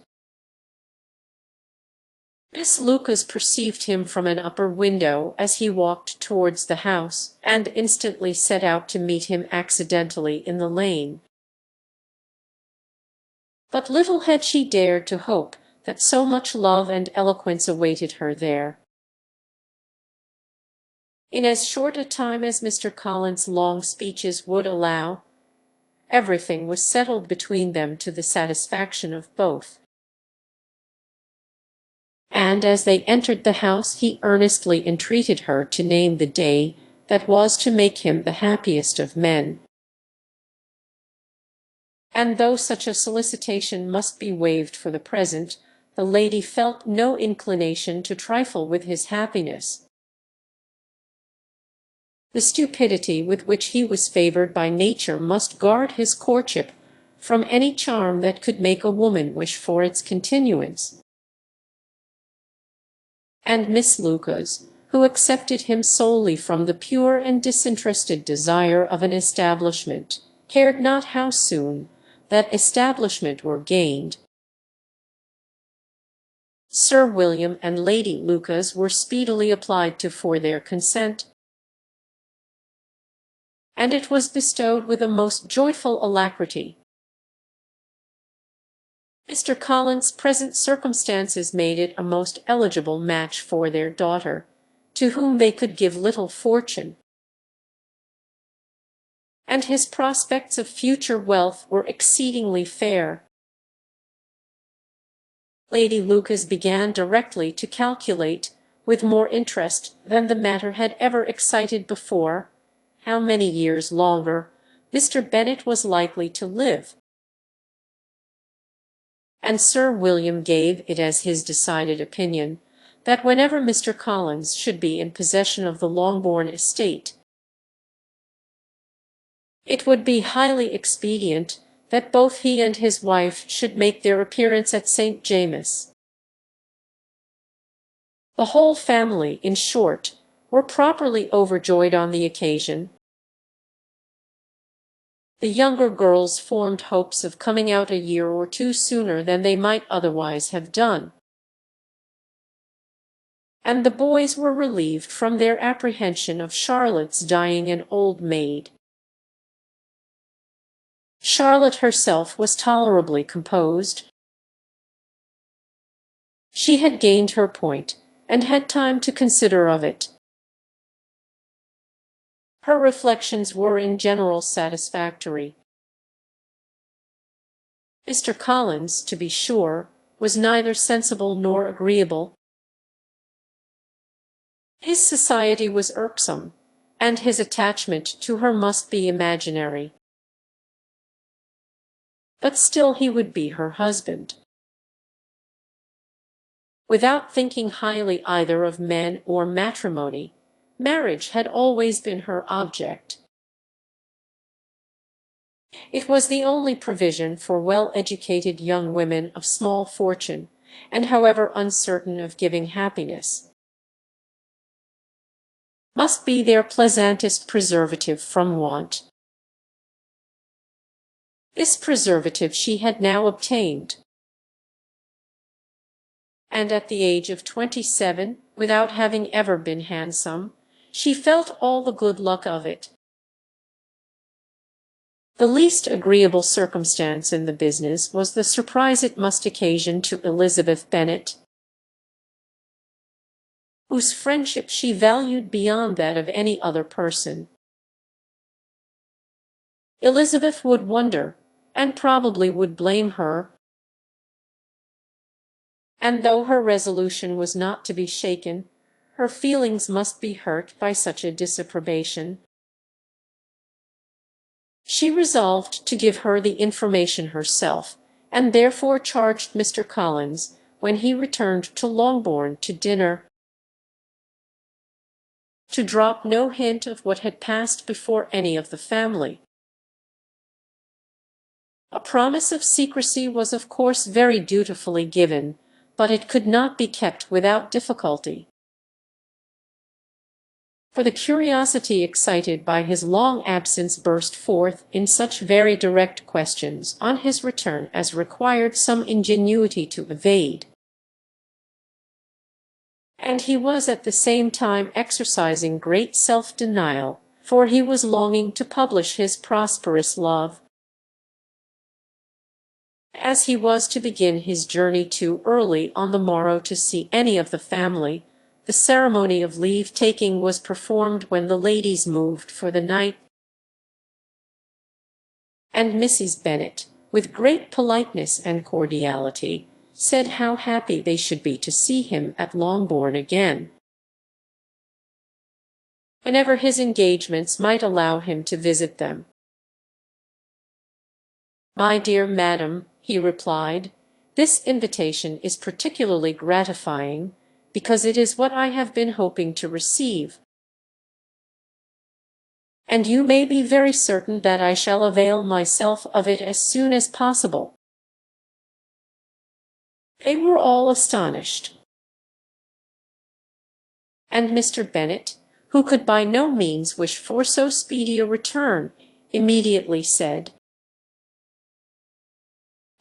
Miss Lucas perceived him from an upper window as he walked towards the house, and instantly set out to meet him accidentally in the lane. But little had she dared to hope that so much love and eloquence awaited her there. In as short a time as Mr. Collins's long speeches would allow, everything was settled between them to the satisfaction of both. And as they entered the house he earnestly entreated her to name the day that was to make him the happiest of men. And though such a solicitation must be waived for the present, the lady felt no inclination to trifle with his happiness. The stupidity with which he was favoured by nature must guard his courtship from any charm that could make a woman wish for its continuance. And Miss Lucas, who accepted him solely from the pure and disinterested desire of an establishment, cared not how soon that establishment were gained. Sir William and Lady Lucas were speedily applied to for their consent, and it was bestowed with a most joyful alacrity. Mr. Collins's present circumstances made it a most eligible match for their daughter, to whom they could give little fortune, and his prospects of future wealth were exceedingly fair. Lady Lucas began directly to calculate, with more interest than the matter had ever excited before, how many years longer Mr. Bennet was likely to live. And Sir William gave it as his decided opinion that whenever Mr. Collins should be in possession of the Longbourn estate, it would be highly expedient that both he and his wife should make their appearance at St. James's. The whole family, in short, were properly overjoyed on the occasion. The younger girls formed hopes of coming out a year or two sooner than they might otherwise have done, and the boys were relieved from their apprehension of Charlotte's dying an old maid. Charlotte herself was tolerably composed. She had gained her point, and had time to consider of it. Her reflections were in general satisfactory. Mr. Collins, to be sure, was neither sensible nor agreeable. His society was irksome, and his attachment to her must be imaginary. But still he would be her husband. Without thinking highly either of men or matrimony, marriage had always been her object. It was the only provision for well-educated young women of small fortune, and however uncertain of giving happiness, must be their pleasantest preservative from want. This preservative she had now obtained, and at the age of 27, without having ever been handsome, she felt all the good luck of it. The least agreeable circumstance in the business was the surprise it must occasion to Elizabeth Bennet, whose friendship she valued beyond that of any other person. Elizabeth would wonder, and probably would blame her, and though her resolution was not to be shaken, her feelings must be hurt by such a disapprobation. She resolved to give her the information herself, and therefore charged Mr. Collins, when he returned to Longbourn to dinner, to drop no hint of what had passed before any of the family. A promise of secrecy was of course very dutifully given, but it could not be kept without difficulty. For the curiosity excited by his long absence burst forth in such very direct questions on his return as required some ingenuity to evade. And he was at the same time exercising great self-denial, for he was longing to publish his prosperous love. As he was to begin his journey too early on the morrow to see any of the family, the ceremony of leave-taking was performed when the ladies moved for the night, and Mrs. Bennet, with great politeness and cordiality, said how happy they should be to see him at Longbourn again, whenever his engagements might allow him to visit them. "My dear madam," he replied, "this invitation is particularly gratifying, because it is what I have been hoping to receive, and you may be very certain that I shall avail myself of it as soon as possible." They were all astonished, and Mr. Bennet, who could by no means wish for so speedy a return, immediately said,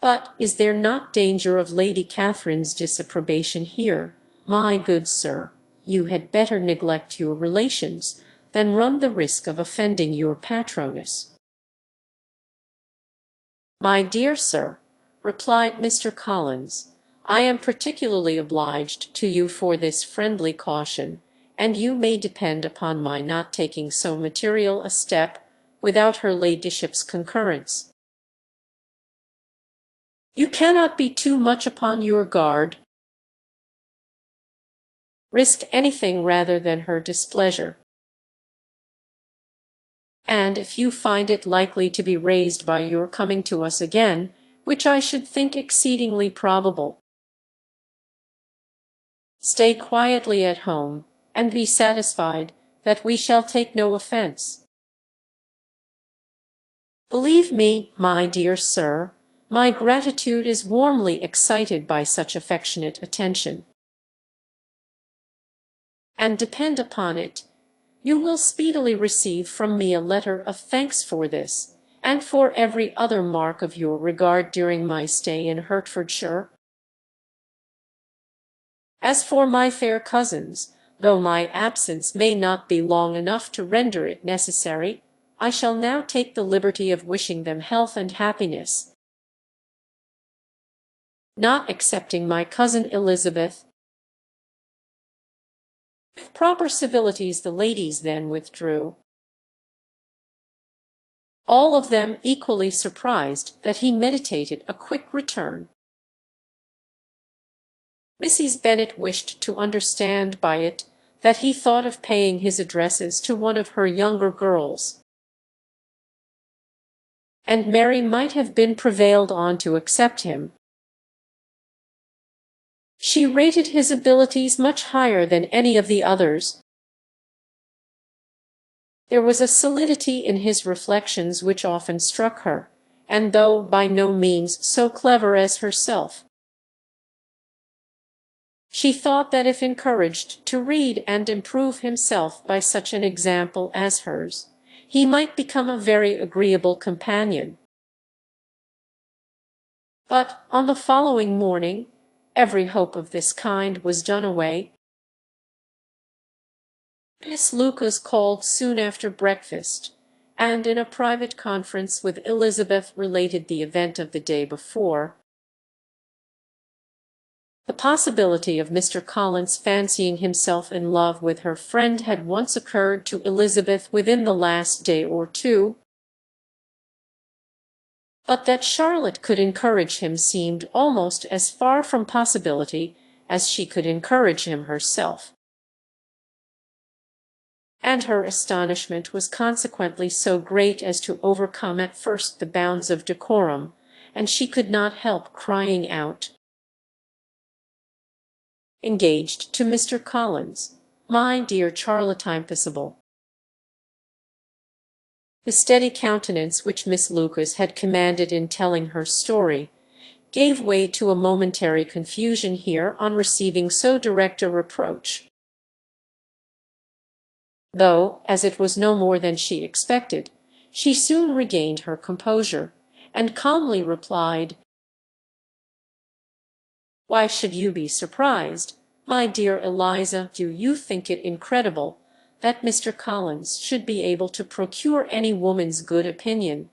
"But is there not danger of Lady Catherine's disapprobation here? My good sir, you had better neglect your relations than run the risk of offending your patroness." "My dear sir," replied Mr. Collins, "I am particularly obliged to you for this friendly caution, and you may depend upon my not taking so material a step without her ladyship's concurrence. You cannot be too much upon your guard. Risk anything rather than her displeasure. And if you find it likely to be raised by your coming to us again, which I should think exceedingly probable, stay quietly at home, and be satisfied that we shall take no offence. Believe me, my dear sir, my gratitude is warmly excited by such affectionate attention, and depend upon it, you will speedily receive from me a letter of thanks for this, and for every other mark of your regard during my stay in Hertfordshire. As for my fair cousins, though my absence may not be long enough to render it necessary, I shall now take the liberty of wishing them health and happiness, not excepting my cousin Elizabeth." With proper civilities the ladies then withdrew, all of them equally surprised that he meditated a quick return. Mrs. Bennet wished to understand by it that he thought of paying his addresses to one of her younger girls, and Mary might have been prevailed on to accept him. She rated his abilities much higher than any of the others. There was a solidity in his reflections which often struck her, and though by no means so clever as herself, she thought that if encouraged to read and improve himself by such an example as hers, he might become a very agreeable companion. But on the following morning, every hope of this kind was done away. Miss Lucas called soon after breakfast, and in a private conference with Elizabeth related the event of the day before. The possibility of Mr. Collins fancying himself in love with her friend had once occurred to Elizabeth within the last day or two, but that Charlotte could encourage him seemed almost as far from possibility as she could encourage him herself, and her astonishment was consequently so great as to overcome at first the bounds of decorum, and she could not help crying out, "Engaged to Mr. Collins! My dear Charlotte, impossible. The steady countenance which Miss Lucas had commanded in telling her story gave way to a momentary confusion here on receiving so direct a reproach, though, as it was no more than she expected, she soon regained her composure, and calmly replied, "Why should you be surprised, my dear Eliza? Do you think it incredible that Mr. Collins should be able to procure any woman's good opinion,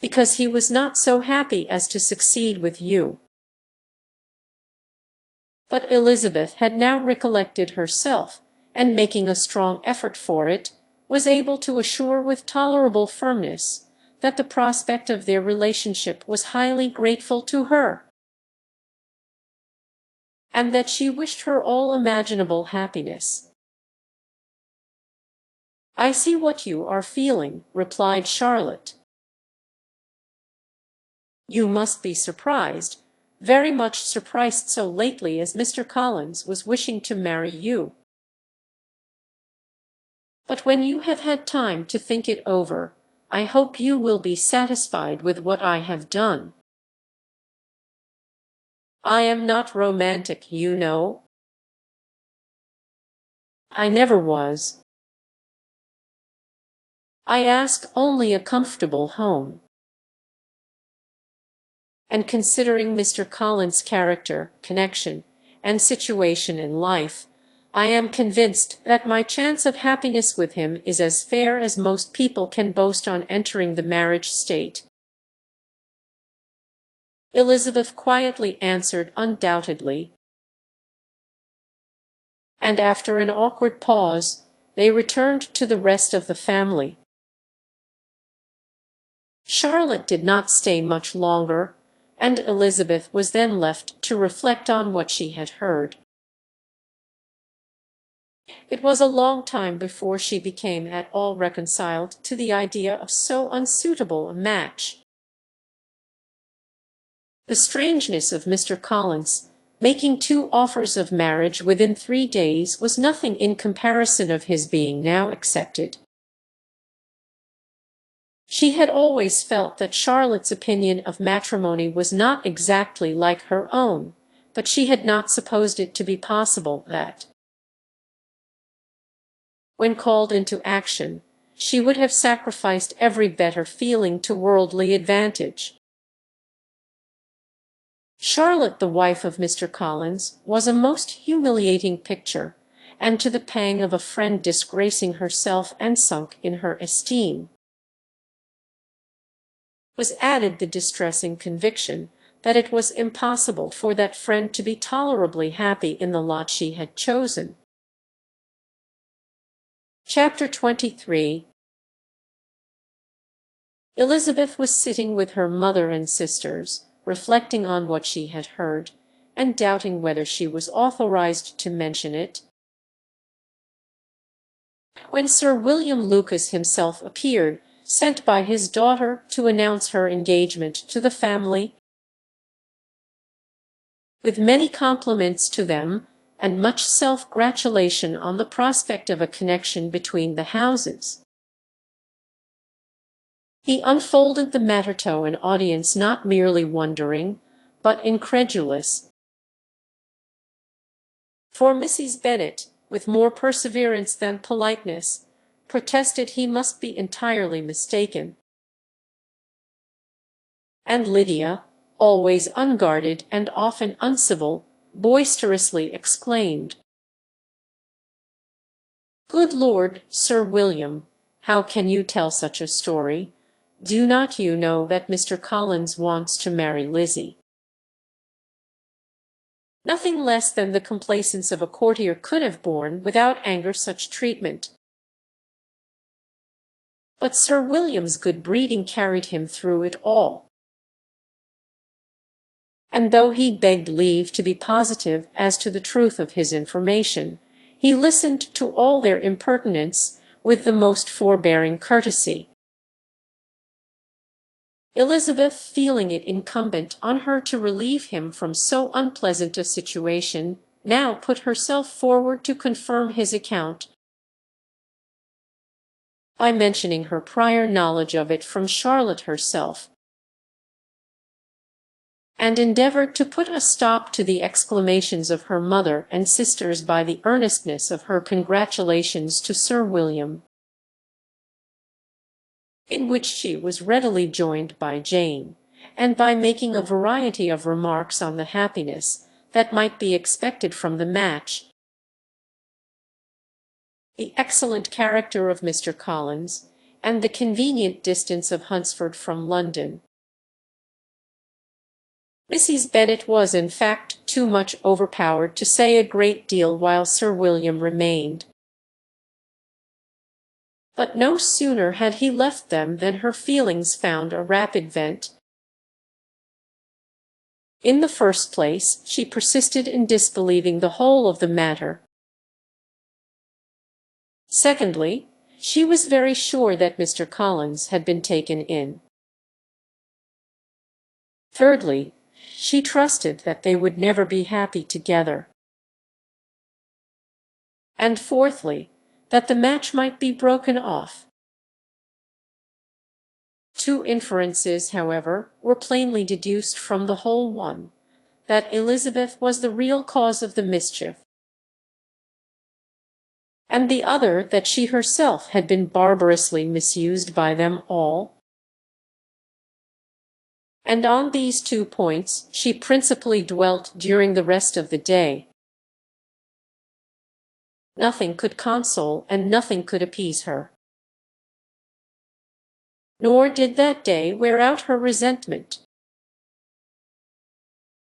because he was not so happy as to succeed with you?" But Elizabeth had now recollected herself, and making a strong effort for it, was able to assure with tolerable firmness that the prospect of their relationship was highly grateful to her, and that she wished her all imaginable happiness. "I see what you are feeling," replied Charlotte. "You must be surprised, very much surprised, so lately as Mr. Collins was wishing to marry you. But when you have had time to think it over, I hope you will be satisfied with what I have done. I am not romantic, you know. I never was. I ask only a comfortable home. And considering Mr. Collins' character, connection, and situation in life, I am convinced that my chance of happiness with him is as fair as most people can boast on entering the marriage state." Elizabeth quietly answered, "Undoubtedly." And after an awkward pause, they returned to the rest of the family. Charlotte did not stay much longer, and Elizabeth was then left to reflect on what she had heard. It was a long time before she became at all reconciled to the idea of so unsuitable a match. The strangeness of Mr. Collins making 2 offers of marriage within 3 days was nothing in comparison of his being now accepted. She had always felt that Charlotte's opinion of matrimony was not exactly like her own, but she had not supposed it to be possible that, when called into action, she would have sacrificed every better feeling to worldly advantage. Charlotte, the wife of Mr. Collins, was a most humiliating picture, and to the pang of a friend disgracing herself and sunk in her esteem, was added the distressing conviction that it was impossible for that friend to be tolerably happy in the lot she had chosen. Chapter 23. Elizabeth was sitting with her mother and sisters, reflecting on what she had heard, and doubting whether she was authorized to mention it, when Sir William Lucas himself appeared, sent by his daughter to announce her engagement to the family, with many compliments to them, and much self-gratulation on the prospect of a connection between the houses. He unfolded the matter to an audience not merely wondering, but incredulous. For Mrs. Bennet, with more perseverance than politeness, protested he must be entirely mistaken. And Lydia, always unguarded and often uncivil, boisterously exclaimed, "Good Lord, Sir William, how can you tell such a story? Do not you know that Mr. Collins wants to marry Lizzie?" Nothing less than the complaisance of a courtier could have borne without anger such treatment. But Sir William's good breeding carried him through it all. And though he begged leave to be positive as to the truth of his information, he listened to all their impertinence with the most forbearing courtesy. Elizabeth, feeling it incumbent on her to relieve him from so unpleasant a situation, now put herself forward to confirm his account by mentioning her prior knowledge of it from Charlotte herself, and endeavoured to put a stop to the exclamations of her mother and sisters by the earnestness of her congratulations to Sir William, in which she was readily joined by Jane, and by making a variety of remarks on the happiness that might be expected from the match, the excellent character of Mr. Collins, and the convenient distance of Hunsford from London. Mrs. Bennet was in fact too much overpowered to say a great deal while Sir William remained. But no sooner had he left them than her feelings found a rapid vent. In the first place, she persisted in disbelieving the whole of the matter. Secondly, she was very sure that Mr. Collins had been taken in. Thirdly, she trusted that they would never be happy together. And fourthly, that the match might be broken off. Two inferences, however, were plainly deduced from the whole: one, that Elizabeth was the real cause of the mischief, and the other that she herself had been barbarously misused by them all. And on these 2 points she principally dwelt during the rest of the day. Nothing could console and nothing could appease her. Nor did that day wear out her resentment.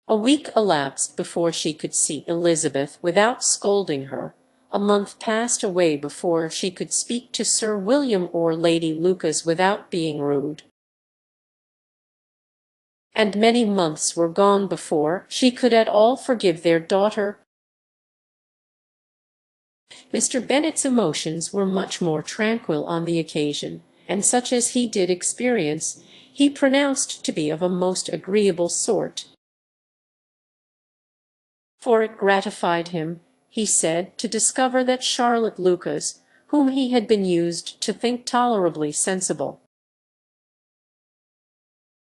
A week elapsed before she could see Elizabeth without scolding her. A month passed away before she could speak to Sir William or Lady Lucas without being rude. And many months were gone before she could at all forgive their daughter. Mr. Bennet's emotions were much more tranquil on the occasion, and such as he did experience, he pronounced to be of a most agreeable sort. For it gratified him, he said, to discover that Charlotte Lucas, whom he had been used to think tolerably sensible,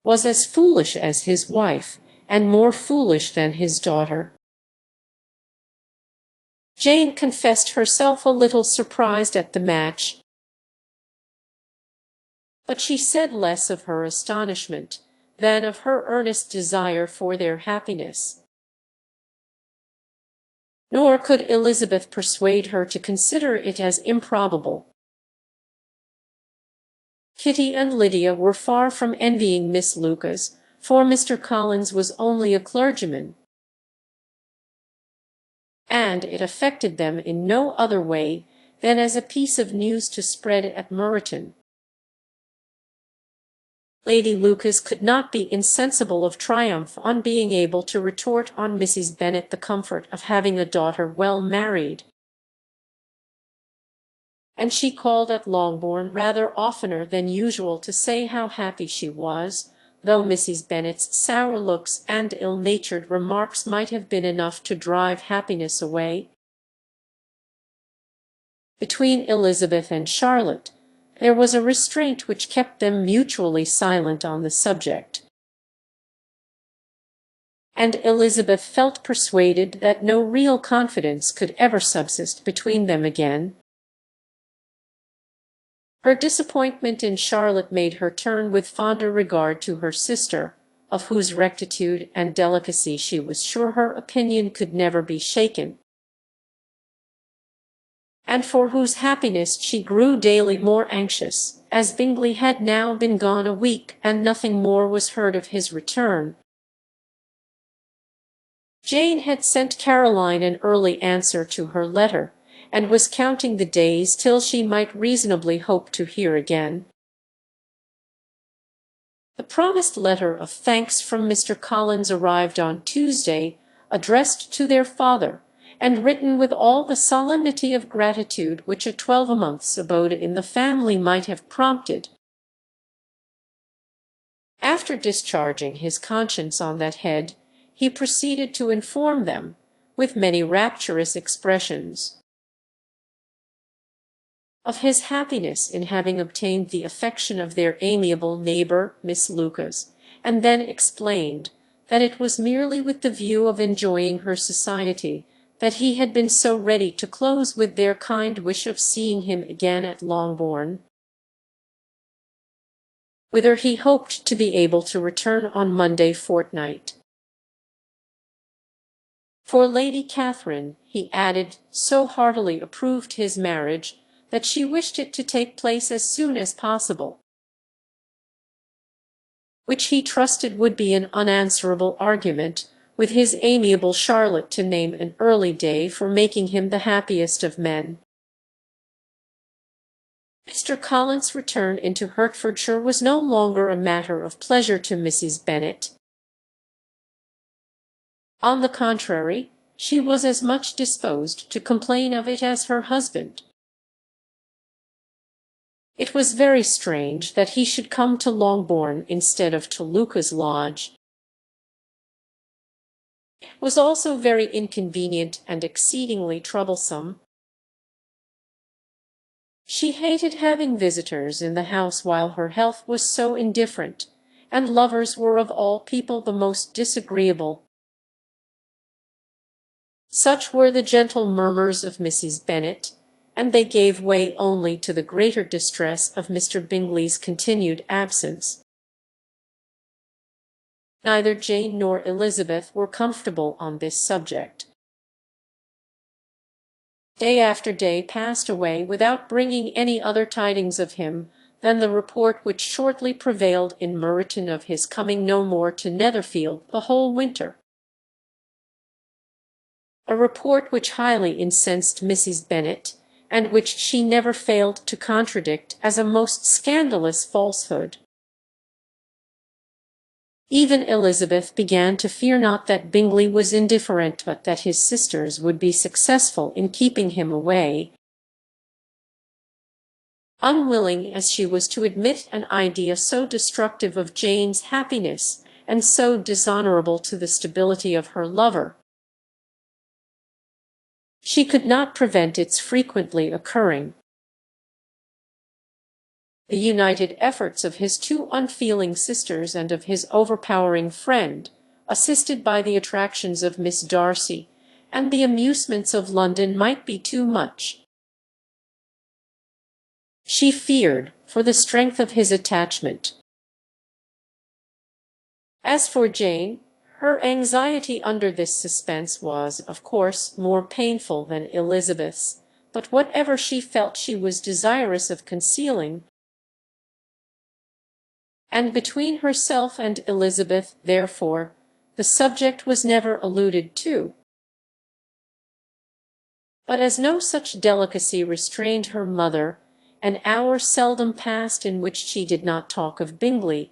was as foolish as his wife, and more foolish than his daughter. Jane confessed herself a little surprised at the match, but she said less of her astonishment than of her earnest desire for their happiness. Nor could Elizabeth persuade her to consider it as improbable. Kitty and Lydia were far from envying Miss Lucas, for Mr. Collins was only a clergyman, and it affected them in no other way than as a piece of news to spread at Meryton. Lady Lucas could not be insensible of triumph on being able to retort on Mrs. Bennet the comfort of having a daughter well married, and she called at Longbourn rather oftener than usual to say how happy she was, though Mrs. Bennet's sour looks and ill-natured remarks might have been enough to drive happiness away. Between Elizabeth and Charlotte there was a restraint which kept them mutually silent on the subject, and Elizabeth felt persuaded that no real confidence could ever subsist between them again. Her disappointment in Charlotte made her turn with fonder regard to her sister, of whose rectitude and delicacy she was sure her opinion could never be shaken, and for whose happiness she grew daily more anxious, as Bingley had now been gone a week, and nothing more was heard of his return. Jane had sent Caroline an early answer to her letter, and was counting the days till she might reasonably hope to hear again. The promised letter of thanks from Mr. Collins arrived on Tuesday, addressed to their father, and written with all the solemnity of gratitude which a 12-month's abode in the family might have prompted. After discharging his conscience on that head, he proceeded to inform them, with many rapturous expressions of his happiness in having obtained the affection of their amiable neighbour Miss Lucas, and then explained that it was merely with the view of enjoying her society that he had been so ready to close with their kind wish of seeing him again at Longbourn, whither he hoped to be able to return on Monday fortnight. For Lady Catherine, he added, so heartily approved his marriage that she wished it to take place as soon as possible, which he trusted would be an unanswerable argument with his amiable Charlotte to name an early day for making him the happiest of men. Mr. Collins's return into Hertfordshire was no longer a matter of pleasure to Mrs. Bennet. On the contrary, she was as much disposed to complain of it as her husband. It was very strange that he should come to Longbourn instead of to Lucas Lodge. It was also very inconvenient and exceedingly troublesome. She hated having visitors in the house while her health was so indifferent, and lovers were of all people the most disagreeable. Such were the gentle murmurs of Mrs. Bennet, and they gave way only to the greater distress of Mr. Bingley's continued absence. Neither Jane nor Elizabeth were comfortable on this subject. Day after day passed away without bringing any other tidings of him than the report which shortly prevailed in Meryton of his coming no more to Netherfield the whole winter. A report which highly incensed Mrs. Bennet, and which she never failed to contradict as a most scandalous falsehood. Even Elizabeth began to fear not that Bingley was indifferent, but that his sisters would be successful in keeping him away. Unwilling as she was to admit an idea so destructive of Jane's happiness, and so dishonourable to the stability of her lover, she could not prevent its frequently occurring. The united efforts of his two unfeeling sisters and of his overpowering friend, assisted by the attractions of Miss Darcy and the amusements of London, might be too much. She feared for the strength of his attachment. As for Jane, her anxiety under this suspense was, of course, more painful than Elizabeth's, but whatever she felt she was desirous of concealing, and between herself and Elizabeth, therefore, the subject was never alluded to. But as no such delicacy restrained her mother, an hour seldom passed in which she did not talk of Bingley,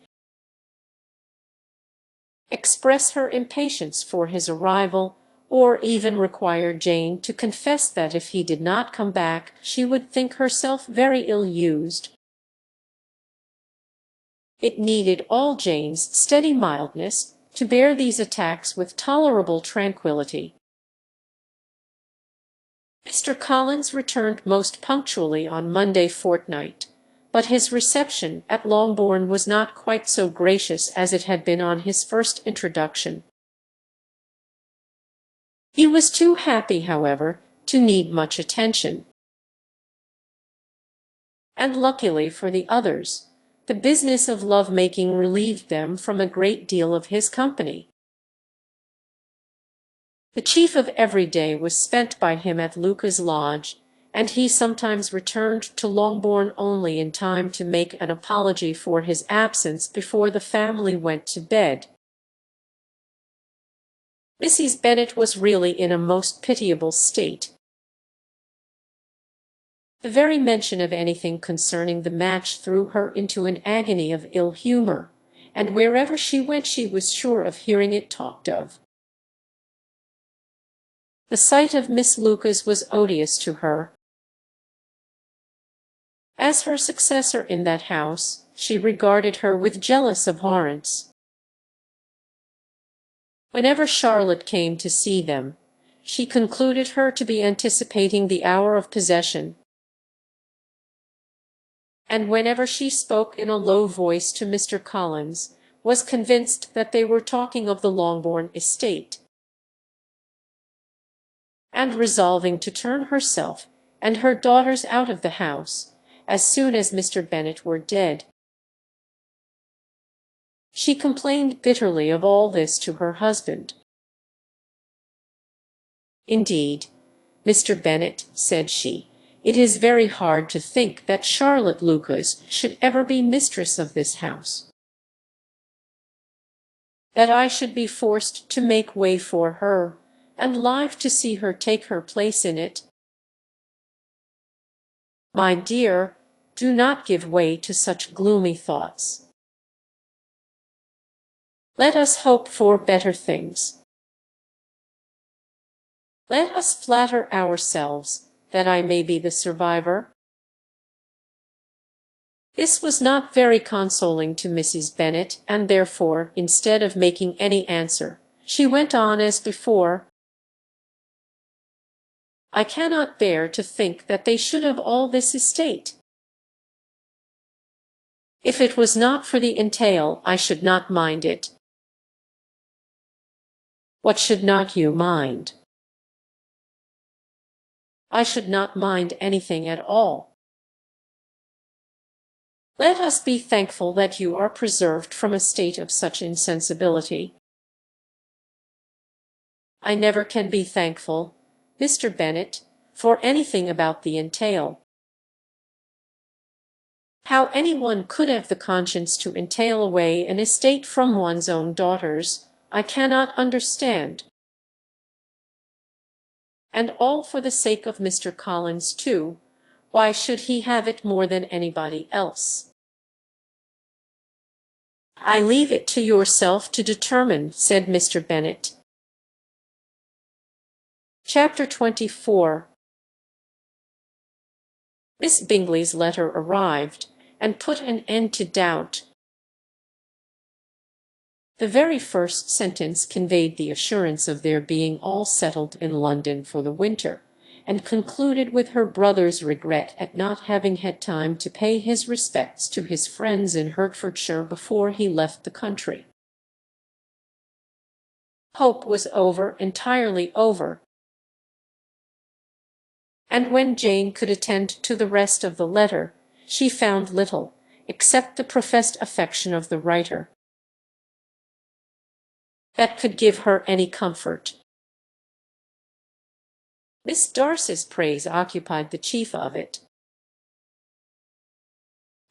express her impatience for his arrival, or even require Jane to confess that if he did not come back she would think herself very ill-used. It needed all Jane's steady mildness to bear these attacks with tolerable tranquillity. Mr. Collins returned most punctually on Monday fortnight, but his reception at Longbourn was not quite so gracious as it had been on his first introduction. He was too happy, however, to need much attention. And luckily for the others, the business of love-making relieved them from a great deal of his company. The chief of every day was spent by him at Lucas Lodge, and he sometimes returned to Longbourn only in time to make an apology for his absence before the family went to bed. Mrs. Bennet was really in a most pitiable state. The very mention of anything concerning the match threw her into an agony of ill humour, and wherever she went she was sure of hearing it talked of. The sight of Miss Lucas was odious to her. As her successor in that house, she regarded her with jealous abhorrence. Whenever Charlotte came to see them, she concluded her to be anticipating the hour of possession, and whenever she spoke in a low voice to Mr. Collins, was convinced that they were talking of the Longbourn estate, and resolving to turn herself and her daughters out of the house as soon as Mr. Bennet were dead. She complained bitterly of all this to her husband. "Indeed, Mr. Bennet," said she, "it is very hard to think that Charlotte Lucas should ever be mistress of this house, that I should be forced to make way for her, and live to see her take her place in it. My dear, do not give way to such gloomy thoughts. Let us hope for better things. Let us flatter ourselves that I may be the survivor." This was not very consoling to Mrs. Bennet, and therefore, instead of making any answer, she went on as before. "I cannot bear to think that they should have all this estate. If it was not for the entail, I should not mind it." "What should not you mind?" "I should not mind anything at all. Let us be thankful that you are preserved from a state of such insensibility." "I never can be thankful, Mr. Bennet, for anything about the entail. How any one could have the conscience to entail away an estate from one's own daughters, I cannot understand. And all for the sake of Mr. Collins too. Why should he have it more than anybody else?" "I leave it to yourself to determine," said Mr. Bennet. Chapter 24. Miss Bingley's letter arrived, and put an end to doubt. The very first sentence conveyed the assurance of their being all settled in London for the winter, and concluded with her brother's regret at not having had time to pay his respects to his friends in Hertfordshire before he left the country. Hope was over, entirely over, and when Jane could attend to the rest of the letter, she found little, except the professed affection of the writer, that could give her any comfort. Miss Darcy's praise occupied the chief of it.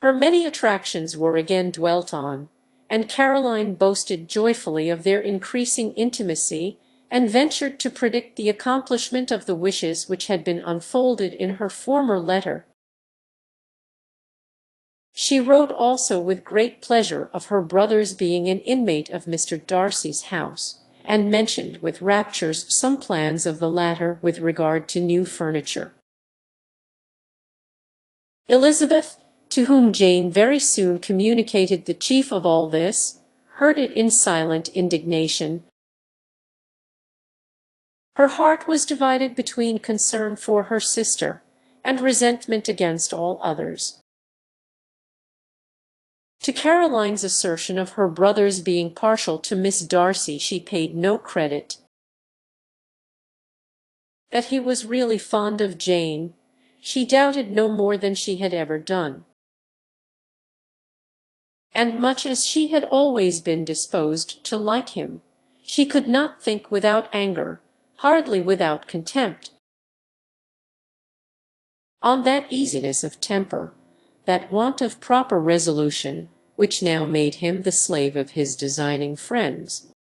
Her many attractions were again dwelt on, and Caroline boasted joyfully of their increasing intimacy, and ventured to predict the accomplishment of the wishes which had been unfolded in her former letter. She wrote also with great pleasure of her brother's being an inmate of Mr. Darcy's house, and mentioned with raptures some plans of the latter with regard to new furniture. Elizabeth, to whom Jane very soon communicated the chief of all this, heard it in silent indignation. Her heart was divided between concern for her sister and resentment against all others. To Caroline's assertion of her brother's being partial to Miss Darcy she paid no credit. That he was really fond of Jane, she doubted no more than she had ever done. And much as she had always been disposed to like him, she could not think without anger, hardly without contempt. On that easiness of temper, that want of proper resolution, which now made him the slave of his designing friends,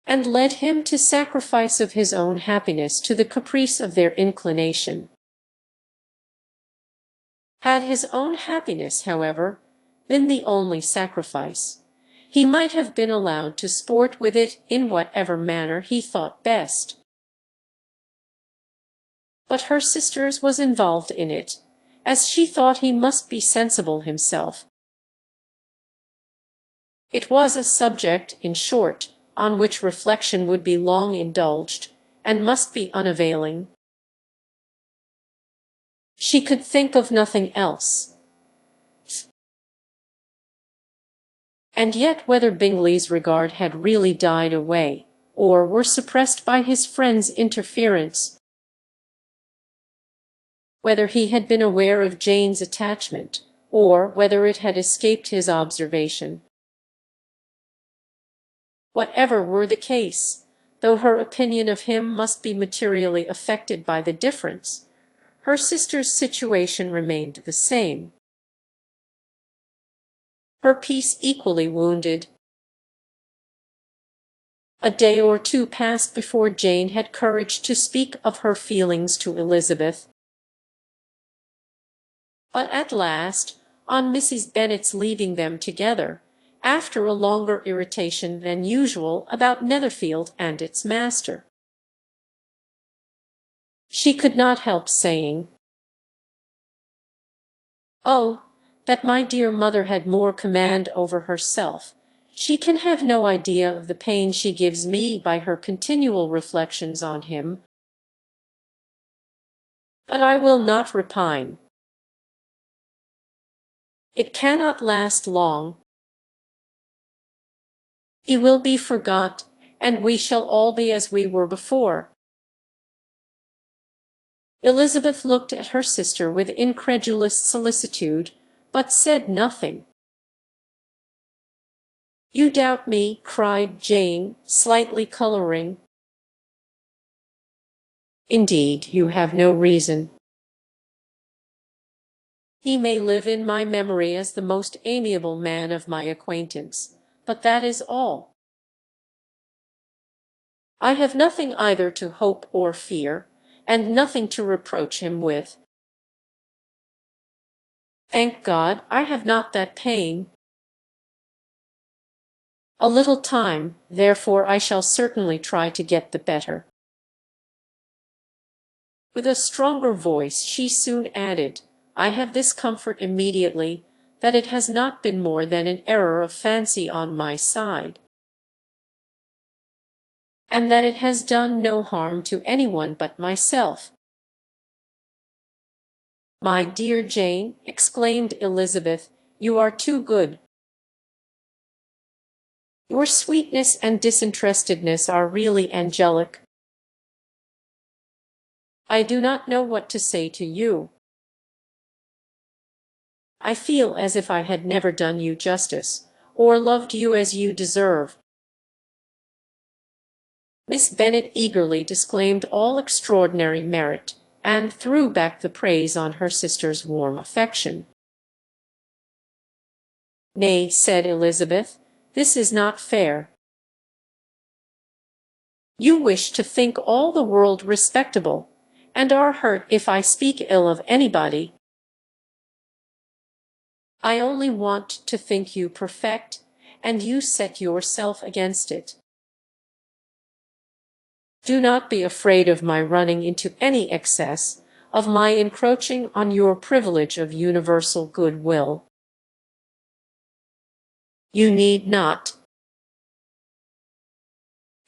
and led him to sacrifice of his own happiness to the caprice of their inclination. Had his own happiness, however, been the only sacrifice, he might have been allowed to sport with it in whatever manner he thought best. But her sister's was involved in it, as she thought he must be sensible himself. It was a subject, in short, on which reflection would be long indulged, and must be unavailing. She could think of nothing else. And yet whether Bingley's regard had really died away, or were suppressed by his friend's interference, whether he had been aware of Jane's attachment, or whether it had escaped his observation, whatever were the case, though her opinion of him must be materially affected by the difference, her sister's situation remained the same, her peace equally wounded. A day or two passed before Jane had courage to speak of her feelings to Elizabeth. But at last, on Mrs. Bennet's leaving them together, after a longer irritation than usual about Netherfield and its master, she could not help saying, "Oh, that my dear mother had more command over herself! She can have no idea of the pain she gives me by her continual reflections on him. But I will not repine. It cannot last long. He will be forgot, and we shall all be as we were before." Elizabeth looked at her sister with incredulous solicitude, but said nothing. "You doubt me," cried Jane, slightly colouring. "Indeed, you have no reason. He may live in my memory as the most amiable man of my acquaintance, but that is all. I have nothing either to hope or fear, and nothing to reproach him with. Thank God, I have not that pain. A little time, therefore I shall certainly try to get the better." With a stronger voice she soon added, "I have this comfort immediately, that it has not been more than an error of fancy on my side, and that it has done no harm to any one but myself." "My dear Jane," exclaimed Elizabeth, "you are too good. Your sweetness and disinterestedness are really angelic. I do not know what to say to you. I feel as if I had never done you justice, or loved you as you deserve." Miss Bennet eagerly disclaimed all extraordinary merit, and threw back the praise on her sister's warm affection. "Nay," said Elizabeth, "this is not fair. You wish to think all the world respectable, and are hurt if I speak ill of anybody. I only want to think you perfect, and you set yourself against it. Do not be afraid of my running into any excess, of my encroaching on your privilege of universal good-will. You need not.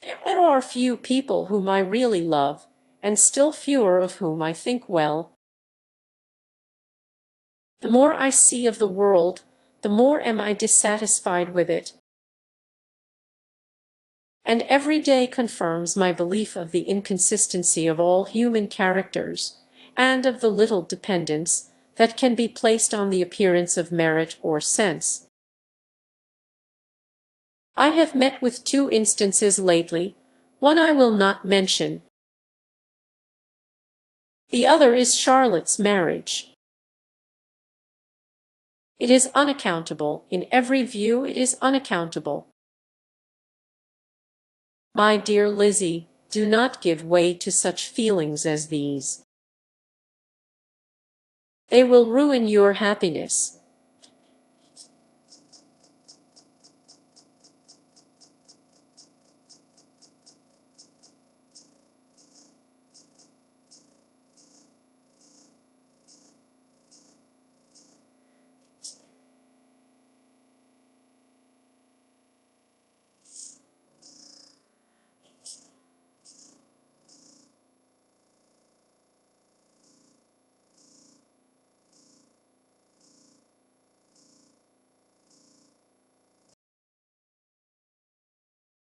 There are few people whom I really love, and still fewer of whom I think well. The more I see of the world, the more am I dissatisfied with it, and every day confirms my belief of the inconsistency of all human characters, and of the little dependence that can be placed on the appearance of merit or sense. I have met with two instances lately, one I will not mention. The other is Charlotte's marriage. It is unaccountable, in every view it is unaccountable. My dear Lizzie, do not give way to such feelings as these. They will ruin your happiness.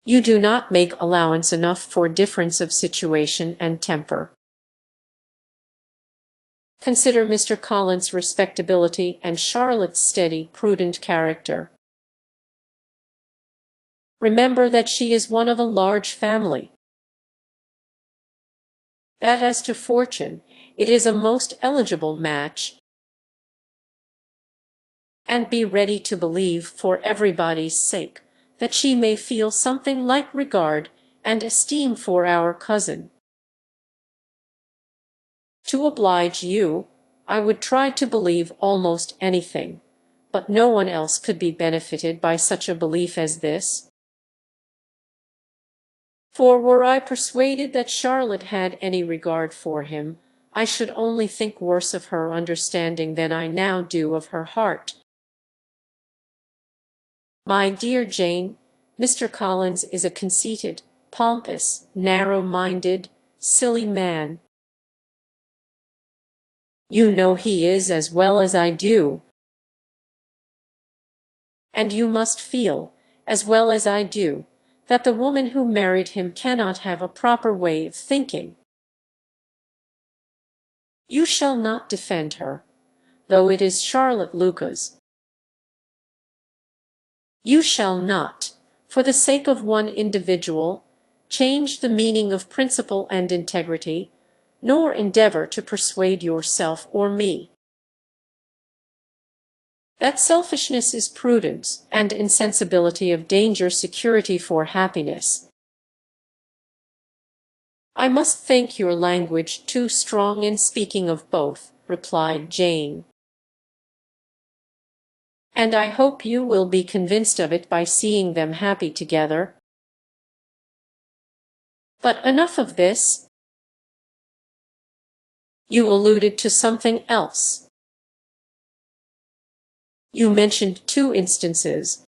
You do not make allowance enough for difference of situation and temper. Consider Mr. Collins' respectability and Charlotte's steady, prudent character. Remember that she is one of a large family. That as to fortune, it is a most eligible match, and be ready to believe, for everybody's sake, that she may feel something like regard and esteem for our cousin. To oblige you, I would try to believe almost anything, but no one else could be benefited by such a belief as this. For were I persuaded that Charlotte had any regard for him, I should only think worse of her understanding than I now do of her heart. My dear Jane, Mr. Collins is a conceited, pompous, narrow-minded, silly man. You know he is as well as I do. And you must feel, as well as I do, that the woman who married him cannot have a proper way of thinking. You shall not defend her, though it is Charlotte Lucas. You shall not, for the sake of one individual, change the meaning of principle and integrity, nor endeavor to persuade yourself or me that selfishness is prudence, and insensibility of danger security for happiness. I must think your language too strong in speaking of both, replied Jane. And I hope you will be convinced of it by seeing them happy together. But enough of this. You alluded to something else. You mentioned 2 instances.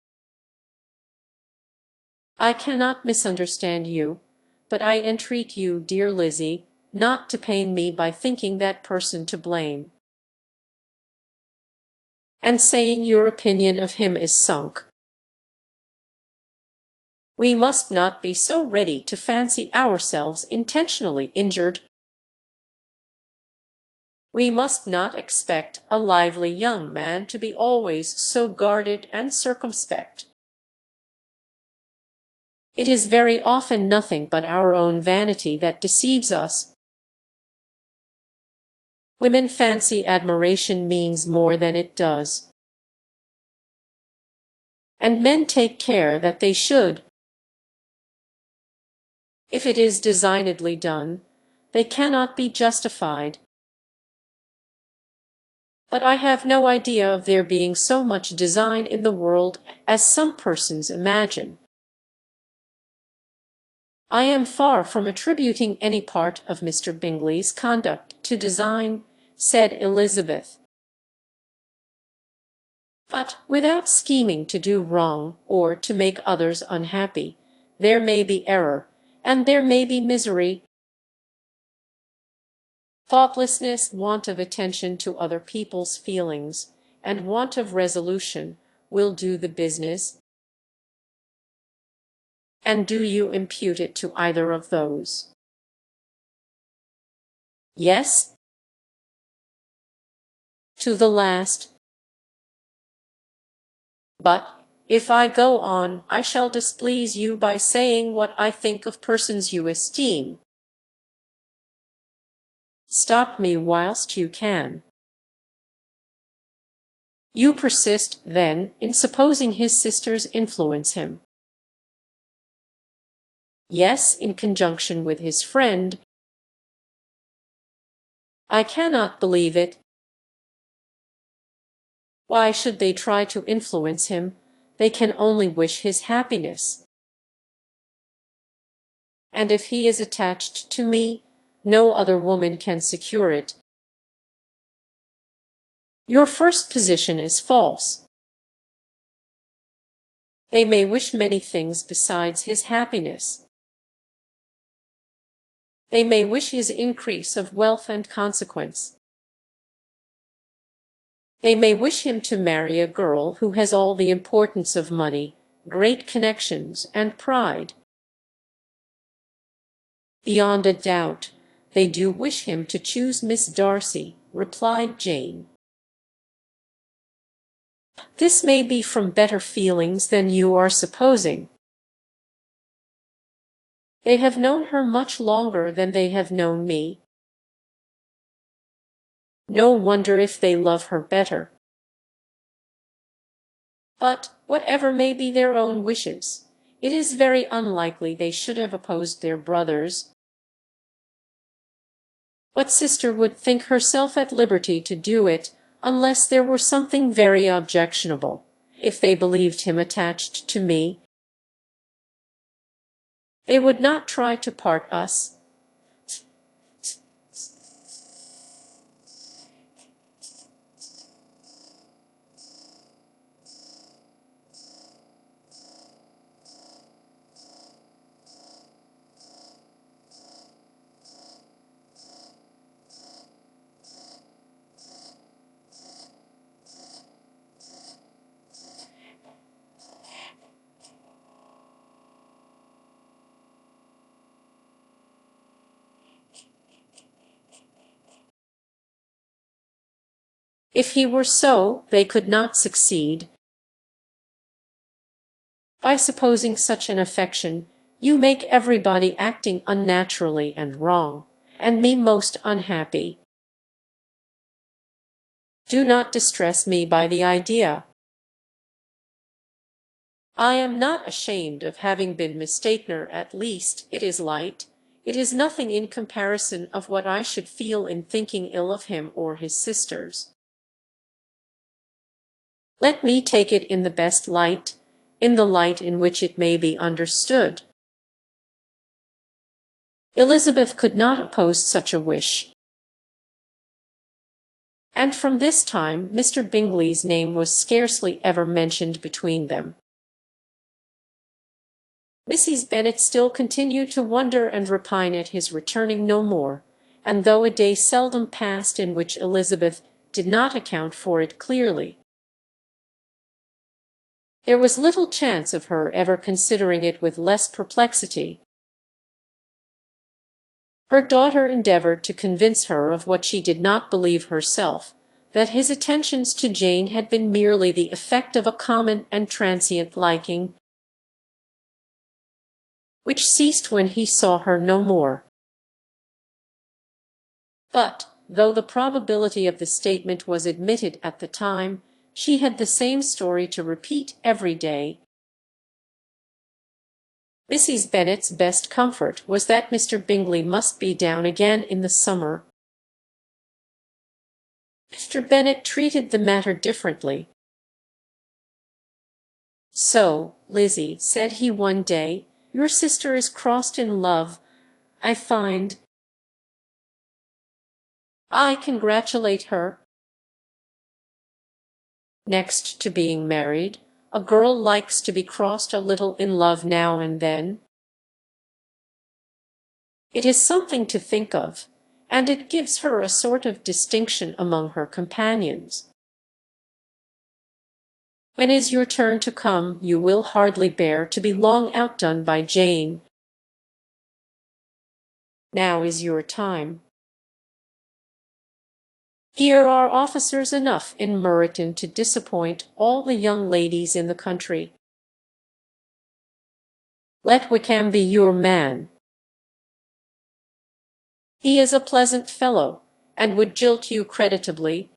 I cannot misunderstand you, but I entreat you, dear Lizzie, not to pain me by thinking that person to blame, and saying your opinion of him is sunk. We must not be so ready to fancy ourselves intentionally injured. We must not expect a lively young man to be always so guarded and circumspect. It is very often nothing but our own vanity that deceives us. Women fancy admiration means more than it does, and men take care that they should. If it is designedly done, they cannot be justified. But I have no idea of there being so much design in the world as some persons imagine. I am far from attributing any part of Mr. Bingley's conduct to design, said Elizabeth. But without scheming to do wrong or to make others unhappy, there may be error, and there may be misery. Thoughtlessness, want of attention to other people's feelings, and want of resolution will do the business. And do you impute it to either of those? Yes. To the last. But, if I go on, I shall displease you by saying what I think of persons you esteem. Stop me whilst you can. You persist, then, in supposing his sisters influence him. Yes, in conjunction with his friend. I cannot believe it. Why should they try to influence him? They can only wish his happiness. And if he is attached to me, no other woman can secure it. Your first position is false. They may wish many things besides his happiness. They may wish his increase of wealth and consequence. They may wish him to marry a girl who has all the importance of money, great connections, and pride. Beyond a doubt, they do wish him to choose Miss Darcy, replied Jane. This may be from better feelings than you are supposing. They have known her much longer than they have known me. No wonder if they love her better. But, whatever may be their own wishes, it is very unlikely they should have opposed their brothers. What sister would think herself at liberty to do it, unless there were something very objectionable, if they believed him attached to me? They would not try to part us. If he were so, they could not succeed. By supposing such an affection, you make everybody acting unnaturally and wrong, and me most unhappy. Do not distress me by the idea. I am not ashamed of having been mistaken, at least it is light. It is nothing in comparison of what I should feel in thinking ill of him or his sisters. Let me take it in the best light, in the light in which it may be understood. Elizabeth could not oppose such a wish. And from this time Mr. Bingley's name was scarcely ever mentioned between them. Mrs. Bennet still continued to wonder and repine at his returning no more, and though a day seldom passed in which Elizabeth did not account for it clearly, there was little chance of her ever considering it with less perplexity. Her daughter endeavoured to convince her of what she did not believe herself, that his attentions to Jane had been merely the effect of a common and transient liking, which ceased when he saw her no more. But, though the probability of the statement was admitted at the time, she had the same story to repeat every day. Mrs. Bennet's best comfort was that Mr. Bingley must be down again in the summer. Mr. Bennet treated the matter differently. "So, Lizzie," said he one day, "your sister is crossed in love, I find. I congratulate her. Next to being married, a girl likes to be crossed a little in love now and then. It is something to think of, and it gives her a sort of distinction among her companions. When is your turn to come, you will hardly bear to be long outdone by Jane. Now is your time. Here are officers enough in Meryton to disappoint all the young ladies in the country. Let Wickham be your man. He is a pleasant fellow, and would jilt you creditably.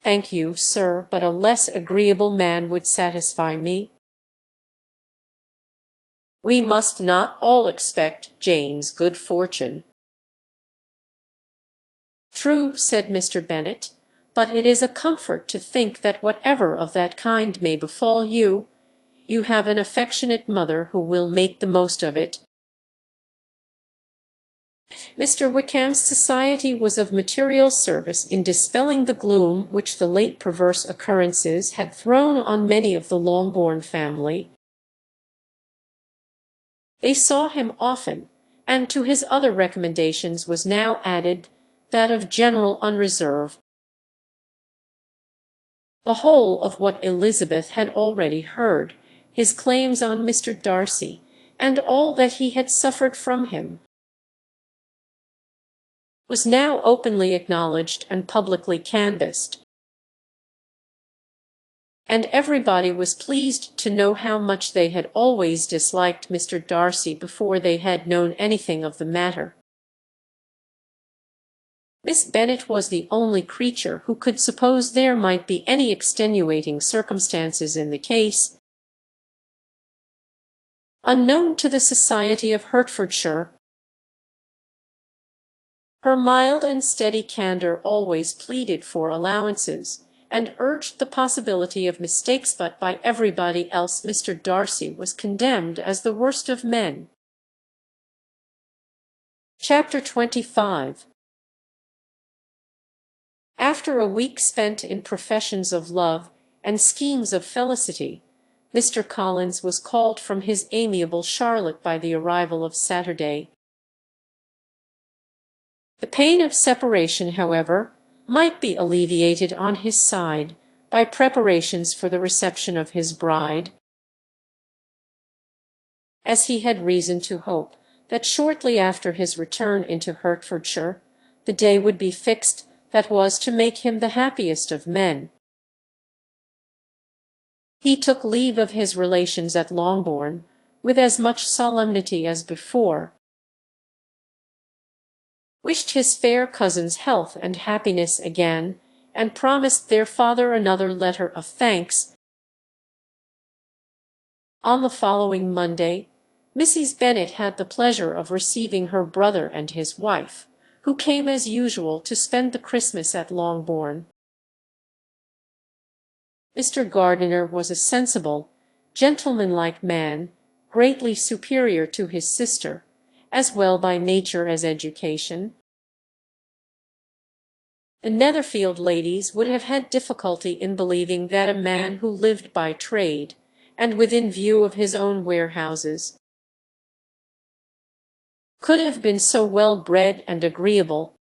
Thank you, sir, but a less agreeable man would satisfy me. We must not all expect Jane's good fortune." "True," said Mr. Bennet, "but it is a comfort to think that whatever of that kind may befall you, you have an affectionate mother who will make the most of it." Mr. Wickham's society was of material service in dispelling the gloom which the late perverse occurrences had thrown on many of the Longbourn family. They saw him often, and to his other recommendations was now added that of general unreserve. the whole of what Elizabeth had already heard, his claims on Mr. Darcy, and all that he had suffered from him, was now openly acknowledged and publicly canvassed, and everybody was pleased to know how much they had always disliked Mr. Darcy before they had known anything of the matter. Miss Bennet was the only creature who could suppose there might be any extenuating circumstances in the case. Unknown to the society of Hertfordshire, her mild and steady candour always pleaded for allowances, and urged the possibility of mistakes, but by everybody else Mr. Darcy was condemned as the worst of men. Chapter 25. After a week spent in professions of love and schemes of felicity, Mr. Collins was called from his amiable Charlotte by the arrival of Saturday. The pain of separation, however, might be alleviated on his side by preparations for the reception of his bride, as he had reason to hope that shortly after his return into Hertfordshire the day would be fixed that was to make him the happiest of men. He took leave of his relations at Longbourn with as much solemnity as before, wished his fair cousins health and happiness again, and promised their father another letter of thanks. On the following Monday, Mrs. Bennet had the pleasure of receiving her brother and his wife, who came as usual to spend the Christmas at Longbourn. Mr. Gardiner was a sensible, gentlemanlike man, greatly superior to his sister, as well by nature as education. The Netherfield ladies would have had difficulty in believing that a man who lived by trade, and within view of his own warehouses, could have been so well bred and agreeable.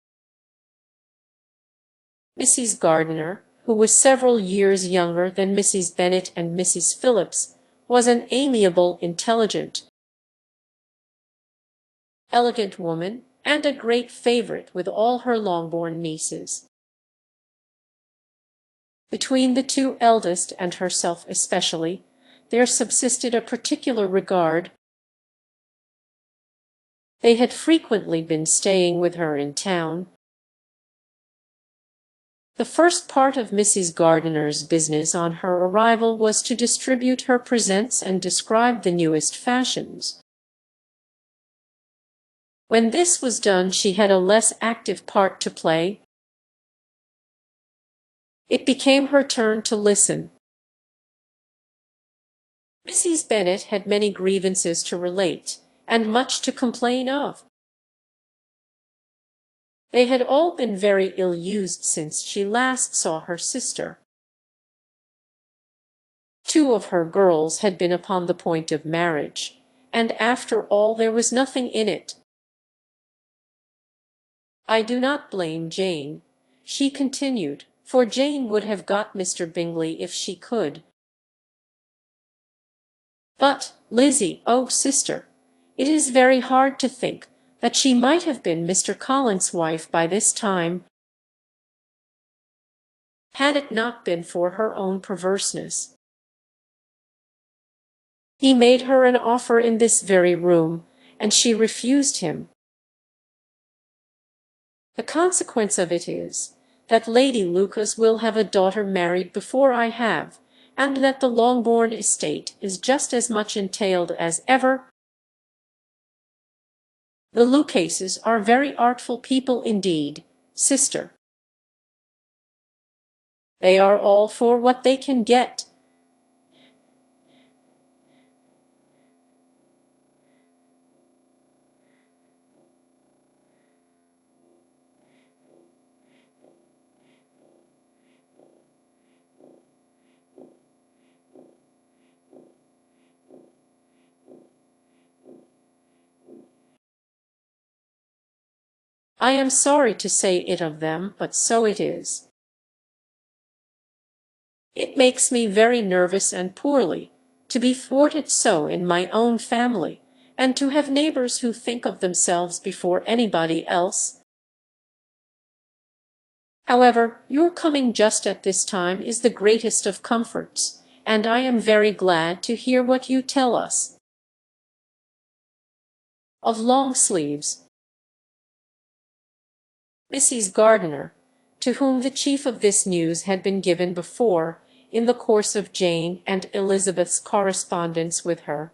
Mrs. Gardiner, who was several years younger than Mrs. Bennet and Mrs. Phillips, was an amiable, intelligent, elegant woman, and a great favourite with all her Longbourn nieces. Between the two eldest, and herself especially, there subsisted a particular regard. They had frequently been staying with her in town. The first part of Mrs. Gardiner's business on her arrival was to distribute her presents and describe the newest fashions. When this was done she had a less active part to play. It became her turn to listen. Mrs. Bennet had many grievances to relate, and much to complain of. They had all been very ill-used since she last saw her sister. Two of her girls had been upon the point of marriage, and after all there was nothing in it. "I do not blame Jane," she continued, "for Jane would have got Mr. Bingley if she could. But, Lizzie, oh sister, it is very hard to think that she might have been Mr. Collins's wife by this time, had it not been for her own perverseness. He made her an offer in this very room, and she refused him. The consequence of it is, that Lady Lucas will have a daughter married before I have, and that the Longbourn estate is just as much entailed as ever. The Lucases are very artful people indeed, sister. They are all for what they can get. I am sorry to say it of them, but so it is. It makes me very nervous and poorly, to be thwarted so in my own family, and to have neighbors who think of themselves before anybody else. However, your coming just at this time is the greatest of comforts, and I am very glad to hear what you tell us of long sleeves. Mrs. Gardiner, to whom the chief of this news had been given before, in the course of Jane and Elizabeth's correspondence with her,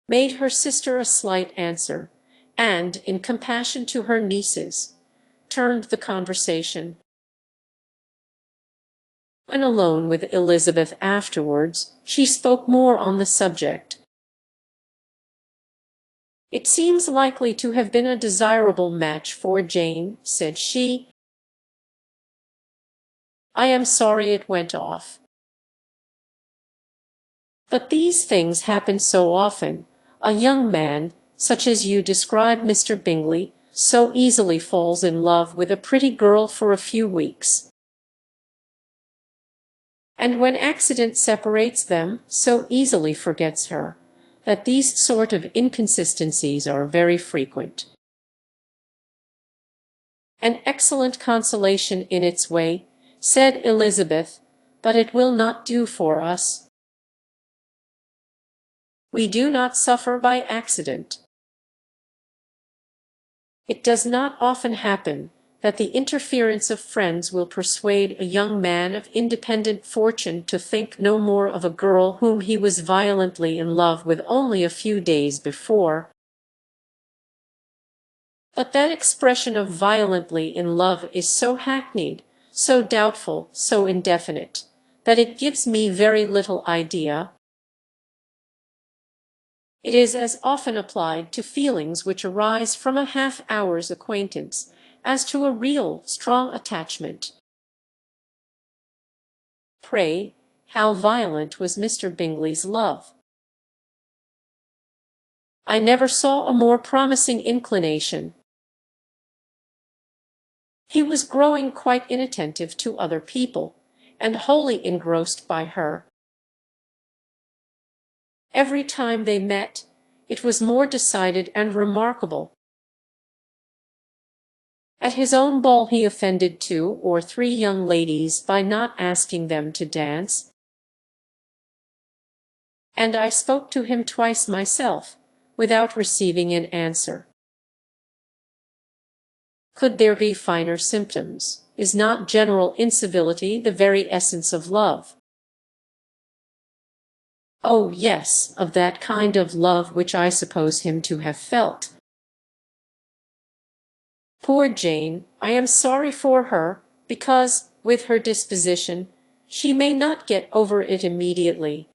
made her sister a slight answer, and, in compassion to her nieces, turned the conversation. When alone with Elizabeth afterwards, she spoke more on the subject. "It seems likely to have been a desirable match for Jane," said she. "I am sorry it went off. But these things happen so often. A young man, such as you describe Mr. Bingley, so easily falls in love with a pretty girl for a few weeks, and when accident separates them, so easily forgets her, that these sort of inconsistencies are very frequent. An excellent consolation in its way," said Elizabeth, "but it will not do for us. We do not suffer by accident. It does not often happen that the interference of friends will persuade a young man of independent fortune to think no more of a girl whom he was violently in love with only a few days before. But that expression of violently in love is so hackneyed, so doubtful, so indefinite, that it gives me very little idea. It is as often applied to feelings which arise from a half-hour's acquaintance as to a real, strong attachment. Pray, how violent was Mr. Bingley's love? I never saw a more promising inclination. He was growing quite inattentive to other people, and wholly engrossed by her. Every time they met, it was more decided and remarkable. At his own ball he offended 2 or 3 young ladies by not asking them to dance, and I spoke to him twice myself, without receiving an answer. Could there be finer symptoms? Is not general incivility the very essence of love? Oh, yes, of that kind of love which I suppose him to have felt. Poor Jane, I am sorry for her, because, with her disposition, she may not get over it immediately.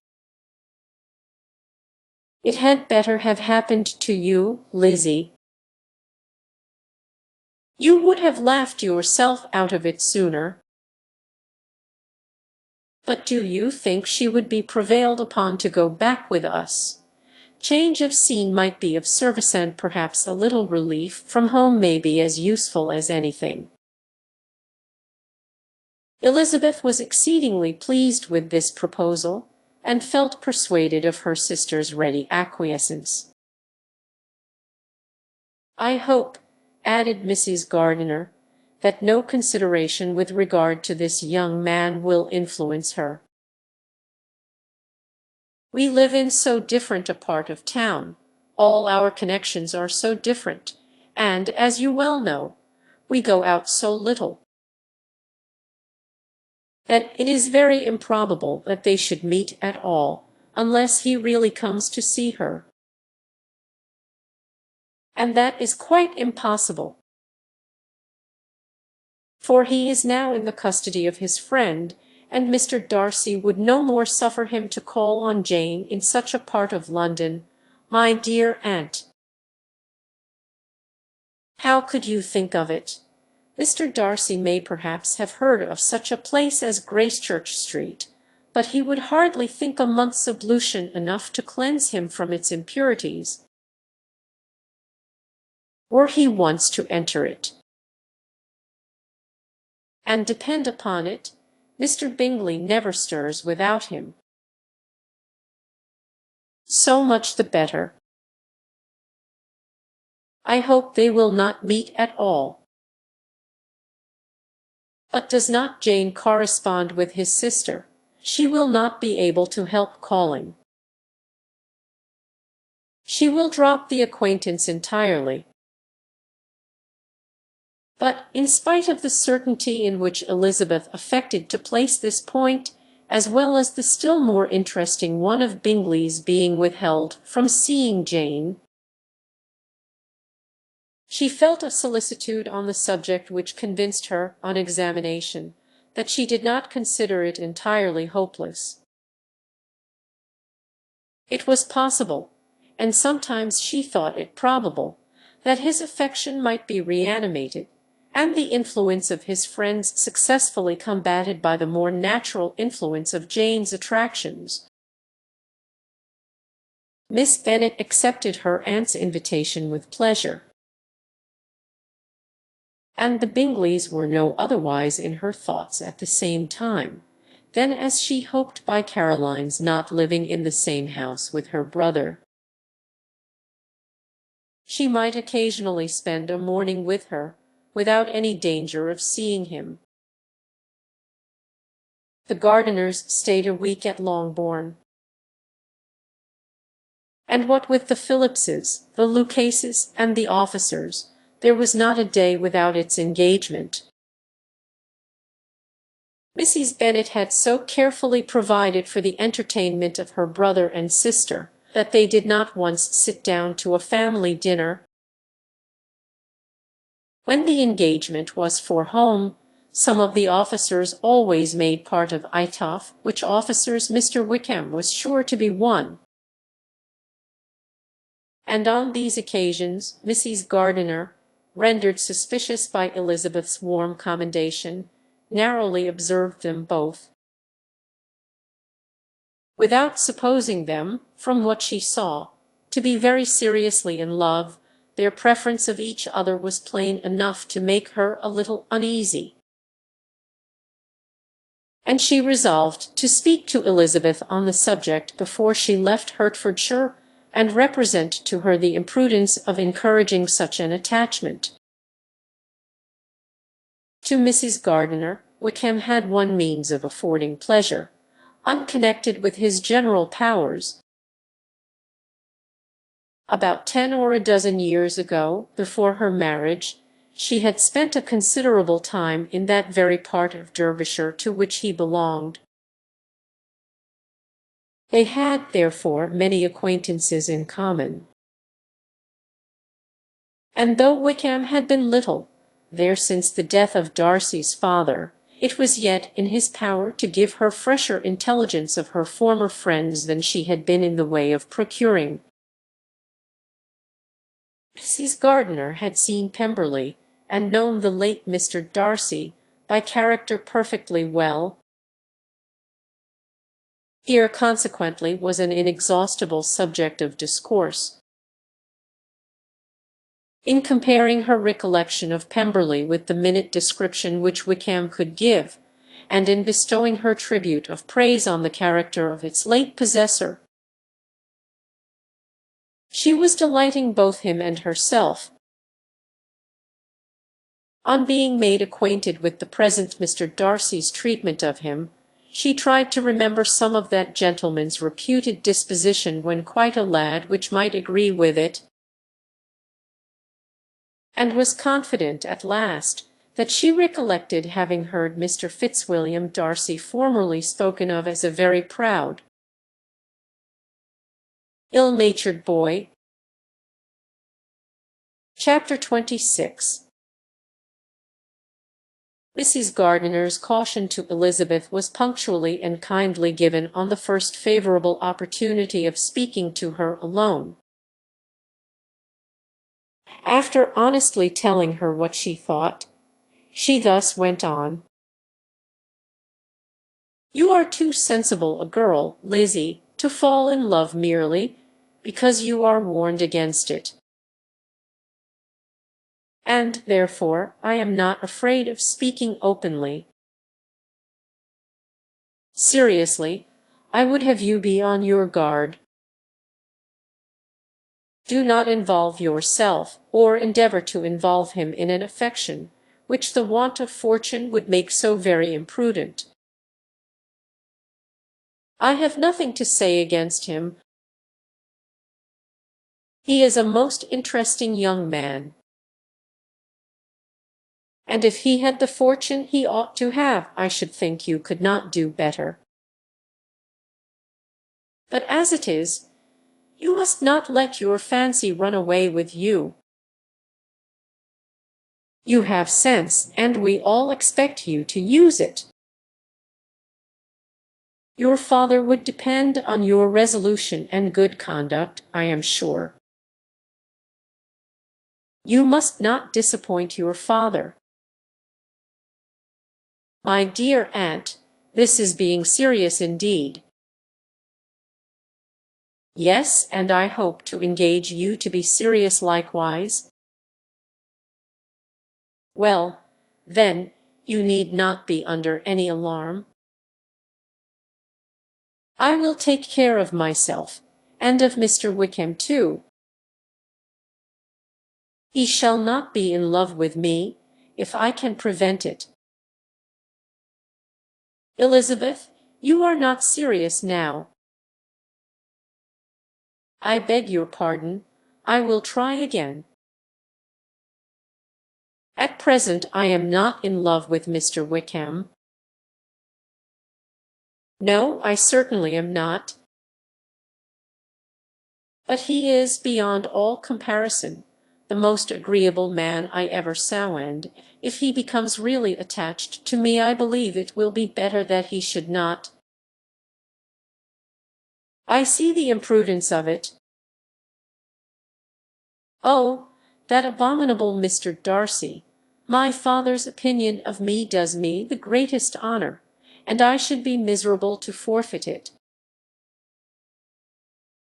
It had better have happened to you, Lizzie. You would have laughed yourself out of it sooner. But do you think she would be prevailed upon to go back with us? Change of scene might be of service, and perhaps a little relief from home may be as useful as anything." Elizabeth was exceedingly pleased with this proposal, and felt persuaded of her sister's ready acquiescence. "I hope," added Mrs. Gardiner, "that no consideration with regard to this young man will influence her. We live in so different a part of town, all our connections are so different, and, as you well know, we go out so little, that it is very improbable that they should meet at all, unless he really comes to see her. And that is quite impossible, for he is now in the custody of his friend, and Mr. Darcy would no more suffer him to call on Jane in such a part of London. My dear aunt, how could you think of it? Mr. Darcy may perhaps have heard of such a place as Gracechurch Street, but he would hardly think a month's ablution enough to cleanse him from its impurities, were he once to enter it. And depend upon it, Mr. Bingley never stirs without him. So much the better. I hope they will not meet at all. But does not Jane correspond with his sister? She will not be able to help calling. She will drop the acquaintance entirely. But, in spite of the certainty in which Elizabeth affected to place this point, as well as the still more interesting one of Bingley's being withheld from seeing Jane, she felt a solicitude on the subject which convinced her, on examination, that she did not consider it entirely hopeless. It was possible, and sometimes she thought it probable, that his affection might be reanimated, and the influence of his friends successfully combated by the more natural influence of Jane's attractions. Miss Bennet accepted her aunt's invitation with pleasure, and the Bingleys were no otherwise in her thoughts at the same time than as she hoped by Caroline's not living in the same house with her brother. She might occasionally spend a morning with her, without any danger of seeing him. The Gardiners stayed a week at Longbourn. And what with the Phillipses, the Lucases, and the officers, there was not a day without its engagement. Mrs. Bennet had so carefully provided for the entertainment of her brother and sister, that they did not once sit down to a family dinner. When the engagement was for home, some of the officers always made part of Itoff, which officers Mr. Wickham was sure to be one. And on these occasions Mrs. Gardiner, rendered suspicious by Elizabeth's warm commendation, narrowly observed them both. Without supposing them, from what she saw, to be very seriously in love, their preference of each other was plain enough to make her a little uneasy. And she resolved to speak to Elizabeth on the subject before she left Hertfordshire, and represent to her the imprudence of encouraging such an attachment. To Mrs. Gardiner, Wickham had one means of affording pleasure, unconnected with his general powers. About 10 or a dozen years ago, before her marriage, she had spent a considerable time in that very part of Derbyshire to which he belonged. They had, therefore, many acquaintances in common. And though Wickham had been little there since the death of Darcy's father, it was yet in his power to give her fresher intelligence of her former friends than she had been in the way of procuring. Mrs. Gardiner had seen Pemberley, and known the late Mr. Darcy by character perfectly well. Here consequently was an inexhaustible subject of discourse. In comparing her recollection of Pemberley with the minute description which Wickham could give, and in bestowing her tribute of praise on the character of its late possessor, she was delighting both him and herself. On being made acquainted with the present Mr. Darcy's treatment of him, she tried to remember some of that gentleman's reputed disposition when quite a lad which might agree with it, and was confident at last that she recollected having heard Mr. Fitzwilliam Darcy formerly spoken of as a very proud, ill-natured boy. Chapter 26. Mrs. Gardiner's caution to Elizabeth was punctually and kindly given on the first favourable opportunity of speaking to her alone. After honestly telling her what she thought, she thus went on. "You are too sensible a girl, Lizzie, to fall in love merely because you are warned against it. And, therefore, I am not afraid of speaking openly. Seriously, I would have you be on your guard. Do not involve yourself, or endeavor to involve him in an affection, which the want of fortune would make so very imprudent. I have nothing to say against him. He is a most interesting young man, and if he had the fortune he ought to have, I should think you could not do better. But as it is, you must not let your fancy run away with you. You have sense, and we all expect you to use it. Your father would depend on your resolution and good conduct, I am sure. You must not disappoint your father. My dear aunt, this is being serious indeed. Yes, and I hope to engage you to be serious likewise. Well, then, you need not be under any alarm. I will take care of myself, and of Mr. Wickham too. He shall not be in love with me, if I can prevent it. Elizabeth, you are not serious now. I beg your pardon. I will try again. At present I am not in love with Mr. Wickham. No, I certainly am not. But he is, beyond all comparison, the most agreeable man I ever saw, and if he becomes really attached to me, I believe it will be better that he should not. I see the imprudence of it. Oh, that abominable Mr. Darcy! My father's opinion of me does me the greatest honor, and I should be miserable to forfeit it.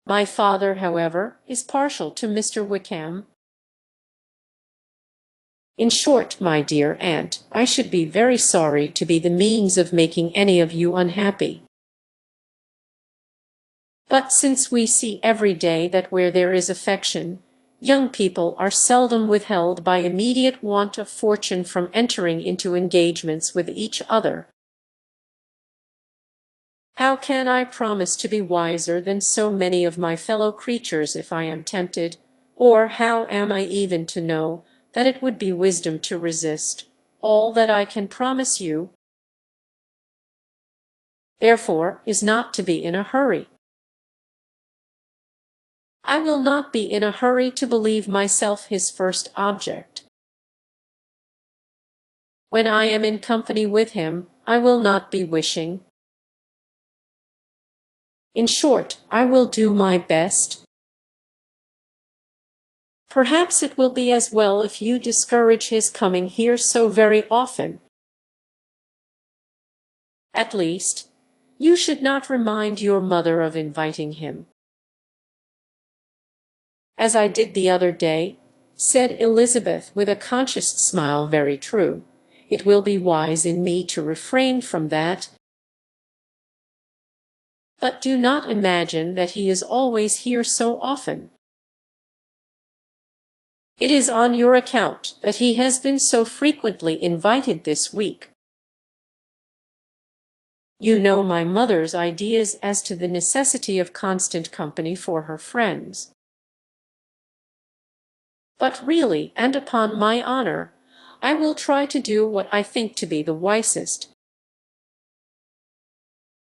My father, however, is partial to Mr. Wickham. In short, my dear aunt, I should be very sorry to be the means of making any of you unhappy. But since we see every day that where there is affection, young people are seldom withheld by immediate want of fortune from entering into engagements with each other, how can I promise to be wiser than so many of my fellow creatures if I am tempted, or how am I even to know that it would be wisdom to resist? All that I can promise you, therefore, is not to be in a hurry. I will not be in a hurry to believe myself his first object. When I am in company with him, I will not be wishing. In short, I will do my best. Perhaps it will be as well if you discourage his coming here so very often. At least, you should not remind your mother of inviting him. As I did the other day, said Elizabeth with a conscious smile. Very true. It will be wise in me to refrain from that. But do not imagine that he is always here so often. It is on your account that he has been so frequently invited this week. You know my mother's ideas as to the necessity of constant company for her friends. But really, and upon my honor, I will try to do what I think to be the wisest.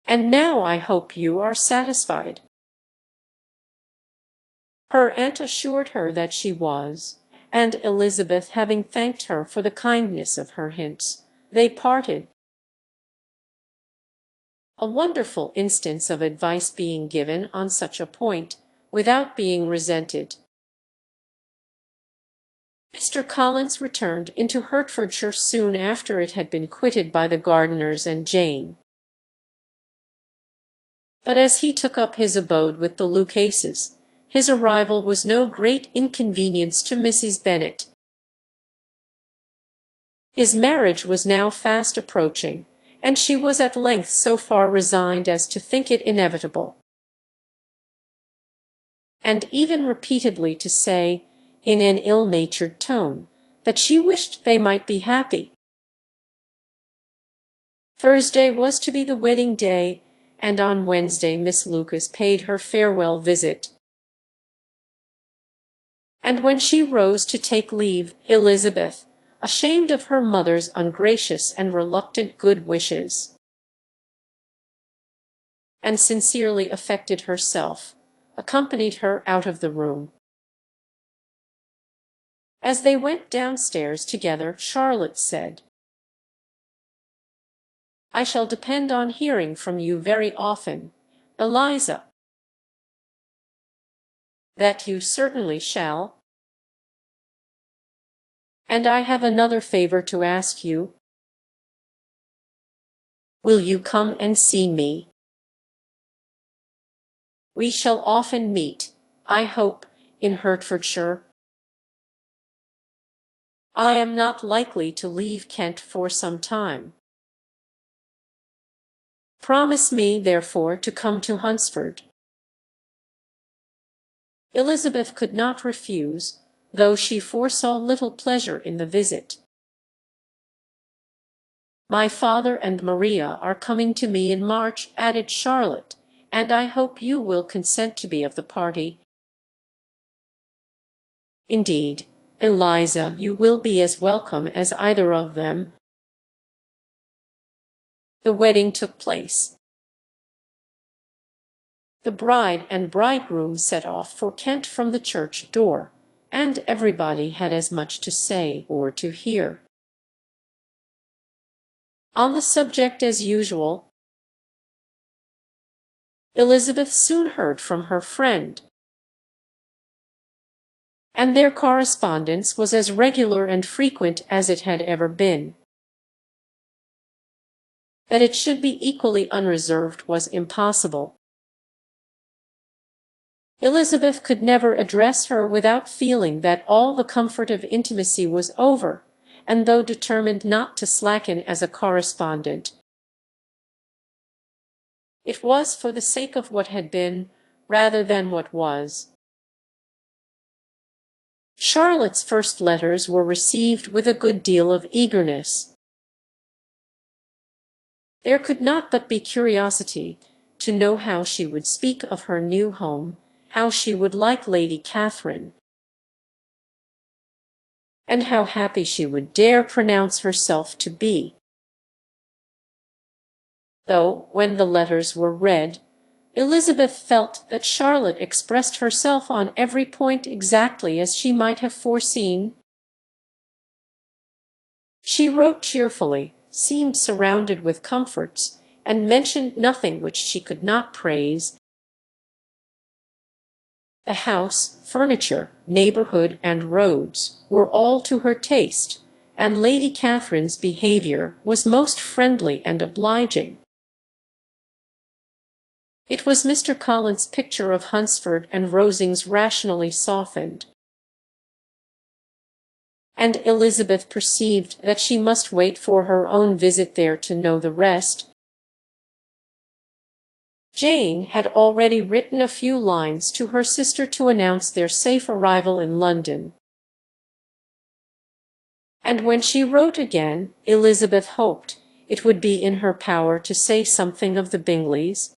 And now I hope you are satisfied. Her aunt assured her that she was, and Elizabeth having thanked her for the kindness of her hints, they parted. A wonderful instance of advice being given on such a point, without being resented. Mr. Collins returned into Hertfordshire soon after it had been quitted by the Gardiners and Jane. But as he took up his abode with the Lucases, his arrival was no great inconvenience to Mrs. Bennet. His marriage was now fast approaching, and she was at length so far resigned as to think it inevitable, and even repeatedly to say, in an ill-natured tone, that she wished they might be happy. Thursday was to be the wedding day, and on Wednesday Miss Lucas paid her farewell visit. And when she rose to take leave, Elizabeth, ashamed of her mother's ungracious and reluctant good wishes, and sincerely affected herself, accompanied her out of the room. As they went downstairs together, Charlotte said, "I shall depend on hearing from you very often, Eliza." "That you certainly shall. And I have another favor to ask you. Will you come and see me? We shall often meet, I hope, in Hertfordshire. I am not likely to leave Kent for some time. Promise me, therefore, to come to Hunsford." Elizabeth could not refuse, though she foresaw little pleasure in the visit. "My father and Maria are coming to me in March," added Charlotte, "and I hope you will consent to be of the party." "Indeed, Eliza, you will be as welcome as either of them." The wedding took place. The bride and bridegroom set off for Kent from the church door, and everybody had as much to say or to hear on the subject as usual. Elizabeth soon heard from her friend, and their correspondence was as regular and frequent as it had ever been. That it should be equally unreserved was impossible. Elizabeth could never address her without feeling that all the comfort of intimacy was over, and though determined not to slacken as a correspondent, it was for the sake of what had been, rather than what was. Charlotte's first letters were received with a good deal of eagerness. There could not but be curiosity to know how she would speak of her new home, how she would like Lady Catherine, and how happy she would dare pronounce herself to be. Though, when the letters were read, Elizabeth felt that Charlotte expressed herself on every point exactly as she might have foreseen. She wrote cheerfully, seemed surrounded with comforts, and mentioned nothing which she could not praise. The house, furniture, neighbourhood, and roads were all to her taste, and Lady Catherine's behaviour was most friendly and obliging. It was Mr. Collins's picture of Hunsford and Rosings rationally softened, and Elizabeth perceived that she must wait for her own visit there to know the rest. Jane had already written a few lines to her sister to announce their safe arrival in London, and when she wrote again, Elizabeth hoped it would be in her power to say something of the Bingleys.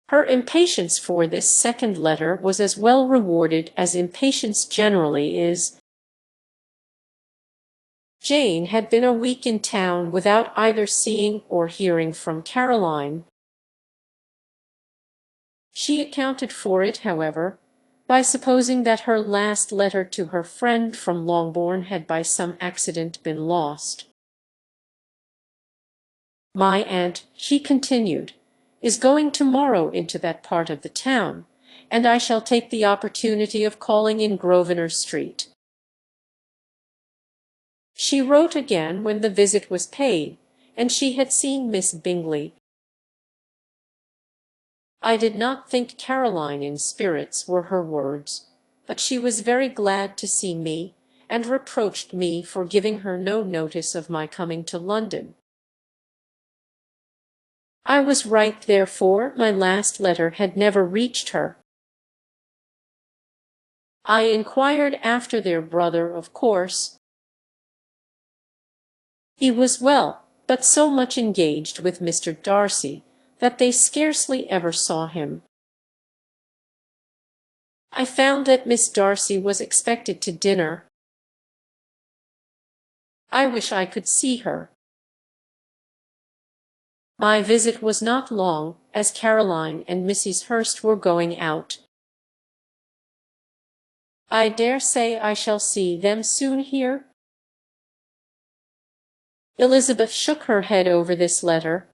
Her impatience for this second letter was as well rewarded as impatience generally is. Jane had been a week in town without either seeing or hearing from Caroline. She accounted for it, however, by supposing that her last letter to her friend from Longbourn had by some accident been lost. "My aunt," she continued, "is going tomorrow into that part of the town, and I shall take the opportunity of calling in Grosvenor Street." She wrote again when the visit was paid, and she had seen Miss Bingley. "I did not think Caroline in spirits," were her words, "but she was very glad to see me, and reproached me for giving her no notice of my coming to London. I was right, therefore my last letter had never reached her. I inquired after their brother, of course. He was well, but so much engaged with Mr. Darcy that they scarcely ever saw him. I found that Miss Darcy was expected to dinner. I wish I could see her. My visit was not long, as Caroline and Mrs. Hurst were going out. I dare say I shall see them soon here. Elizabeth shook her head over this letter.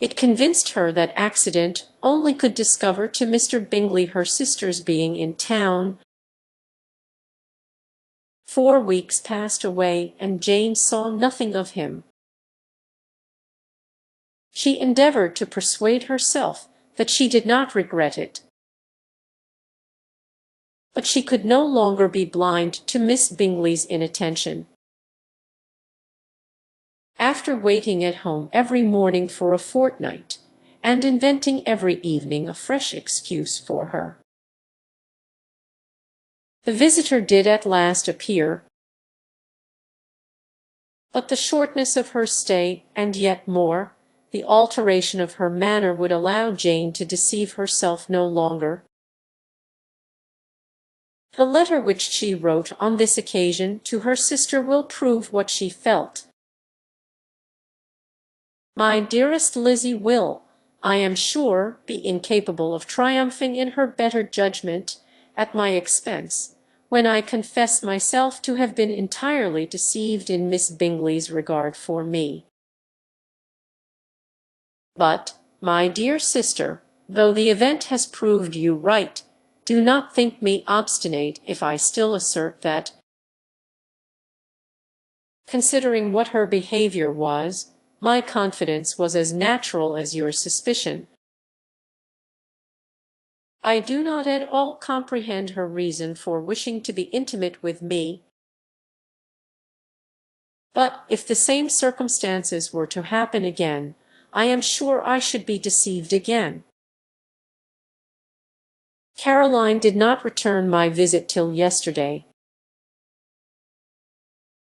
It convinced her that accident only could discover to Mr. Bingley her sister's being in town. 4 weeks passed away, and Jane saw nothing of him. She endeavoured to persuade herself that she did not regret it. But she could no longer be blind to Miss Bingley's inattention. After waiting at home every morning for a fortnight, and inventing every evening a fresh excuse for her, the visitor did at last appear. But the shortness of her stay, and yet more, the alteration of her manner, would allow Jane to deceive herself no longer. The letter which she wrote on this occasion to her sister will prove what she felt. My dearest Lizzie will, I am sure, be incapable of triumphing in her better judgment at my expense, when I confess myself to have been entirely deceived in Miss Bingley's regard for me. But, my dear sister, though the event has proved you right, do not think me obstinate if I still assert that, considering what her behaviour was, my confidence was as natural as your suspicion. I do not at all comprehend her reason for wishing to be intimate with me. But if the same circumstances were to happen again, I am sure I should be deceived again. Caroline did not return my visit till yesterday.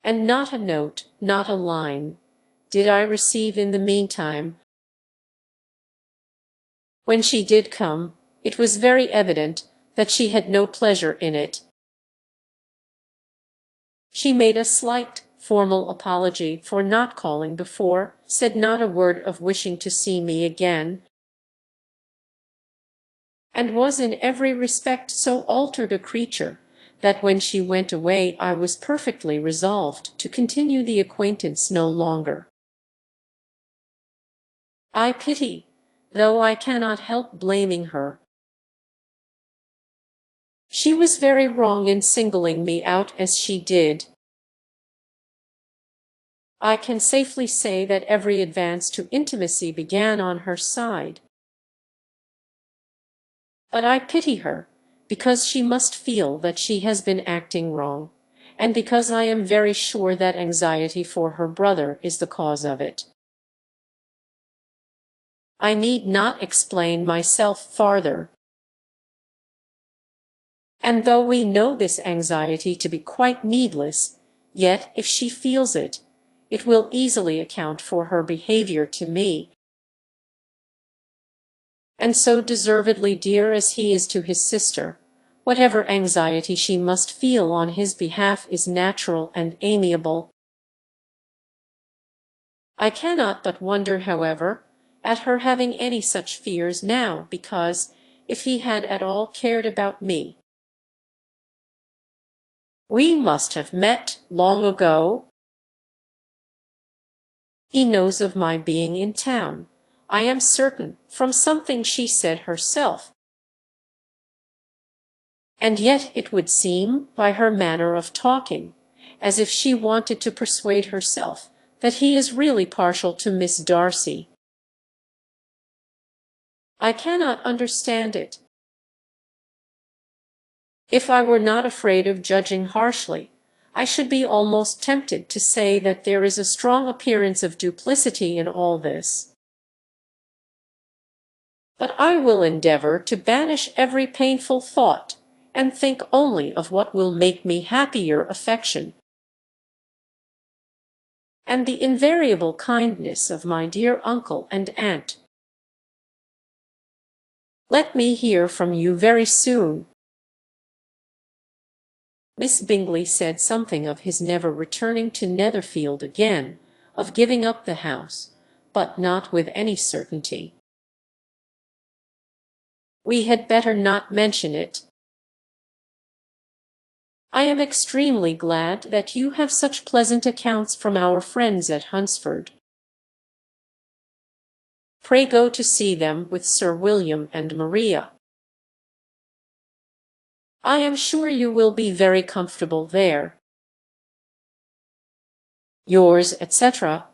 And not a note, not a line, did I receive in the meantime. When she did come, it was very evident that she had no pleasure in it. She made a slight, formal apology for not calling before, said not a word of wishing to see me again, and was in every respect so altered a creature that when she went away I was perfectly resolved to continue the acquaintance no longer. I pity, though I cannot help blaming her. She was very wrong in singling me out as she did. I can safely say that every advance to intimacy began on her side. But I pity her, because she must feel that she has been acting wrong, and because I am very sure that anxiety for her brother is the cause of it. I need not explain myself farther. And though we know this anxiety to be quite needless, yet if she feels it, it will easily account for her behaviour to me. And so deservedly dear as he is to his sister, whatever anxiety she must feel on his behalf is natural and amiable. I cannot but wonder, however, at her having any such fears now, because, if he had at all cared about me, we must have met long ago. He knows of my being in town, I am certain, from something she said herself. And yet it would seem, by her manner of talking, as if she wanted to persuade herself that he is really partial to Miss Darcy. I cannot understand it. If I were not afraid of judging harshly, I should be almost tempted to say that there is a strong appearance of duplicity in all this. But I will endeavor to banish every painful thought, and think only of what will make me happy: your affection, and the invariable kindness of my dear uncle and aunt. Let me hear from you very soon. Miss Bingley said something of his never returning to Netherfield again, of giving up the house, but not with any certainty. We had better not mention it. I am extremely glad that you have such pleasant accounts from our friends at Hunsford. Pray go to see them with Sir William and Maria. I am sure you will be very comfortable there. Yours, etc.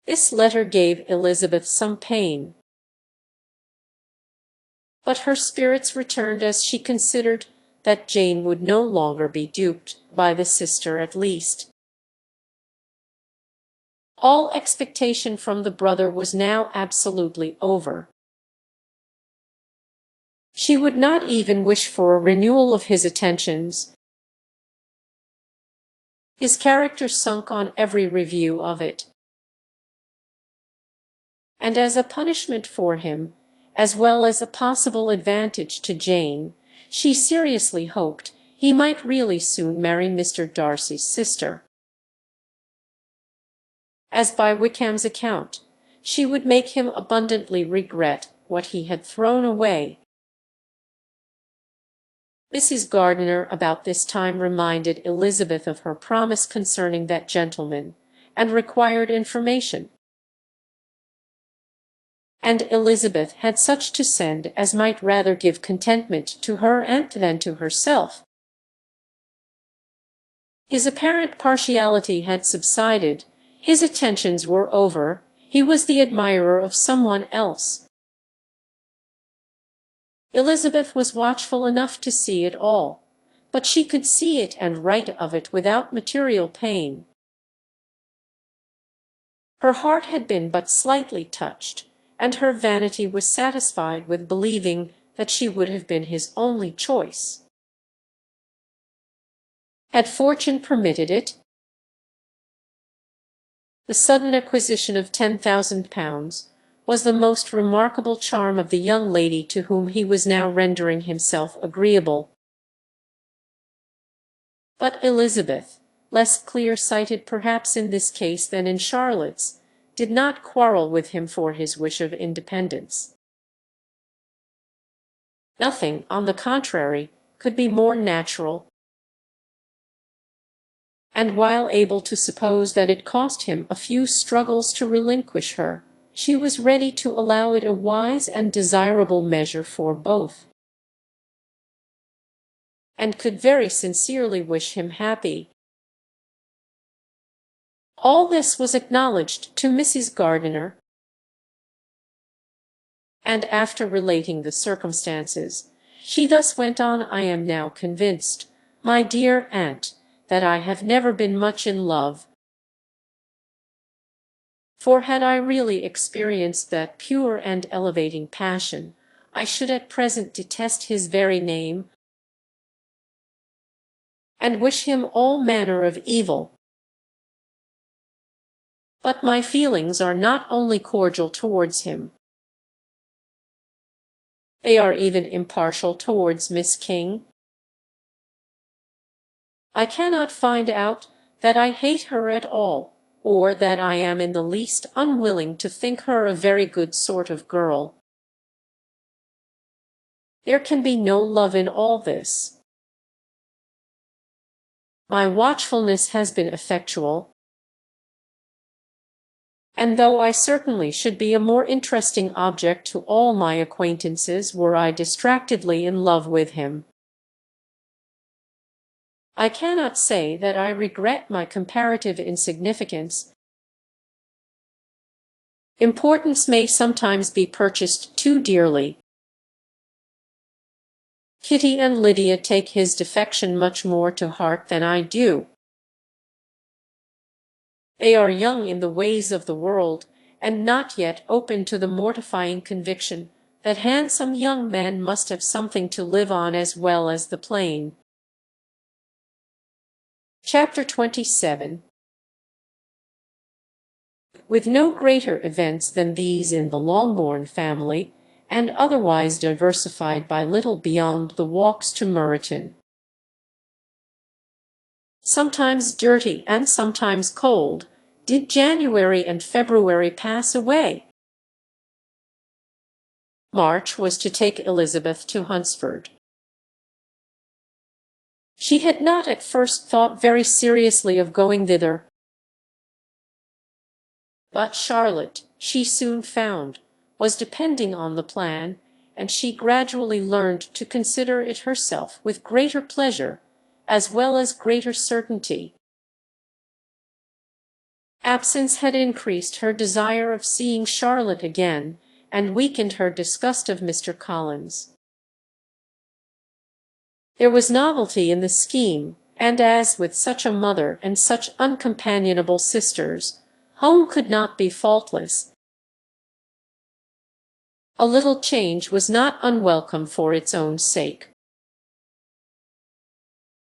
This letter gave Elizabeth some pain, but her spirits returned as she considered that Jane would no longer be duped by the sister at least. All expectation from the brother was now absolutely over. She would not even wish for a renewal of his attentions. His character sunk on every review of it. And as a punishment for him, as well as a possible advantage to Jane, she seriously hoped he might really soon marry Mr. Darcy's sister. As by Wickham's account, she would make him abundantly regret what he had thrown away. Mrs. Gardiner about this time reminded Elizabeth of her promise concerning that gentleman, and required information. And Elizabeth had such to send as might rather give contentment to her aunt than to herself. His apparent partiality had subsided, his attentions were over, he was the admirer of someone else. Elizabeth was watchful enough to see it all, but she could see it and write of it without material pain. Her heart had been but slightly touched, and her vanity was satisfied with believing that she would have been his only choice. Had fortune permitted it? The sudden acquisition of £10,000 was the most remarkable charm of the young lady to whom he was now rendering himself agreeable. But Elizabeth, less clear-sighted perhaps in this case than in Charlotte's, did not quarrel with him for his wish of independence. Nothing, on the contrary, could be more natural, and while able to suppose that it cost him a few struggles to relinquish her, she was ready to allow it a wise and desirable measure for both, and could very sincerely wish him happy. All this was acknowledged to Mrs. Gardiner, and after relating the circumstances, she thus went on: "I am now convinced, my dear aunt, that I have never been much in love, for had I really experienced that pure and elevating passion, I should at present detest his very name, and wish him all manner of evil. But my feelings are not only cordial towards him, they are even impartial towards Miss King. I cannot find out that I hate her at all, or that I am in the least unwilling to think her a very good sort of girl. There can be no love in all this. My watchfulness has been effectual, and though I certainly should be a more interesting object to all my acquaintances were I distractedly in love with him, I cannot say that I regret my comparative insignificance. Importance may sometimes be purchased too dearly. Kitty and Lydia take his defection much more to heart than I do. They are young in the ways of the world, and not yet open to the mortifying conviction that handsome young men must have something to live on as well as the plain. Chapter 27. With no greater events than these in the Longbourn family, and otherwise diversified by little beyond the walks to Meryton, sometimes dirty and sometimes cold, did January and February pass away. March was to take Elizabeth to Hunsford. She had not at first thought very seriously of going thither, but Charlotte, she soon found, was depending on the plan, and she gradually learned to consider it herself with greater pleasure, as well as greater certainty. Absence had increased her desire of seeing Charlotte again, and weakened her disgust of Mr. Collins. There was novelty in the scheme, and as with such a mother and such uncompanionable sisters, home could not be faultless. A little change was not unwelcome for its own sake.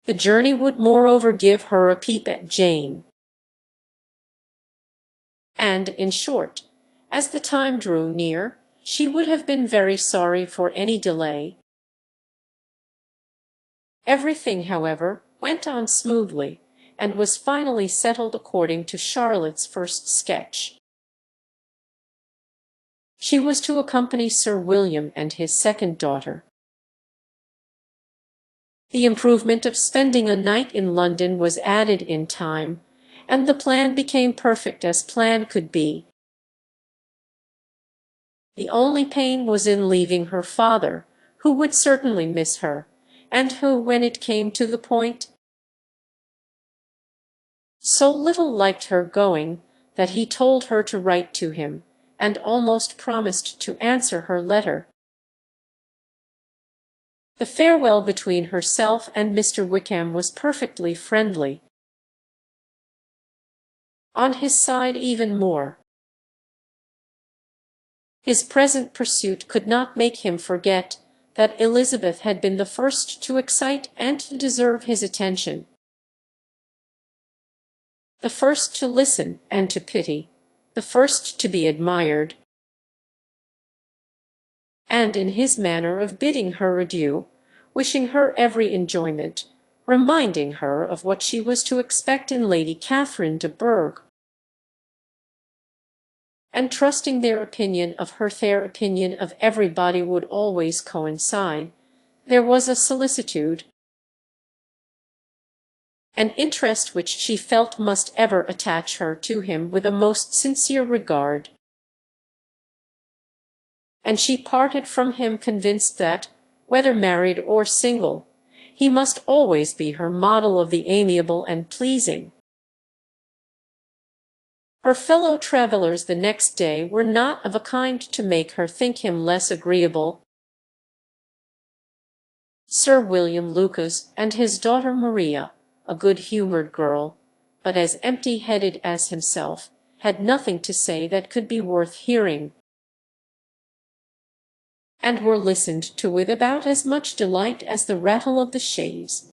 The journey would moreover give her a peep at Jane. And, in short, as the time drew near, she would have been very sorry for any delay. Everything, however, went on smoothly, and was finally settled according to Charlotte's first sketch. She was to accompany Sir William and his second daughter. The improvement of spending a night in London was added in time, and the plan became perfect as plan could be. The only pain was in leaving her father, who would certainly miss her, and who, when it came to the point, so little liked her going that he told her to write to him, and almost promised to answer her letter. The farewell between herself and Mr. Wickham was perfectly friendly. On his side even more. His present pursuit could not make him forget that Elizabeth had been the first to excite and to deserve his attention, the first to listen and to pity, the first to be admired. And in his manner of bidding her adieu, wishing her every enjoyment, reminding her of what she was to expect in Lady Catherine de Bourgh, and trusting their opinion of everybody would always coincide, there was a solicitude, an interest which she felt must ever attach her to him with a most sincere regard. And she parted from him convinced that, whether married or single, he must always be her model of the amiable and pleasing. Her fellow travellers the next day were not of a kind to make her think him less agreeable. Sir William Lucas and his daughter Maria, a good-humoured girl, but as empty-headed as himself, had nothing to say that could be worth hearing, and were listened to with about as much delight as the rattle of the chaise.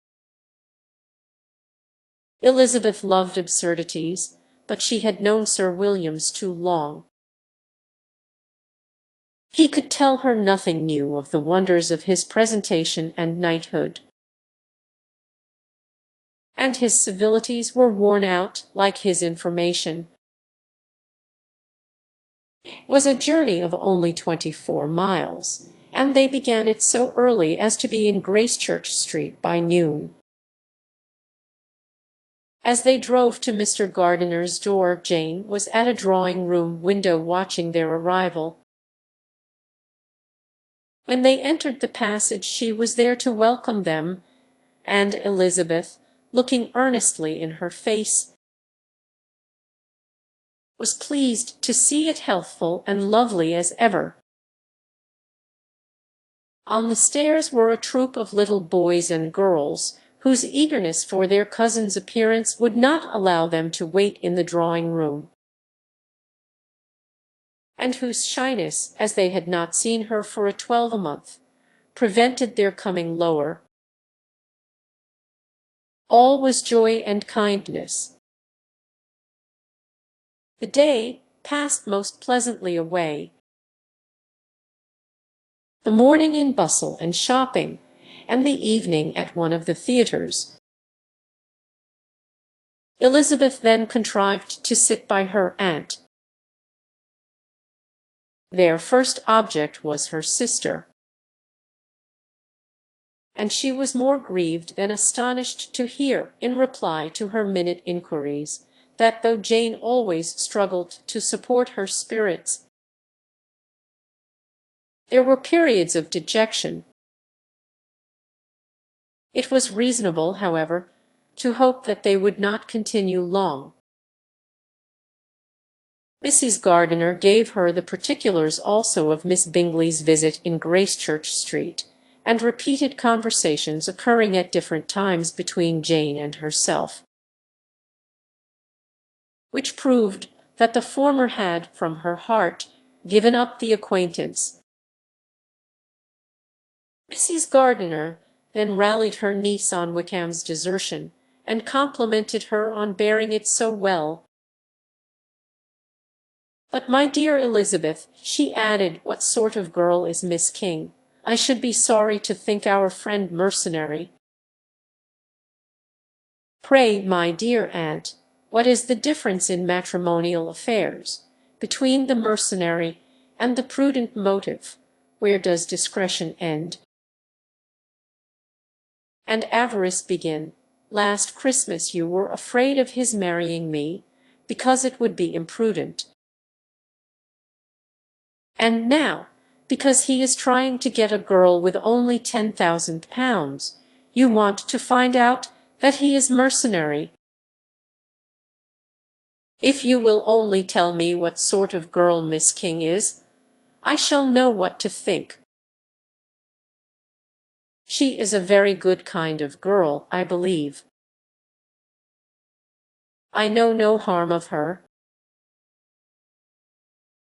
Elizabeth loved absurdities, but she had known Sir William's too long. He could tell her nothing new of the wonders of his presentation and knighthood, and his civilities were worn out, like his information. It was a journey of only 24 miles, and they began it so early as to be in Gracechurch Street by noon. As they drove to Mr. Gardiner's door, Jane was at a drawing-room window watching their arrival. When they entered the passage she was there to welcome them, and Elizabeth, looking earnestly in her face, was pleased to see it healthful and lovely as ever. On the stairs were a troop of little boys and girls, whose eagerness for their cousin's appearance would not allow them to wait in the drawing-room, and whose shyness, as they had not seen her for a 12-month, prevented their coming lower. All was joy and kindness. The day passed most pleasantly away. The morning in bustle and shopping, and the evening at one of the theatres. Elizabeth then contrived to sit by her aunt. Their first object was her sister, and she was more grieved than astonished to hear, in reply to her minute inquiries, that though Jane always struggled to support her spirits, there were periods of dejection. It was reasonable, however, to hope that they would not continue long. Mrs. Gardiner gave her the particulars also of Miss Bingley's visit in Gracechurch Street, and repeated conversations occurring at different times between Jane and herself, which proved that the former had, from her heart, given up the acquaintance. Mrs. Gardiner then rallied her niece on Wickham's desertion, and complimented her on bearing it so well. "But, my dear Elizabeth," she added, "what sort of girl is Miss King? I should be sorry to think our friend mercenary." "Pray, my dear aunt, what is the difference in matrimonial affairs, between the mercenary and the prudent motive? Where does discretion end and avarice begin? Last Christmas you were afraid of his marrying me, because it would be imprudent. And now, because he is trying to get a girl with only £10,000, you want to find out that he is mercenary. If you will only tell me what sort of girl Miss King is, I shall know what to think." "She is a very good kind of girl, I believe." "I know no harm of her."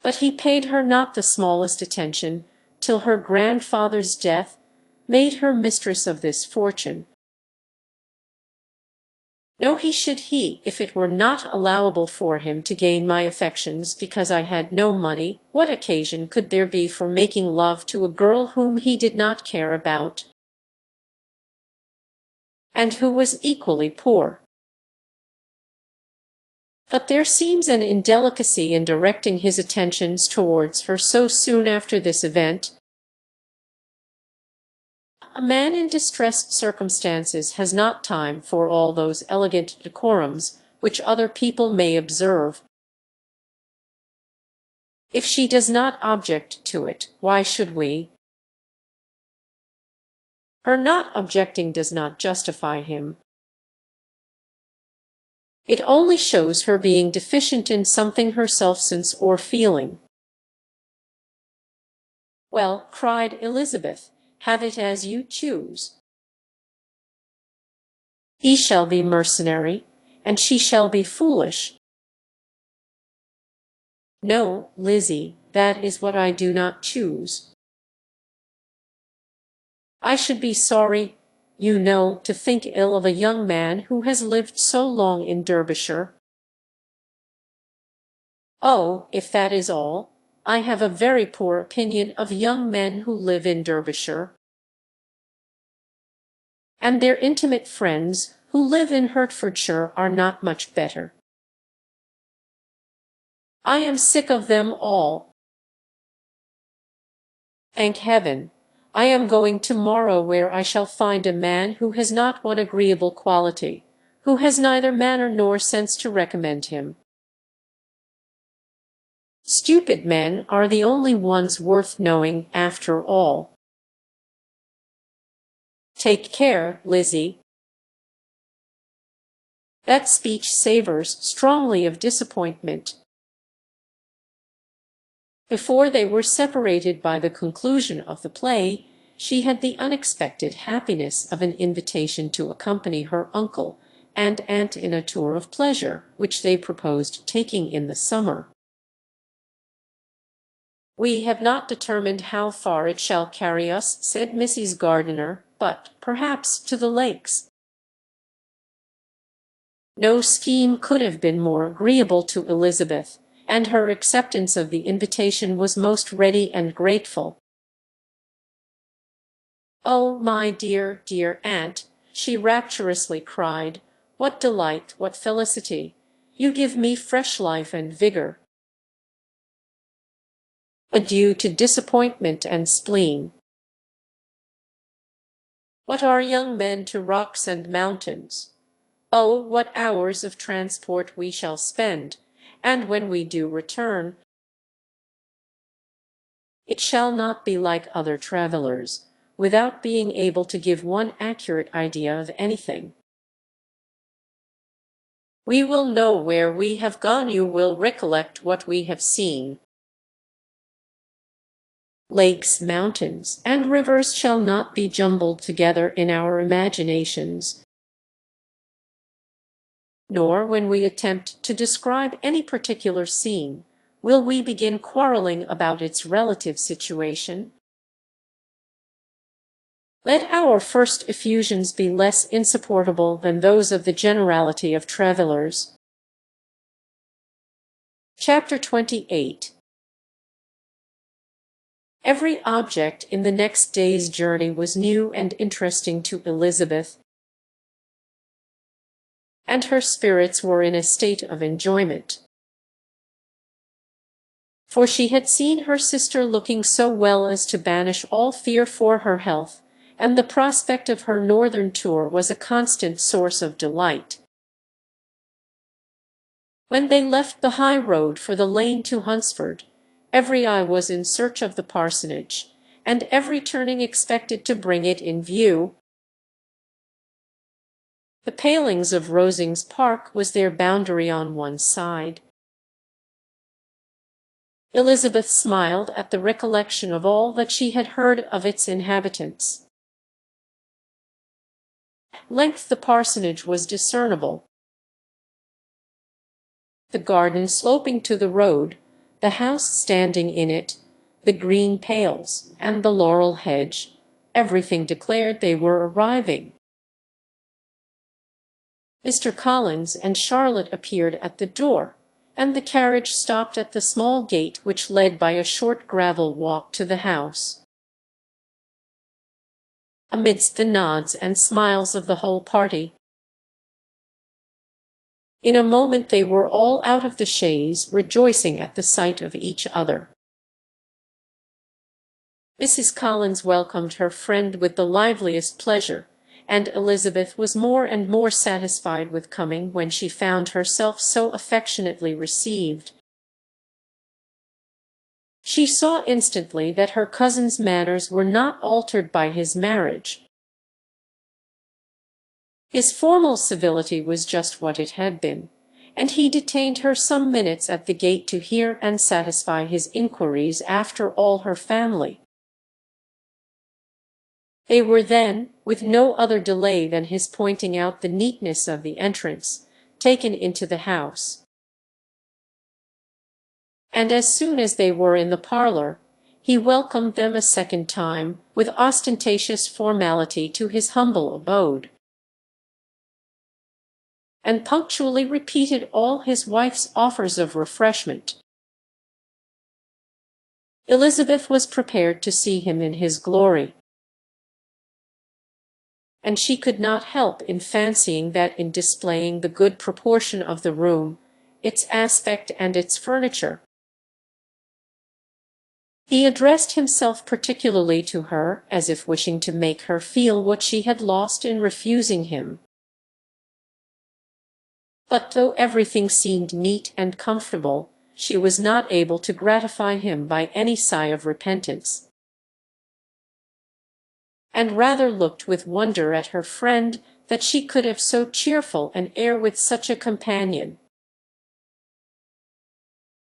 But he paid her not the smallest attention, till her grandfather's death made her mistress of this fortune. "No, he should he, if it were not allowable for him to gain my affections because I had no money, what occasion could there be for making love to a girl whom he did not care about, and who was equally poor? But there seems an indelicacy in directing his attentions towards her so soon after this event. A man in distressed circumstances has not time for all those elegant decorums which other people may observe. If she does not object to it, why should we? Her not objecting does not justify him. It only shows her being deficient in something herself sense or feeling." "Well," cried Elizabeth, "have it as you choose. He shall be mercenary, and she shall be foolish." "No, Lizzie, that is what I do not choose. I should be sorry, you know, to think ill of a young man who has lived so long in Derbyshire." "Oh, if that is all, I have a very poor opinion of young men who live in Derbyshire, and their intimate friends who live in Hertfordshire are not much better. I am sick of them all. Thank heaven, I am going to-morrow, where I shall find a man who has not one agreeable quality, who has neither manner nor sense to recommend him. Stupid men are the only ones worth knowing, after all. Take care, Lizzie." That speech savours strongly of disappointment. Before they were separated by the conclusion of the play, she had the unexpected happiness of an invitation to accompany her uncle and aunt in a tour of pleasure which they proposed taking in the summer. "We have not determined how far it shall carry us," said Mrs. Gardiner, "but perhaps to the lakes." No scheme could have been more agreeable to Elizabeth, and her acceptance of the invitation was most ready and grateful. "Oh, my dear, dear aunt," she rapturously cried, "what delight, what felicity! You give me fresh life and vigour. Adieu to disappointment and spleen. What are young men to rocks and mountains? Oh, what hours of transport we shall spend, and when we do return, it shall not be like other travellers, without being able to give one accurate idea of anything. We will know where we have gone, you will recollect what we have seen. Lakes, mountains, and rivers shall not be jumbled together in our imaginations, nor when we attempt to describe any particular scene, will we begin quarreling about its relative situation. Let our first effusions be less insupportable than those of the generality of travellers. Chapter 28. Every object in the next day's journey was new and interesting to Elizabeth, and her spirits were in a state of enjoyment. For she had seen her sister looking so well as to banish all fear for her health, and the prospect of her northern tour was a constant source of delight. When they left the high road for the lane to Hunsford, every eye was in search of the parsonage, and every turning expected to bring it in view. The palings of Rosings Park was their boundary on one side. Elizabeth smiled at the recollection of all that she had heard of its inhabitants. At length the parsonage was discernible. The garden sloping to the road, the house standing in it, the green pales, and the laurel hedge, everything declared they were arriving. Mr. Collins and Charlotte appeared at the door, and the carriage stopped at the small gate which led by a short gravel walk to the house. Amidst the nods and smiles of the whole party, in a moment they were all out of the chaise, rejoicing at the sight of each other. Mrs. Collins welcomed her friend with the liveliest pleasure, and Elizabeth was more and more satisfied with coming when she found herself so affectionately received. She saw instantly that her cousin's manners were not altered by his marriage. His formal civility was just what it had been, and he detained her some minutes at the gate to hear and satisfy his inquiries after all her family. They were then, with no other delay than his pointing out the neatness of the entrance, taken into the house. And as soon as they were in the parlour, he welcomed them a second time, with ostentatious formality, to his humble abode, and punctually repeated all his wife's offers of refreshment. Elizabeth was prepared to see him in his glory, and she could not help in fancying that in displaying the good proportion of the room, its aspect and its furniture, he addressed himself particularly to her, as if wishing to make her feel what she had lost in refusing him. But though everything seemed neat and comfortable, she was not able to gratify him by any sigh of repentance, and rather looked with wonder at her friend that she could have so cheerful an air with such a companion.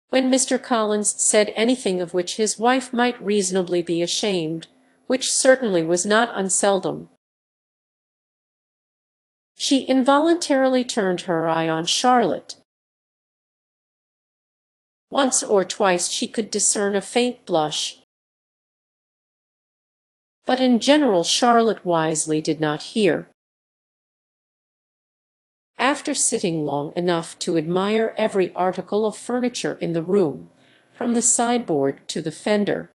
When Mr. Collins said anything of which his wife might reasonably be ashamed, which certainly was not unseldom. She involuntarily turned her eye on Charlotte. Once or twice she could discern a faint blush, but in general Charlotte wisely did not hear. After sitting long enough to admire every article of furniture in the room, from the sideboard to the fender,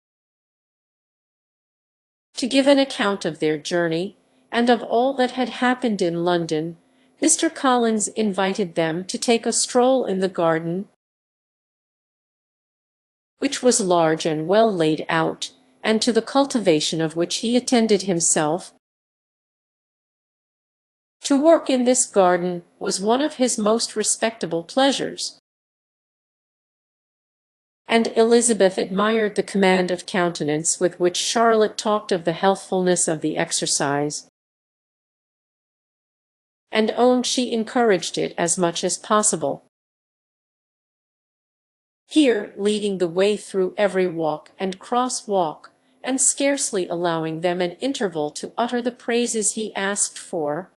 to give an account of their journey, and of all that had happened in London, Mr. Collins invited them to take a stroll in the garden, which was large and well laid out, and to the cultivation of which he attended himself. To work in this garden was one of his most respectable pleasures, and Elizabeth admired the command of countenance with which Charlotte talked of the healthfulness of the exercise, and owned she encouraged it as much as possible. Here, leading the way through every walk and cross-walk, and scarcely allowing them an interval to utter the praises he asked for,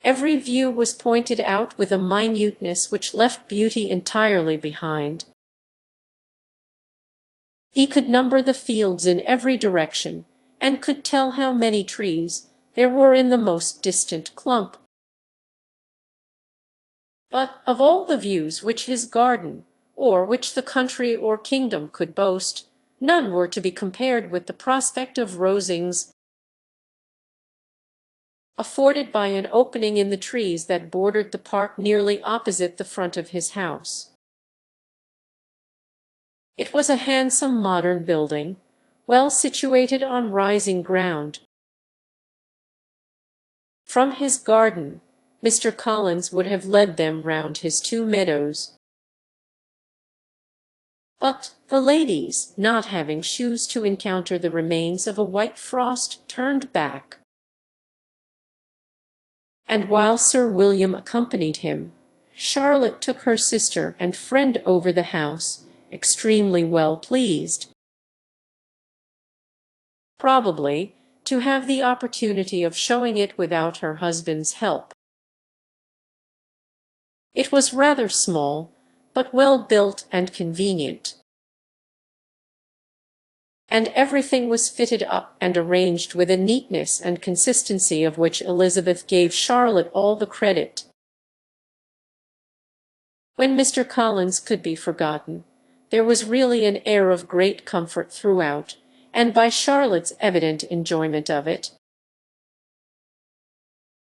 every view was pointed out with a minuteness which left beauty entirely behind. He could number the fields in every direction, and could tell how many trees there were in the most distant clump. But of all the views which his garden, or which the country or kingdom could boast, none were to be compared with the prospect of Rosings, afforded by an opening in the trees that bordered the park nearly opposite the front of his house. It was a handsome modern building, well situated on rising ground. From his garden, Mr. Collins would have led them round his 2 meadows, but the ladies, not having shoes to encounter the remains of a white frost, turned back, and while Sir William accompanied him, Charlotte took her sister and friend over the house, extremely well pleased, probably, to have the opportunity of showing it without her husband's help. It was rather small, but well built and convenient, and everything was fitted up and arranged with a neatness and consistency of which Elizabeth gave Charlotte all the credit. When Mr. Collins could be forgotten, there was really an air of great comfort throughout, and by Charlotte's evident enjoyment of it,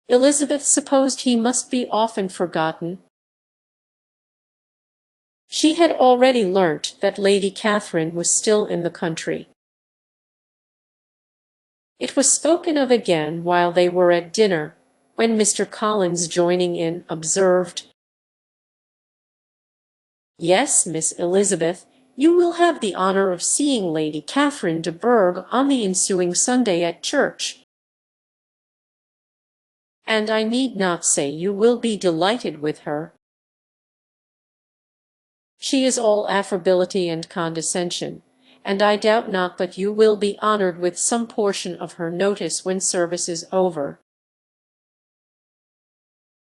Elizabeth supposed he must be often forgotten. She had already learnt that Lady Catherine was still in the country. It was spoken of again while they were at dinner, when Mr. Collins, joining in, observed, "Yes, Miss Elizabeth, you will have the honour of seeing Lady Catherine de Bourgh on the ensuing Sunday at church, and I need not say you will be delighted with her. She is all affability and condescension, and I doubt not but you will be honoured with some portion of her notice when service is over.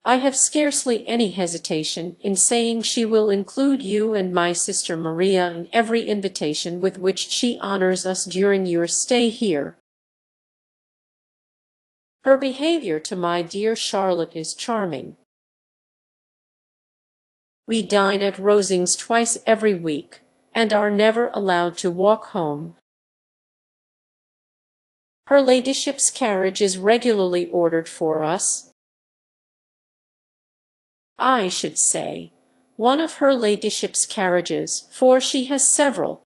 I have scarcely any hesitation in saying she will include you and my sister Maria in every invitation with which she honours us during your stay here. Her behaviour to my dear Charlotte is charming. We dine at Rosings twice every week, and are never allowed to walk home. Her ladyship's carriage is regularly ordered for us. I should say, one of her ladyship's carriages, for she has several.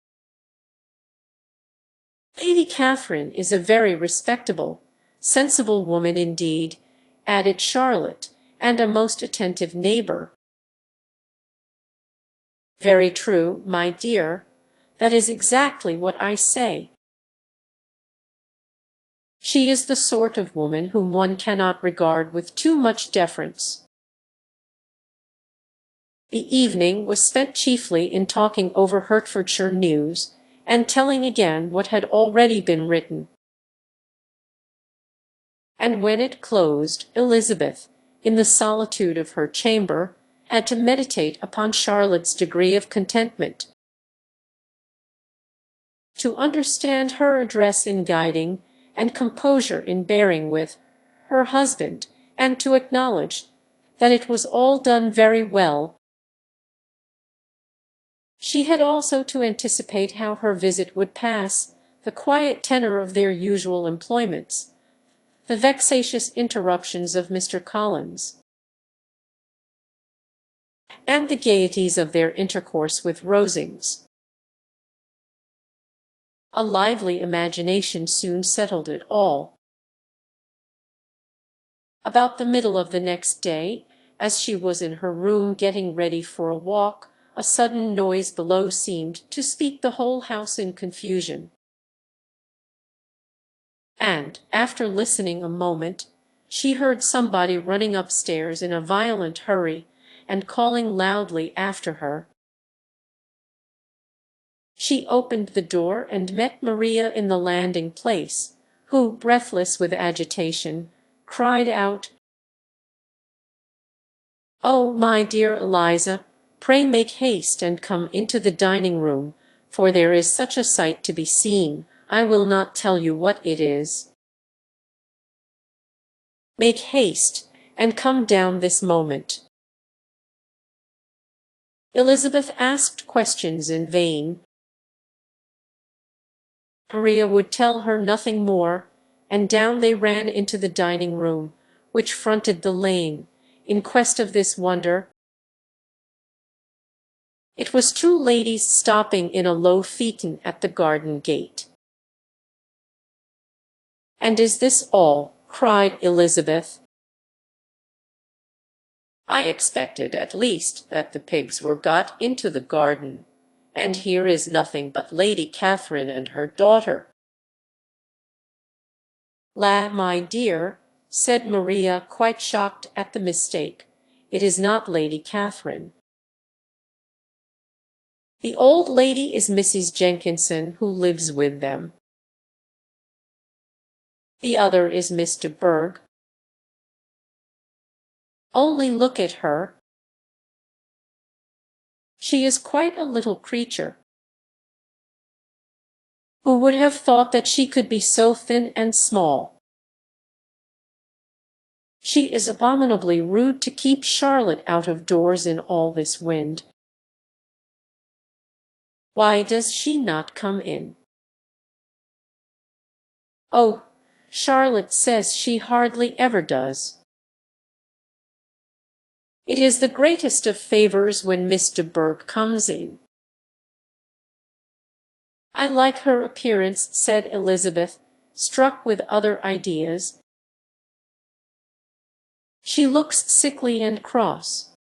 Lady Catherine is a very respectable, sensible woman indeed," added Charlotte, "and a most attentive neighbour." "Very true, my dear. That is exactly what I say. She is the sort of woman whom one cannot regard with too much deference." The evening was spent chiefly in talking over Hertfordshire news, and telling again what had already been written. And when it closed, Elizabeth, in the solitude of her chamber, had to meditate upon Charlotte's degree of contentment. To understand her address in guiding, and composure in bearing with, her husband, and to acknowledge that it was all done very well. She had also to anticipate how her visit would pass, the quiet tenor of their usual employments, the vexatious interruptions of Mr. Collins, and the gaieties of their intercourse with Rosings. A lively imagination soon settled it all. About the middle of the next day, as she was in her room getting ready for a walk, a sudden noise below seemed to speak the whole house in confusion. And, after listening a moment, she heard somebody running upstairs in a violent hurry, and calling loudly after her. She opened the door and met Maria in the landing place, who, breathless with agitation, cried out, "Oh, my dear Eliza, pray make haste and come into the dining-room, for there is such a sight to be seen, I will not tell you what it is. Make haste, and come down this moment." Elizabeth asked questions in vain. Maria would tell her nothing more, and down they ran into the dining-room, which fronted the lane, in quest of this wonder. It was two ladies stopping in a low phaeton at the garden gate. "And is this all?" cried Elizabeth. "I expected at least that the pigs were got into the garden, and here is nothing but Lady Catherine and her daughter." "La, my dear," said Maria, quite shocked at the mistake, "it is not Lady Catherine. The old lady is Mrs. Jenkinson, who lives with them. The other is Miss de Bourgh. Only look at her. She is quite a little creature. Who would have thought that she could be so thin and small? She is abominably rude to keep Charlotte out of doors in all this wind. Why does she not come in? Oh, Charlotte says she hardly ever does. It is the greatest of favours when Miss de Bourgh comes in." "I like her appearance," said Elizabeth, struck with other ideas. "She looks sickly and cross."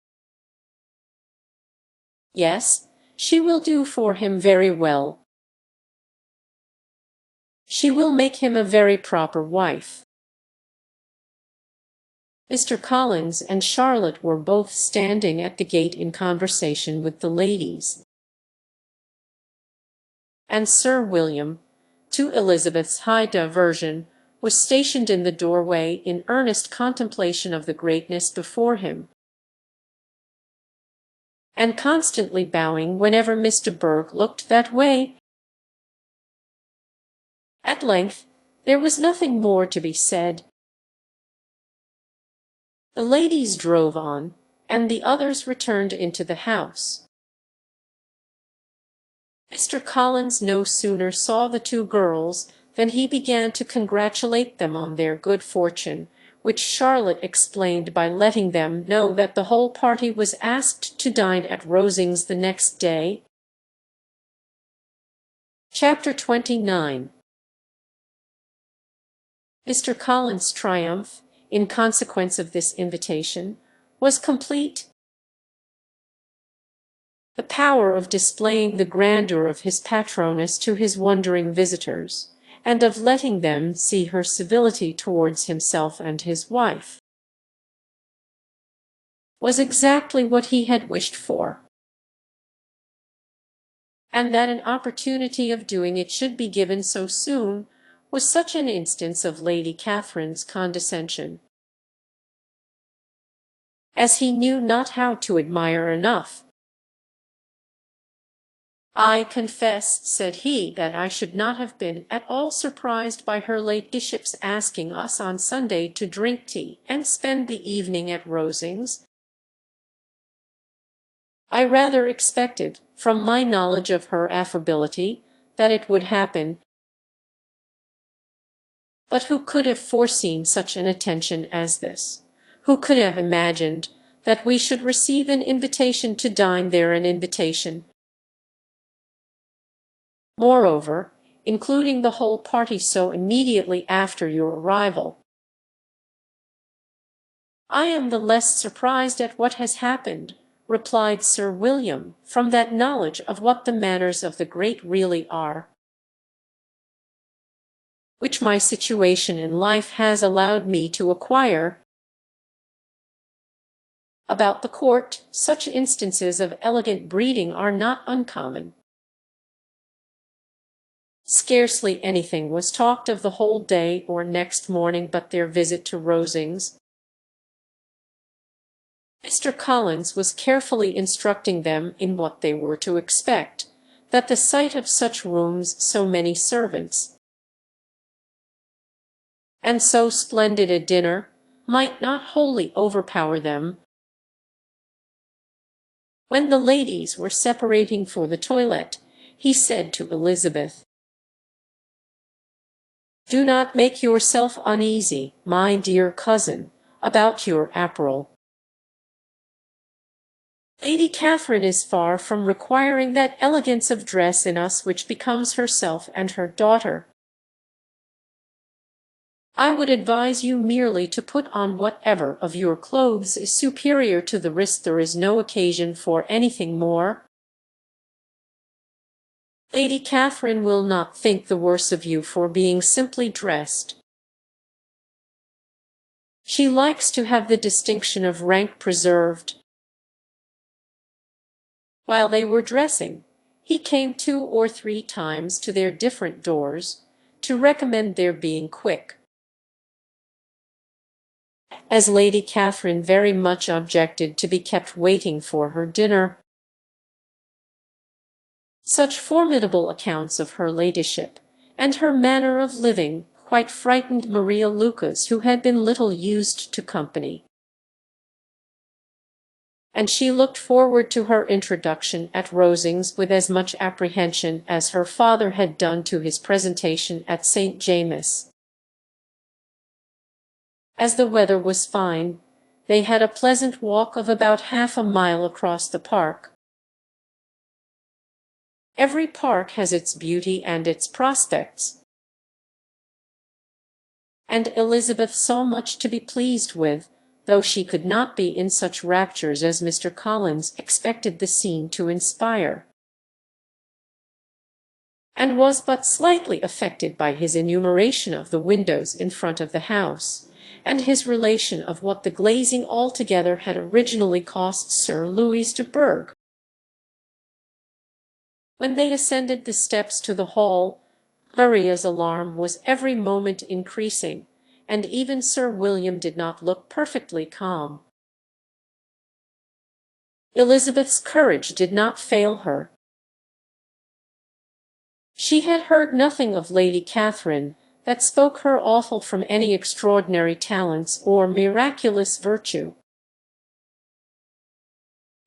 "Yes, she will do for him very well. She will make him a very proper wife." Mr. Collins and Charlotte were both standing at the gate in conversation with the ladies, and Sir William, to Elizabeth's high diversion, was stationed in the doorway in earnest contemplation of the greatness before him, and constantly bowing whenever Miss de Bourgh looked that way. At length there was nothing more to be said. The ladies drove on, and the others returned into the house. Mr. Collins no sooner saw the two girls than he began to congratulate them on their good fortune, which Charlotte explained by letting them know that the whole party was asked to dine at Rosings the next day. Chapter 29. Mr. Collins' triumph, in consequence of this invitation, was complete. The power of displaying the grandeur of his patroness to his wondering visitors, and of letting them see her civility towards himself and his wife, was exactly what he had wished for. and that an opportunity of doing it should be given so soon, was such an instance of Lady Catherine's condescension, as he knew not how to admire enough. "I confess," said he, "that I should not have been at all surprised by her ladyship's asking us on Sunday to drink tea and spend the evening at Rosings. I rather expected, from my knowledge of her affability, that it would happen, but who could have foreseen such an attention as this? Who could have imagined that we should receive an invitation to dine there, an invitation, moreover, including the whole party so immediately after your arrival?" "I am the less surprised at what has happened," replied Sir William, "from that knowledge of what the manners of the great really are, which my situation in life has allowed me to acquire. About the court, such instances of elegant breeding are not uncommon. Scarcely anything was talked of the whole day or next morning but their visit to Rosings. Mr. Collins was carefully instructing them in what they were to expect, that the sight of such rooms, so many servants, and so splendid a dinner, might not wholly overpower them. When the ladies were separating for the toilet, he said to Elizabeth, "Do not make yourself uneasy, my dear cousin, about your apparel. Lady Catherine is far from requiring that elegance of dress in us which becomes herself and her daughter. I would advise you merely to put on whatever of your clothes is superior to the rest. There is no occasion for anything more. Lady Catherine will not think the worse of you for being simply dressed. She likes to have the distinction of rank preserved." While they were dressing, he came 2 or 3 times to their different doors, to recommend their being quick, as Lady Catherine very much objected to be kept waiting for her dinner. Such formidable accounts of her ladyship, and her manner of living, quite frightened Maria Lucas, who had been little used to company, and she looked forward to her introduction at Rosings with as much apprehension as her father had done to his presentation at St. James's. As the weather was fine, they had a pleasant walk of about half a mile across the park. Every park has its beauty and its prospects, and Elizabeth saw much to be pleased with, though she could not be in such raptures as Mr. Collins expected the scene to inspire, and was but slightly affected by his enumeration of the windows in front of the house, and his relation of what the glazing altogether had originally cost Sir Louis de Bourgh. When they ascended the steps to the hall, Maria's alarm was every moment increasing, and even Sir William did not look perfectly calm. Elizabeth's courage did not fail her. She had heard nothing of Lady Catherine that spoke her awful from any extraordinary talents or miraculous virtue,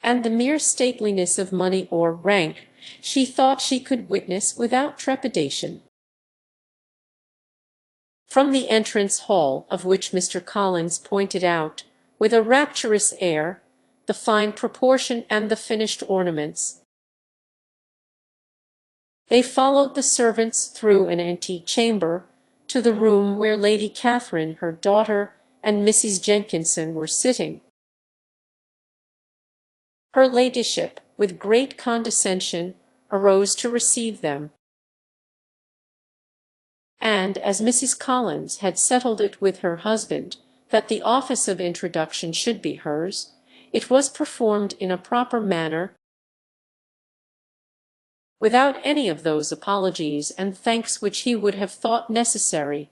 and the mere stateliness of money or rank she thought she could witness without trepidation. From the entrance hall, of which Mr. Collins pointed out, with a rapturous air, the fine proportion and the finished ornaments, they followed the servants through an antechamber to the room where Lady Catherine, her daughter, and Mrs. Jenkinson were sitting. Her ladyship, with great condescension, arose to receive them, and as Mrs. Collins had settled it with her husband that the office of introduction should be hers, it was performed in a proper manner, without any of those apologies and thanks which he would have thought necessary.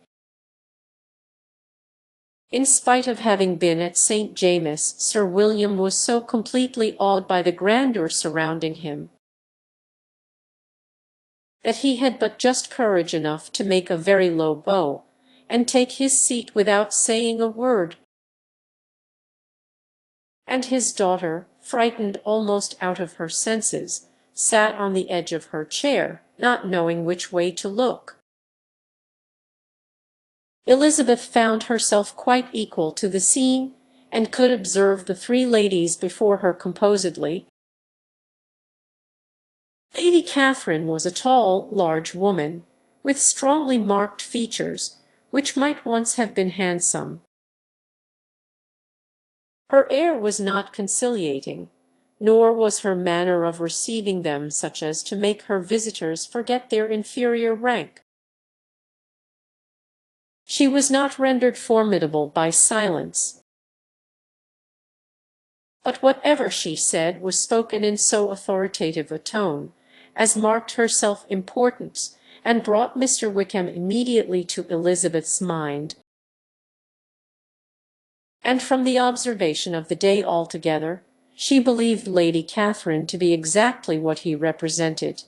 In spite of having been at St. James's, Sir William was so completely awed by the grandeur surrounding him that he had but just courage enough to make a very low bow, and take his seat without saying a word. And his daughter, frightened almost out of her senses, sat on the edge of her chair, not knowing which way to look. Elizabeth found herself quite equal to the scene, and could observe the three ladies before her composedly. Lady Catherine was a tall, large woman, with strongly marked features, which might once have been handsome. Her air was not conciliating, nor was her manner of receiving them such as to make her visitors forget their inferior rank. She was not rendered formidable by silence, but whatever she said was spoken in so authoritative a tone as marked her self-importance, and brought Mr. Wickham immediately to Elizabeth's mind. And from the observation of the day altogether, she believed Lady Catherine to be exactly what he represented.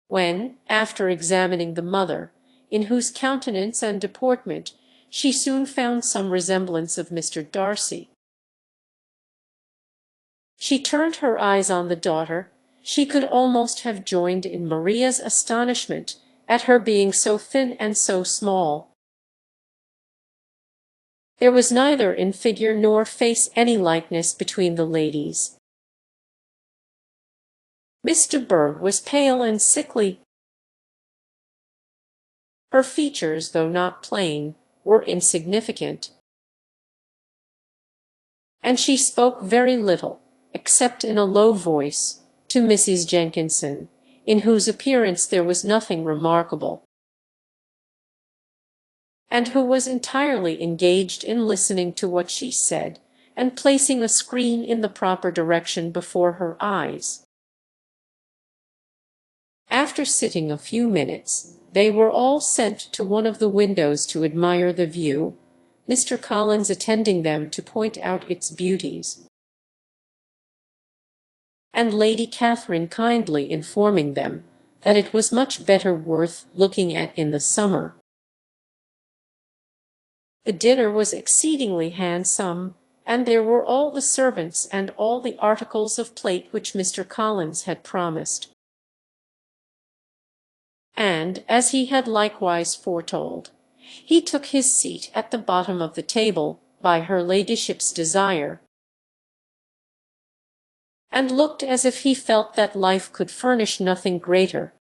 When, after examining the mother, in whose countenance and deportment she soon found some resemblance of Mr. Darcy, she turned her eyes on the daughter, she could almost have joined in Maria's astonishment at her being so thin and so small. There was neither in figure nor face any likeness between the ladies. Miss de Bourgh was pale and sickly. Her features, though not plain, were insignificant, and she spoke very little, except in a low voice, to Mrs. Jenkinson, in whose appearance there was nothing remarkable, and who was entirely engaged in listening to what she said, and placing a screen in the proper direction before her eyes. After sitting a few minutes, they were all sent to one of the windows to admire the view, Mr. Collins attending them to point out its beauties, and Lady Catherine kindly informing them that it was much better worth looking at in the summer. The dinner was exceedingly handsome, and there were all the servants and all the articles of plate which Mr. Collins had promised. And, as he had likewise foretold, he took his seat at the bottom of the table, by her ladyship's desire, and looked as if he felt that life could furnish nothing greater.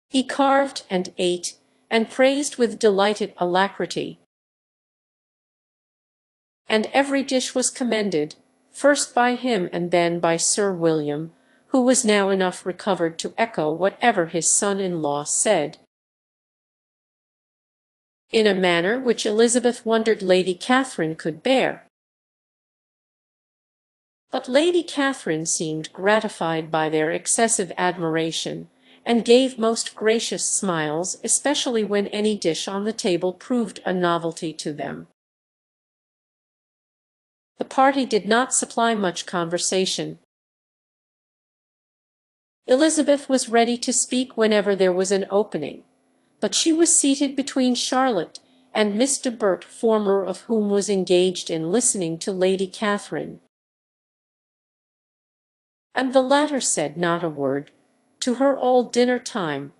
He carved and ate, and praised with delighted alacrity, and every dish was commended, first by him and then by Sir William, who was now enough recovered to echo whatever his son-in-law said, in a manner which Elizabeth wondered Lady Catherine could bear. But Lady Catherine seemed gratified by their excessive admiration, and gave most gracious smiles, especially when any dish on the table proved a novelty to them. The party did not supply much conversation. Elizabeth was ready to speak whenever there was an opening, but she was seated between Charlotte and Miss de Bourgh, former of whom was engaged in listening to Lady Catherine, and the latter said not a word to her all dinner time.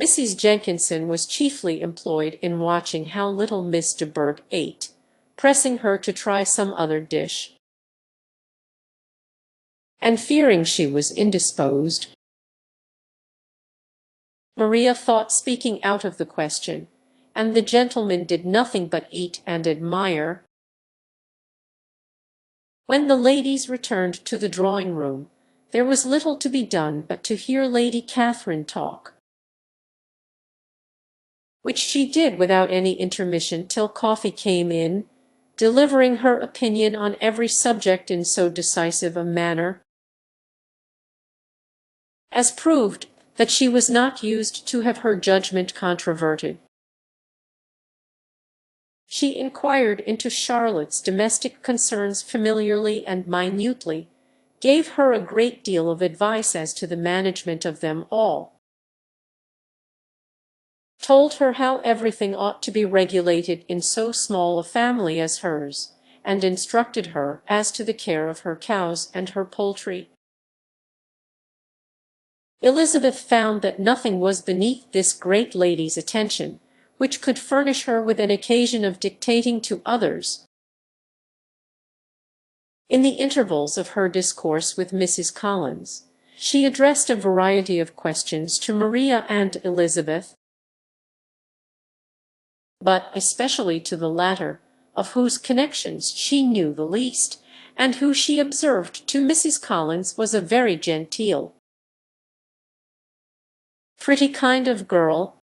Mrs. Jenkinson was chiefly employed in watching how little Miss de Bourgh ate, pressing her to try some other dish, and fearing she was indisposed. Maria thought speaking out of the question, and the gentlemen did nothing but eat and admire. When the ladies returned to the drawing-room, there was little to be done but to hear Lady Catherine talk, which she did without any intermission till coffee came in, delivering her opinion on every subject in so decisive a manner as proved that she was not used to have her judgment controverted. She inquired into Charlotte's domestic concerns familiarly and minutely, gave her a great deal of advice as to the management of them all, told her how everything ought to be regulated in so small a family as hers, and instructed her as to the care of her cows and her poultry. Elizabeth found that nothing was beneath this great lady's attention which could furnish her with an occasion of dictating to others. In the intervals of her discourse with Mrs. Collins, she addressed a variety of questions to Maria and Elizabeth, but especially to the latter, of whose connections she knew the least, and who she observed to Mrs. Collins was a very genteel, pretty kind of girl.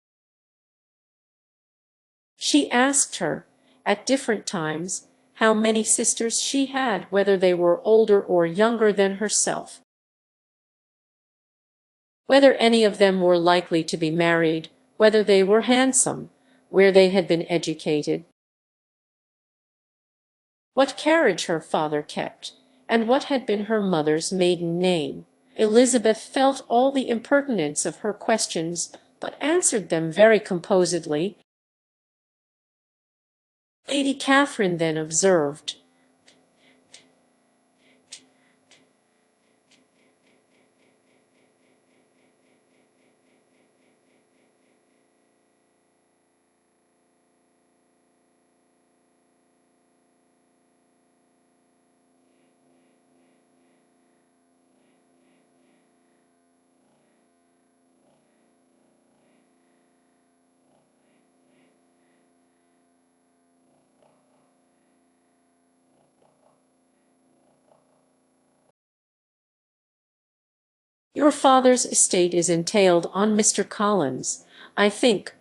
She asked her, at different times, how many sisters she had, whether they were older or younger than herself, whether any of them were likely to be married, whether they were handsome, where they had been educated, what carriage her father kept, and what had been her mother's maiden name. Elizabeth felt all the impertinence of her questions, but answered them very composedly. Lady Catherine then observed, "Your father's estate is entailed on Mr. Collins, I think.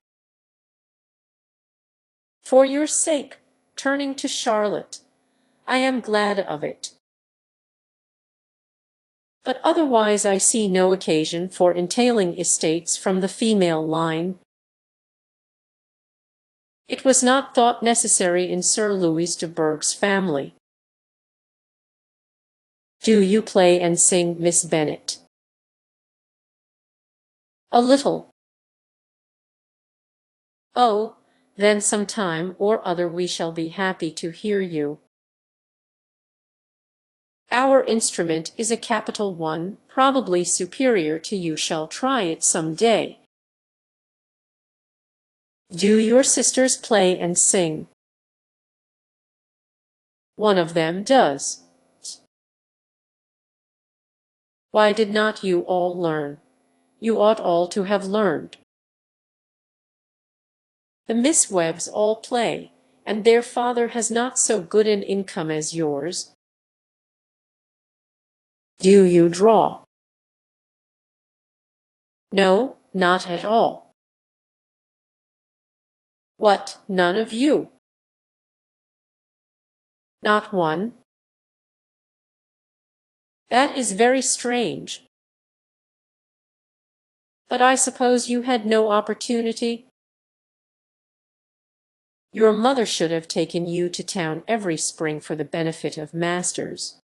For your sake," turning to Charlotte, "I am glad of it. But otherwise I see no occasion for entailing estates from the female line. It was not thought necessary in Sir Louis de Bourgh's family. Do you play and sing, Miss Bennet?" "A little." "Oh, then some time or other we shall be happy to hear you. Our instrument is a capital one, probably superior to you shall try it some day. Do your sisters play and sing?" "One of them does." "Why did not you all learn? You ought all to have learned." "The Miss Webbs all play, and their father has not so good an income as yours." "Do you draw?" "No, not at all." "What, none of you?" "Not one." "That is very strange. But I suppose you had no opportunity?" "Your mother should have taken you to town every spring for the benefit of masters."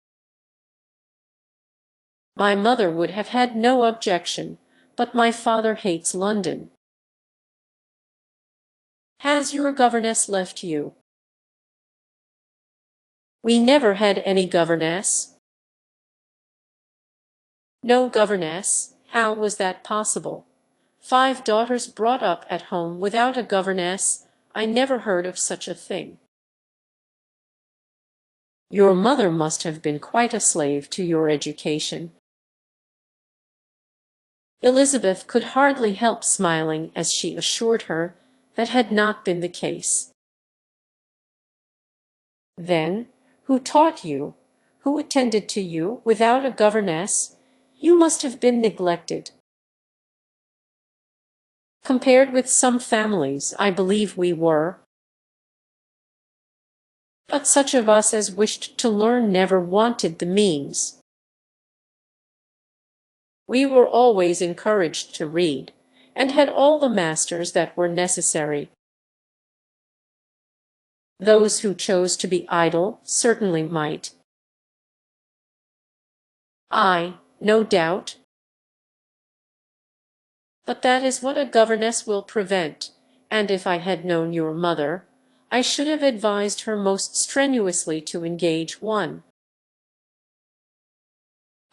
"My mother would have had no objection, but my father hates London." "Has your governess left you?" "We never had any governess." "No governess? How was that possible? 5 daughters brought up at home without a governess? I never heard of such a thing." "Your mother must have been quite a slave to your education." Elizabeth could hardly help smiling as she assured her that had not been the case. "Then, who taught you? Who attended to you, without a governess? You must have been neglected." "Compared with some families, I believe we were." but such of us as wished to learn never wanted the means. We were always encouraged to read, and had all the masters that were necessary. Those who chose to be idle certainly might. I, no doubt. But that is what a governess will prevent, and if I had known your mother, I should have advised her most strenuously to engage one.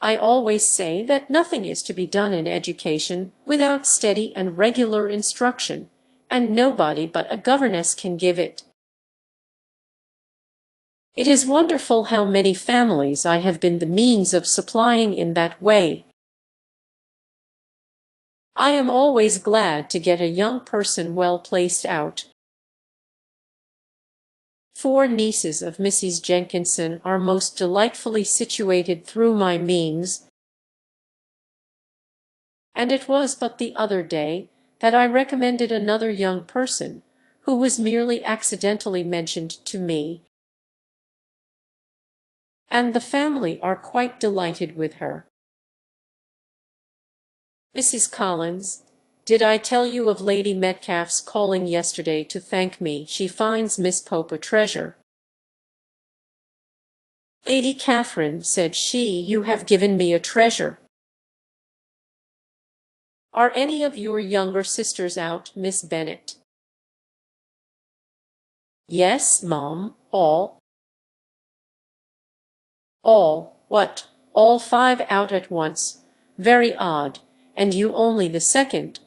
I always say that nothing is to be done in education without steady and regular instruction, and nobody but a governess can give it. It is wonderful how many families I have been the means of supplying in that way. I am always glad to get a young person well placed out. 4 nieces of Mrs. Jenkinson are most delightfully situated through my means, and it was but the other day that I recommended another young person, who was merely accidentally mentioned to me, and the family are quite delighted with her. Mrs. Collins, did I tell you of Lady Metcalfe's calling yesterday to thank me? She finds Miss Pope a treasure. Lady Catherine, said she, you have given me a treasure. Are any of your younger sisters out, Miss Bennet? Yes, Mum, all. All, what, all 5 out at once? Very odd, and you only the second.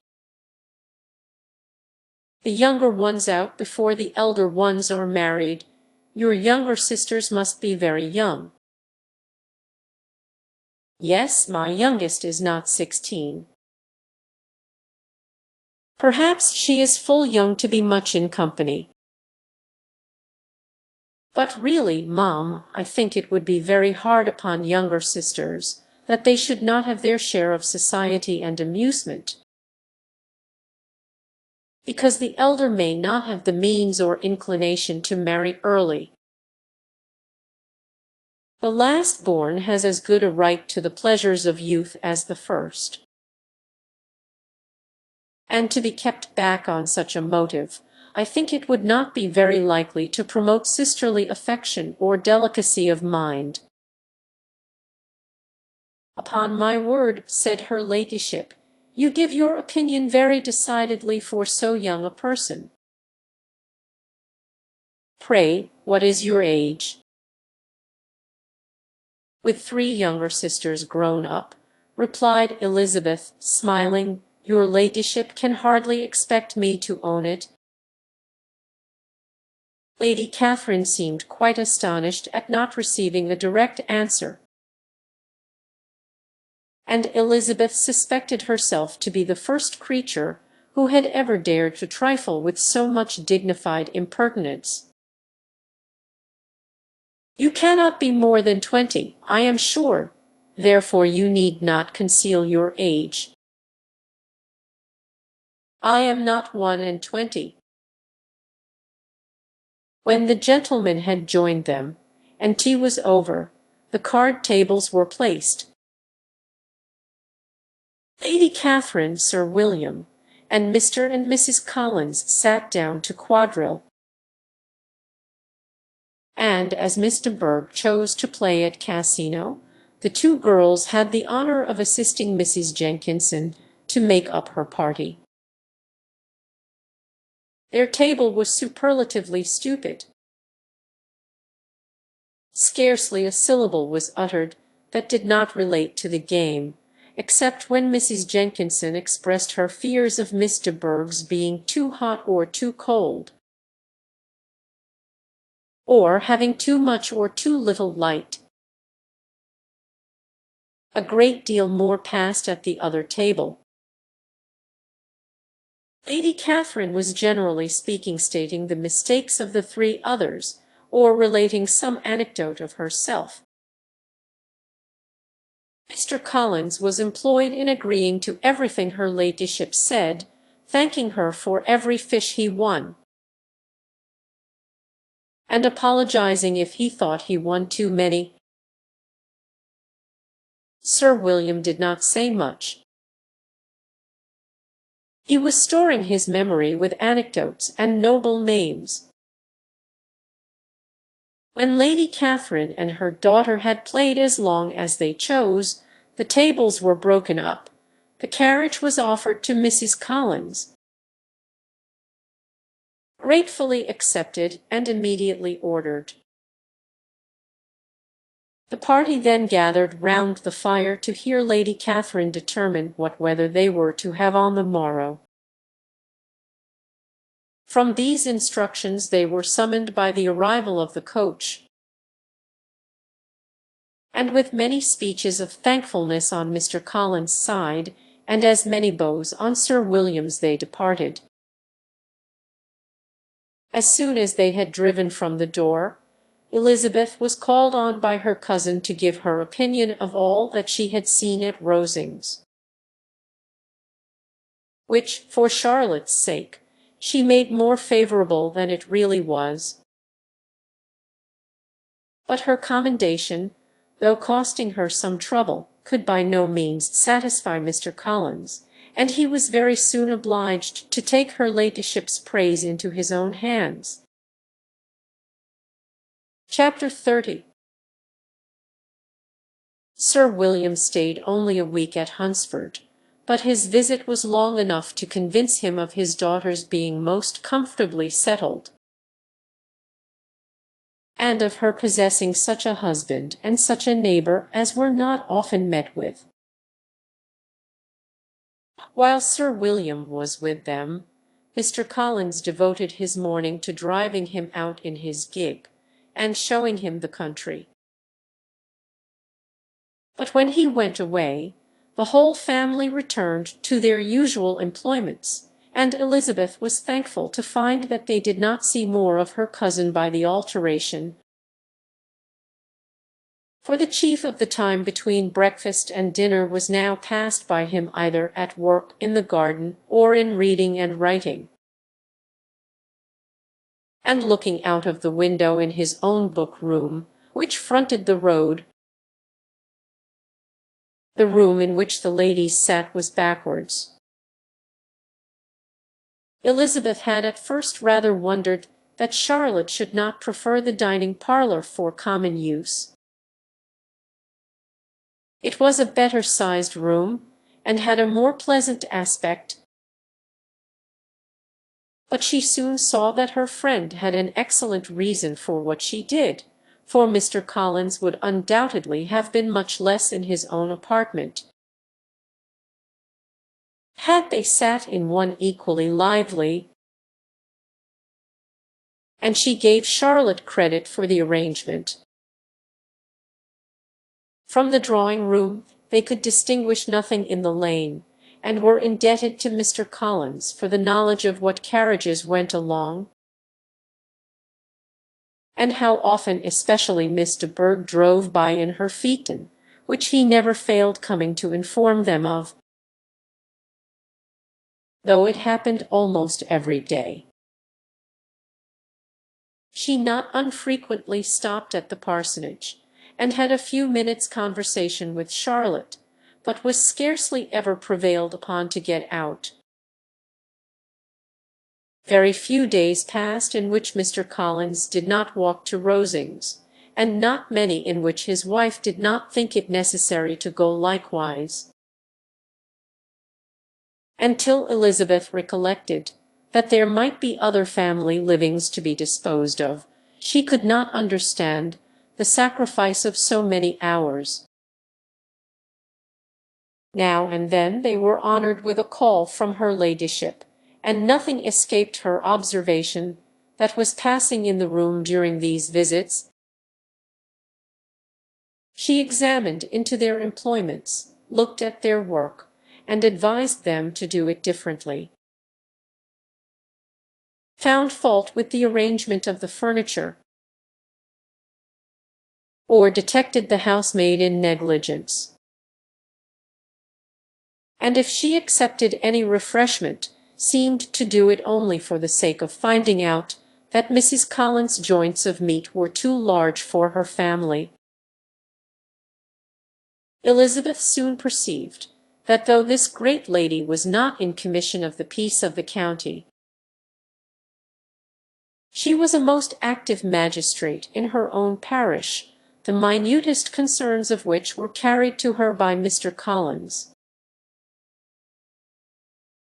The younger ones out before the elder ones are married. Your younger sisters must be very young. Yes, my youngest is not 16. Perhaps she is full young to be much in company. But really, Mum, I think it would be very hard upon younger sisters that they should not have their share of society and amusement, because the elder may not have the means or inclination to marry early. The last born has as good a right to the pleasures of youth as the first. And to be kept back on such a motive, I think it would not be very likely to promote sisterly affection or delicacy of mind. Upon my word, said her ladyship, you give your opinion very decidedly for so young a person. Pray, what is your age? With 3 younger sisters grown up, replied Elizabeth, smiling, your ladyship can hardly expect me to own it. Lady Catherine seemed quite astonished at not receiving a direct answer, and Elizabeth suspected herself to be the first creature who had ever dared to trifle with so much dignified impertinence. You cannot be more than 20, I am sure, therefore you need not conceal your age. I am not 21. When the gentlemen had joined them, and tea was over, the card tables were placed. Lady Catherine, Sir William, and Mr. and Mrs. Collins sat down to quadrille, and as Miss de Bourgh chose to play at Casino, the 2 girls had the honor of assisting Mrs. Jenkinson to make up her party. Their table was superlatively stupid. Scarcely a syllable was uttered that did not relate to the game, except when Mrs. Jenkinson expressed her fears of Miss de Bourgh's being too hot or too cold, or having too much or too little light. A great deal more passed at the other table. Lady Catherine was generally speaking stating the mistakes of the 3 others, or relating some anecdote of herself. Mr. Collins was employed in agreeing to everything her ladyship said, thanking her for every fish he won, and apologizing if he thought he won too many. Sir William did not say much. He was storing his memory with anecdotes and noble names. When Lady Catherine and her daughter had played as long as they chose, the tables were broken up. The carriage was offered to Mrs. Collins, gratefully accepted and immediately ordered. The party then gathered round the fire to hear Lady Catherine determine what weather they were to have on the morrow. From these instructions they were summoned by the arrival of the coach, and with many speeches of thankfulness on Mr. Collins' side, and as many bows on Sir William's, they departed. As soon as they had driven from the door, Elizabeth was called on by her cousin to give her opinion of all that she had seen at Rosings, which, for Charlotte's sake, she made more favourable than it really was. But her commendation, though costing her some trouble, could by no means satisfy Mr. Collins, and he was very soon obliged to take her ladyship's praise into his own hands. Chapter 30. Sir William stayed only a week at Hunsford, but his visit was long enough to convince him of his daughter's being most comfortably settled, and of her possessing such a husband and such a neighbour as were not often met with. While Sir William was with them, Mr. Collins devoted his morning to driving him out in his gig, and showing him the country. But when he went away, the whole family returned to their usual employments, and Elizabeth was thankful to find that they did not see more of her cousin by the alteration, for the chief of the time between breakfast and dinner was now passed by him either at work in the garden or in reading and writing, and looking out of the window in his own book-room, which fronted the road. The room in which the ladies sat was backwards. Elizabeth had at first rather wondered that Charlotte should not prefer the dining parlour for common use. It was a better-sized room, and had a more pleasant aspect, but she soon saw that her friend had an excellent reason for what she did, for Mr. Collins would undoubtedly have been much less in his own apartment had they sat in one equally lively, and she gave Charlotte credit for the arrangement. From the drawing-room they could distinguish nothing in the lane, and were indebted to Mr. Collins for the knowledge of what carriages went along, and how often especially Miss de Bourgh drove by in her phaeton, which he never failed coming to inform them of, though it happened almost every day. She not unfrequently stopped at the parsonage, and had a few minutes' conversation with Charlotte, but was scarcely ever prevailed upon to get out. Very few days passed in which Mr. Collins did not walk to Rosings, and not many in which his wife did not think it necessary to go likewise, until Elizabeth recollected that there might be other family livings to be disposed of. She could not understand the sacrifice of so many hours. Now and then they were honoured with a call from her ladyship, and nothing escaped her observation that was passing in the room during these visits. She examined into their employments, looked at their work, and advised them to do it differently, found fault with the arrangement of the furniture, or detected the housemaid in negligence. And if she accepted any refreshment, seemed to do it only for the sake of finding out that Mrs. Collins's joints of meat were too large for her family. Elizabeth soon perceived that though this great lady was not in commission of the peace of the county, she was a most active magistrate in her own parish, the minutest concerns of which were carried to her by Mr. Collins.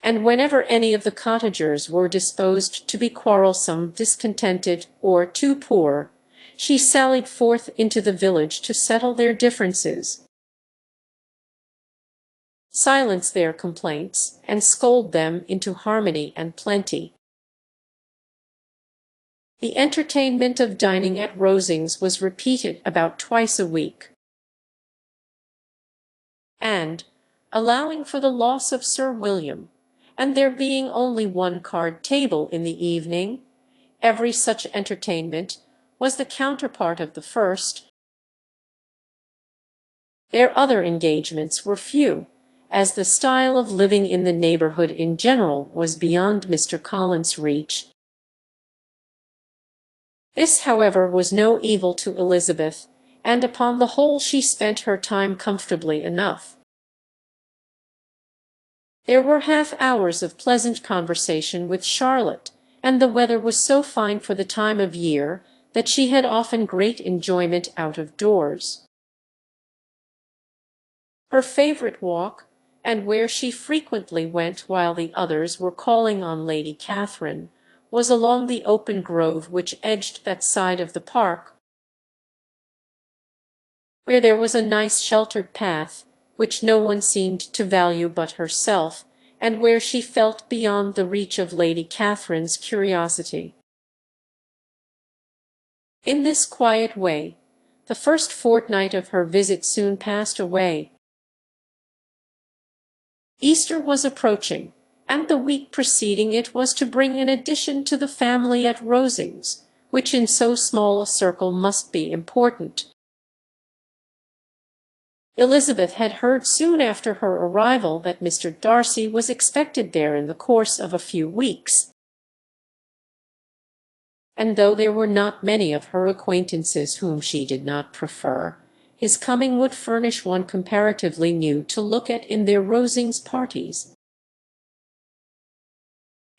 And whenever any of the cottagers were disposed to be quarrelsome, discontented, or too poor, she sallied forth into the village to settle their differences, silence their complaints, and scold them into harmony and plenty. The entertainment of dining at Rosings was repeated about twice a week, and, allowing for the loss of Sir William, and there being only one card table in the evening, every such entertainment was the counterpart of the first. Their other engagements were few, as the style of living in the neighbourhood in general was beyond Mr. Collins's reach. This, however, was no evil to Elizabeth, and upon the whole she spent her time comfortably enough. There were half-hours of pleasant conversation with Charlotte, and the weather was so fine for the time of year that she had often great enjoyment out of doors. Her favourite walk, and where she frequently went while the others were calling on Lady Catherine, was along the open grove which edged that side of the park, where there was a nice sheltered path, which no one seemed to value but herself, and where she felt beyond the reach of Lady Catherine's curiosity. In this quiet way, the first fortnight of her visit soon passed away. Easter was approaching, and the week preceding it was to bring an addition to the family at Rosings, which in so small a circle must be important. Elizabeth had heard soon after her arrival that Mr. Darcy was expected there in the course of a few weeks, and though there were not many of her acquaintances whom she did not prefer, his coming would furnish one comparatively new to look at in their Rosings parties,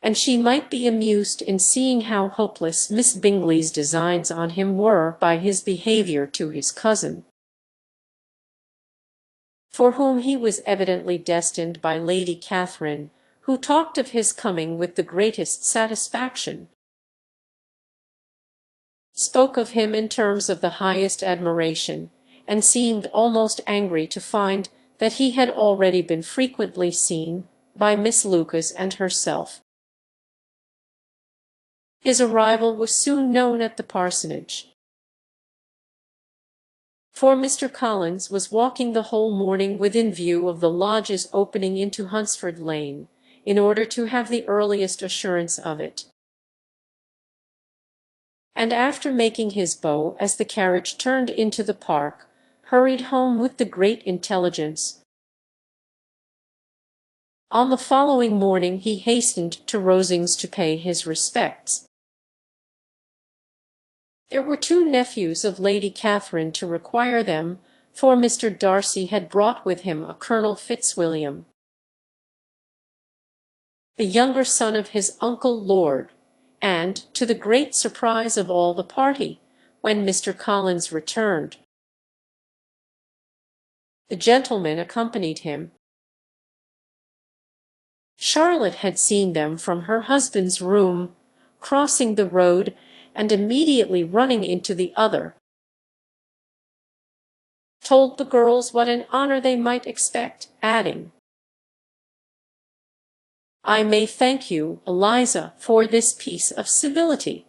and she might be amused in seeing how hopeless Miss Bingley's designs on him were by his behaviour to his cousin, for whom he was evidently destined by Lady Catherine, who talked of his coming with the greatest satisfaction, spoke of him in terms of the highest admiration, and seemed almost angry to find that he had already been frequently seen by Miss Lucas and herself. His arrival was soon known at the parsonage, for Mr. Collins was walking the whole morning within view of the lodges opening into Hunsford Lane, in order to have the earliest assurance of it, and after making his bow as the carriage turned into the park, hurried home with the great intelligence. On the following morning he hastened to Rosings to pay his respects. There were two nephews of Lady Catherine to require them, for Mr. Darcy had brought with him a Colonel Fitzwilliam, the younger son of his uncle Lord, and, to the great surprise of all the party, when Mr. Collins returned, the gentleman accompanied him. Charlotte had seen them from her husband's room, crossing the road, and immediately running into the other, told the girls what an honour they might expect, adding, "I may thank you, Eliza, for this piece of civility.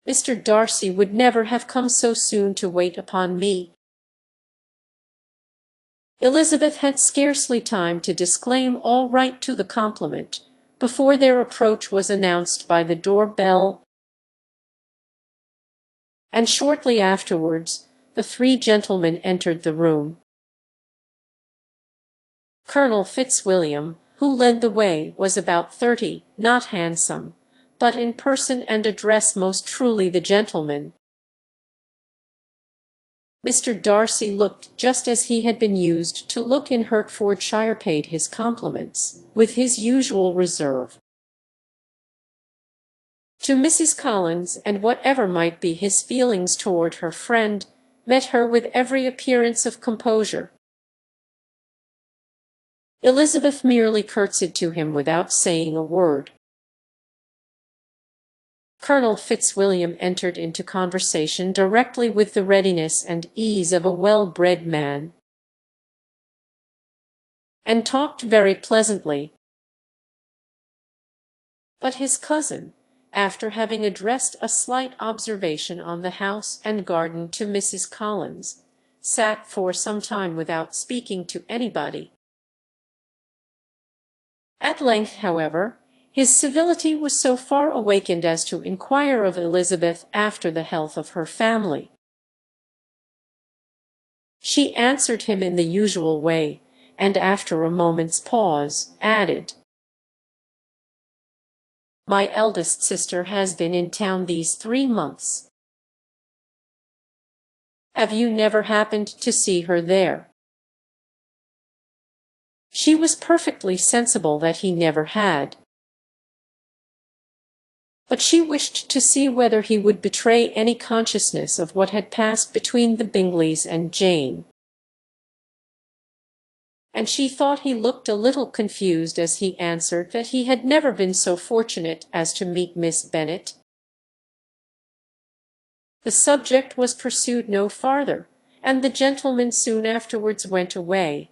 Mr. Darcy would never have come so soon to wait upon me." Elizabeth had scarcely time to disclaim all right to the compliment, before their approach was announced by the door-bell, and shortly afterwards the three gentlemen entered the room. Colonel Fitzwilliam, who led the way, was about 30, not handsome, but in person and address most truly the gentleman. Mr. Darcy looked just as he had been used to look in Hertfordshire, paid his compliments, with his usual reserve, to Mrs. Collins, and whatever might be his feelings toward her friend, met her with every appearance of composure. Elizabeth merely curtsied to him without saying a word. Colonel Fitzwilliam entered into conversation directly with the readiness and ease of a well-bred man, and talked very pleasantly. But his cousin, after having addressed a slight observation on the house and garden to Mrs. Collins, sat for some time without speaking to anybody. At length, however, his civility was so far awakened as to inquire of Elizabeth after the health of her family. She answered him in the usual way, and after a moment's pause, added, "My eldest sister has been in town these 3 months. Have you never happened to see her there?" She was perfectly sensible that he never had, but she wished to see whether he would betray any consciousness of what had passed between the Bingleys and Jane, and she thought he looked a little confused as he answered that he had never been so fortunate as to meet Miss Bennet. The subject was pursued no farther, and the gentleman soon afterwards went away,